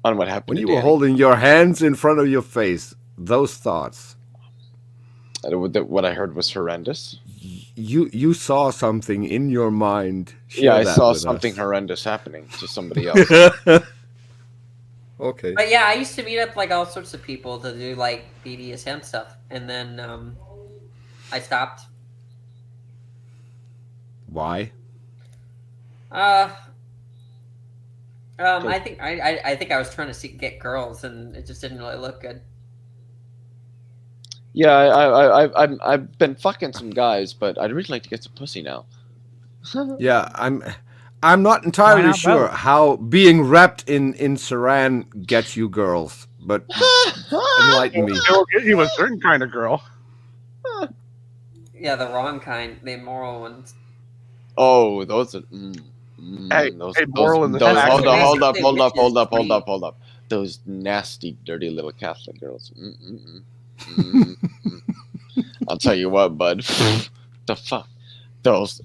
on what happened when you were holding your hands in front of your face. Those thoughts. What I heard was horrendous. You saw something in your mind. Yeah, I saw something horrendous happening to somebody else. Okay. But yeah, I used to meet up like all sorts of people to do like BDSM stuff, and then I stopped. Why? I think I was trying to get girls, and it just didn't really look good. Yeah, I've been fucking some guys, but I'd really like to get some pussy now. Yeah, I'm not entirely sure how being wrapped in saran gets you girls, but enlighten me. It'll get you a certain kind of girl. Yeah, the wrong kind, the immoral ones. Oh, those are. Moral in the Hold up. Those nasty, dirty little Catholic girls. I'll tell you what, bud. The fuck, those.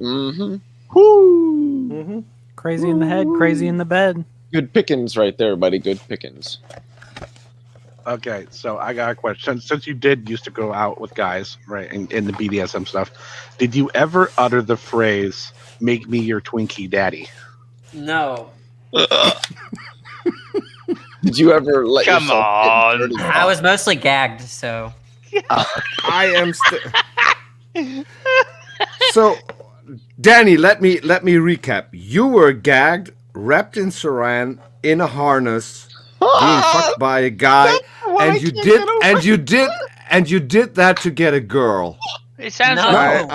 Crazy in the head, crazy in the bed. Good pickings right there, buddy. Good pickings. Okay, so I got a question. Since you did used to go out with guys, right, in the BDSM stuff, did you ever utter the phrase, "Make me your Twinkie daddy"? No. Did you ever let Come on. I was mostly gagged, so. I am still. So Danny, let me recap. You were gagged, wrapped in saran, in a harness, being fucked by a guy, and you did that to get a girl. It sounds No, like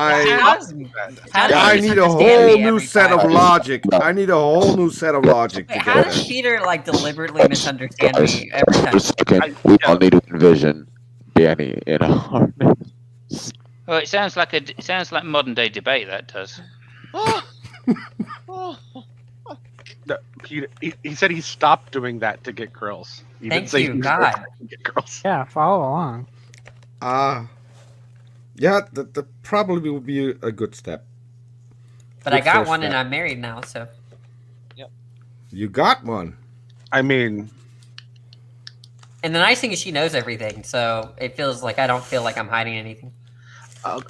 I need a whole new set of logic. I need a whole new set of logic to Wait, get how does that. Peter like deliberately misunderstand me every time? For a second, we all need to envision Danny in a harness. Well, it sounds like modern day debate. That does. No, he said he stopped doing that to get girls. He didn't Thank say you, he was God. doing that to get girls. Yeah, follow along. Yeah, that probably would be a good step. But Good I got first one and step. I'm married now, so. You got one. I mean, And the nice thing is she knows everything, so it feels like I don't feel like I'm hiding anything.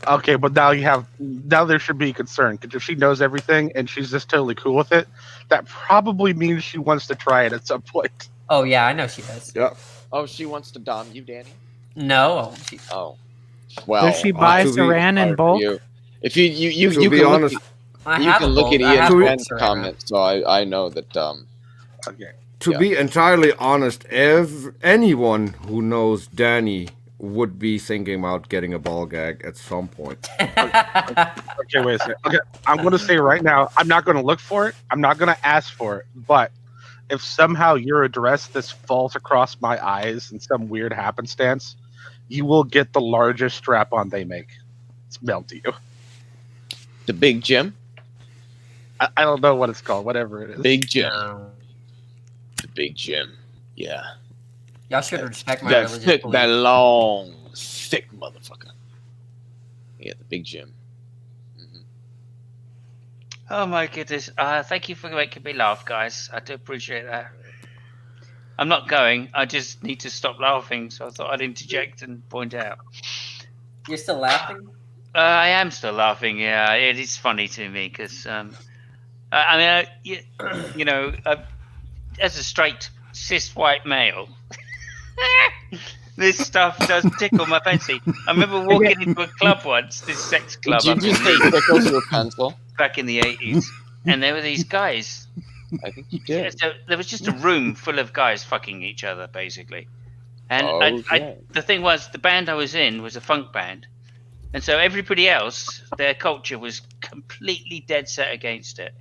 okay, but now there should be concern because if she knows everything and she's just totally cool with it, that probably means she wants to try it at some point. Oh yeah, I know she does. Yeah. Oh, she wants to dom you, Danny? No. Oh. Well, Does she buy saran in bulk? If you To be can honest, look at Ian's comments, so I know that okay. To be entirely honest, anyone who knows Danny would be thinking about getting a ball gag at some point. Okay, wait a second. Okay, I'm going to say right now, I'm not going to look for it. I'm not going to ask for it. But if somehow your address this falls across my eyes in some weird happenstance, you will get the largest strap-on they make. It's mailed to you. The Big Jim? I don't know what it's called. Whatever it is. Big Jim. The Big Jim. Yeah. Y'all should respect my that religious thick, belief. that long, thick motherfucker. Yeah, the Big Jim. Oh my goodness! Thank you for making me laugh, guys. I do appreciate that. I'm not going. I just need to stop laughing, so I thought I'd interject and point out. You're still laughing? I am still laughing. Yeah, it is funny to me because I mean, you know, as a straight cis white male, this stuff does tickle my fancy. I remember walking into a club once, this sex club. Did you just say tickles your pencil? Back in the 80s, and there were these guys. I think you did. Yeah, so there was just a room full of guys fucking each other, basically. And Okay. the thing was, the band I was in was a funk band, and so everybody else, their culture was completely dead set against it,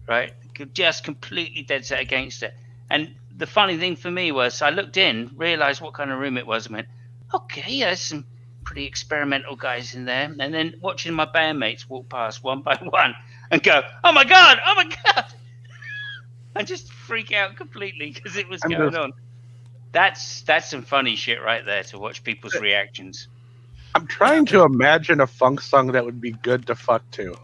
right? Just completely dead set against it. And the funny thing for me was, I looked in, realized what kind of room it was, and went, okay, yeah, there's some pretty experimental guys in there. And then watching my bandmates walk past one by one and go, oh my God, and just freak out completely because it was going on. That's some funny shit right there to watch people's reactions. I'm trying to imagine a funk song that would be good to fuck to.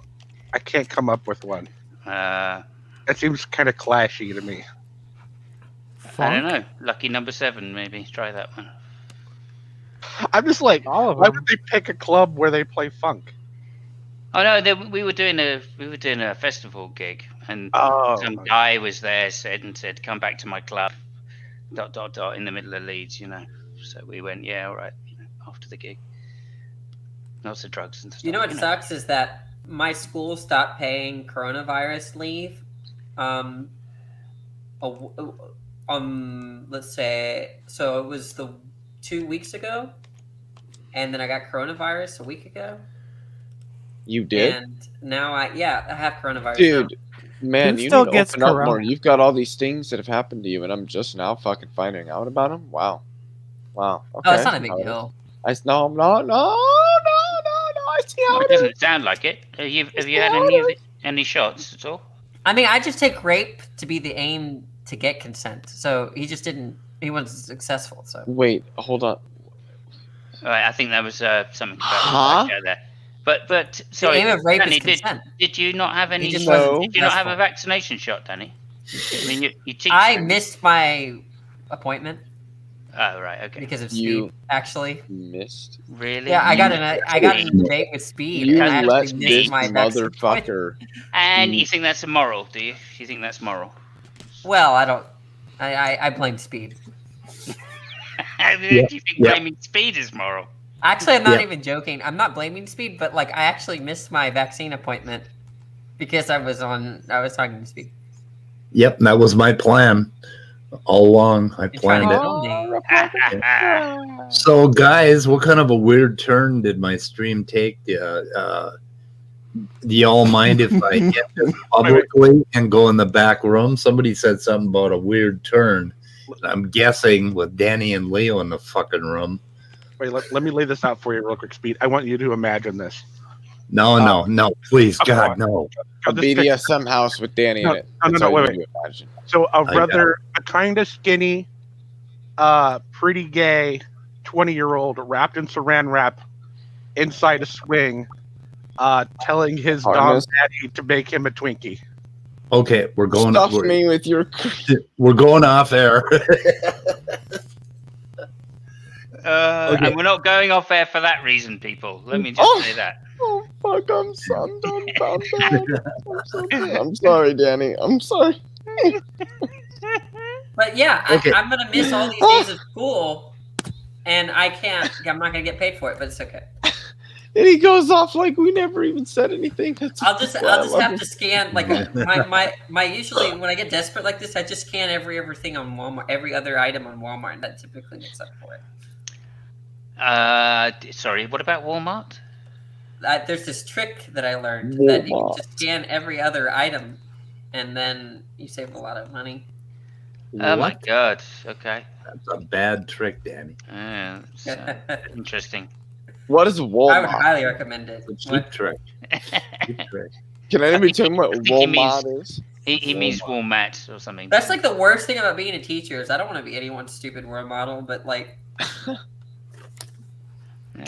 I can't come up with one. It seems kind of clashy to me. I don't know. Lucky number 7, maybe. Try that one. I'm just like, why would they pick a club where they play funk? Oh no, we were doing a festival gig, and some guy was there, said, come back to my club, ... in the middle of Leeds, you know. So we went, yeah, all right, you know, after the gig. Lots of drugs and stuff. You know what sucks is that my school stopped paying coronavirus leave. Let's say, so it was 2 weeks ago, and then I got coronavirus a week ago. You did? And now I have coronavirus. Dude, now. man, Who you still need to gets open up corona? more. You've got all these things that have happened to you, and I'm just now fucking finding out about them? Wow. Wow. Okay. Oh, it's not a big deal. No. I see how It it is. doesn't sound like it. Have you had any shots at all? I mean, I just take rape to be the aim to get consent. So he wasn't successful. So Wait, hold on. All right, I think that was something about there. But sorry, aim of rape Danny, is consent. did you not have any? He just Did wasn't you not have a successful. vaccination shot, Danny? I mean, you teach. I missed my appointment Oh right, okay. because of You speed. Actually, missed. Really? yeah, I got in a debate with speed. You and I let actually this missed my vaccine appointment. motherfucker. And you think that's immoral? Do you? You think that's moral? Well, I don't. I blame speed. Do you think blaming speed is moral? Actually, I'm not Yeah. even joking. I'm not blaming Speed, but like I actually missed my vaccine appointment because I was talking to Speed. Yep, that was my plan all along. I planned it. So, guys, what kind of a weird turn did my stream take? Do y'all mind if I get this publicly and go in the back room? Somebody said something about a weird turn. I'm guessing with Danny and Leo in the fucking room. Wait, let me lay this out for you real quick, Speed. I want you to imagine this. No, please, God, no. A BDSM house with Danny in it. No, wait. So a kind of skinny, pretty gay 20-year-old wrapped in saran wrap inside a swing, telling his dog daddy to make him a Twinkie. Okay, we're going. Stuff me with your. We're going off air. And we're not going off air for that reason, people. Let me just say that. Oh fuck! I'm done. I'm sorry, Danny. I'm sorry. But yeah, Okay. I'm gonna miss all these days of school, and I'm not gonna get paid for it, but it's okay. And he goes off like we never even said anything. I'll just have to scan like my usually when I get desperate like this, I just scan everything on Walmart, every other item on Walmart, and that typically makes up for it. Sorry, what about Walmart? There's this trick that I learned that you can just scan every other item, and then you save a lot of money. Oh my god! Okay, that's a bad trick, Danny. Interesting. What is Walmart? I would highly recommend it. Cheap trick. Can anybody tell me what Walmart is? He means Walmart or something. That's like the worst thing about being a teacher is I don't want to be anyone's stupid role model, but like.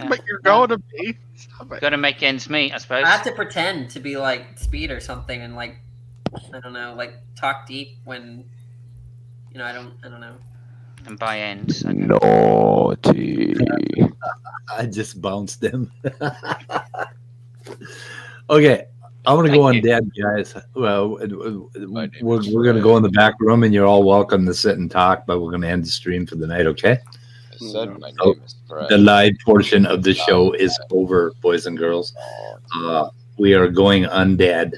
But you're going to be. Got to make ends meet, I suppose. I have to pretend to be like Speed or something, and like I don't know, like talk deep when I don't know. And buy ends. Naughty. I just bounced him. Okay, I'm gonna go on dead, guys. Well, we're gonna go in the back room, and you're all welcome to sit and talk, but we're gonna end the stream for the night. Okay. Said my name is Fred. The live portion of the show is over, boys and girls. We are going undead.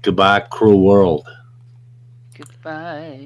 Goodbye, cruel world. Goodbye.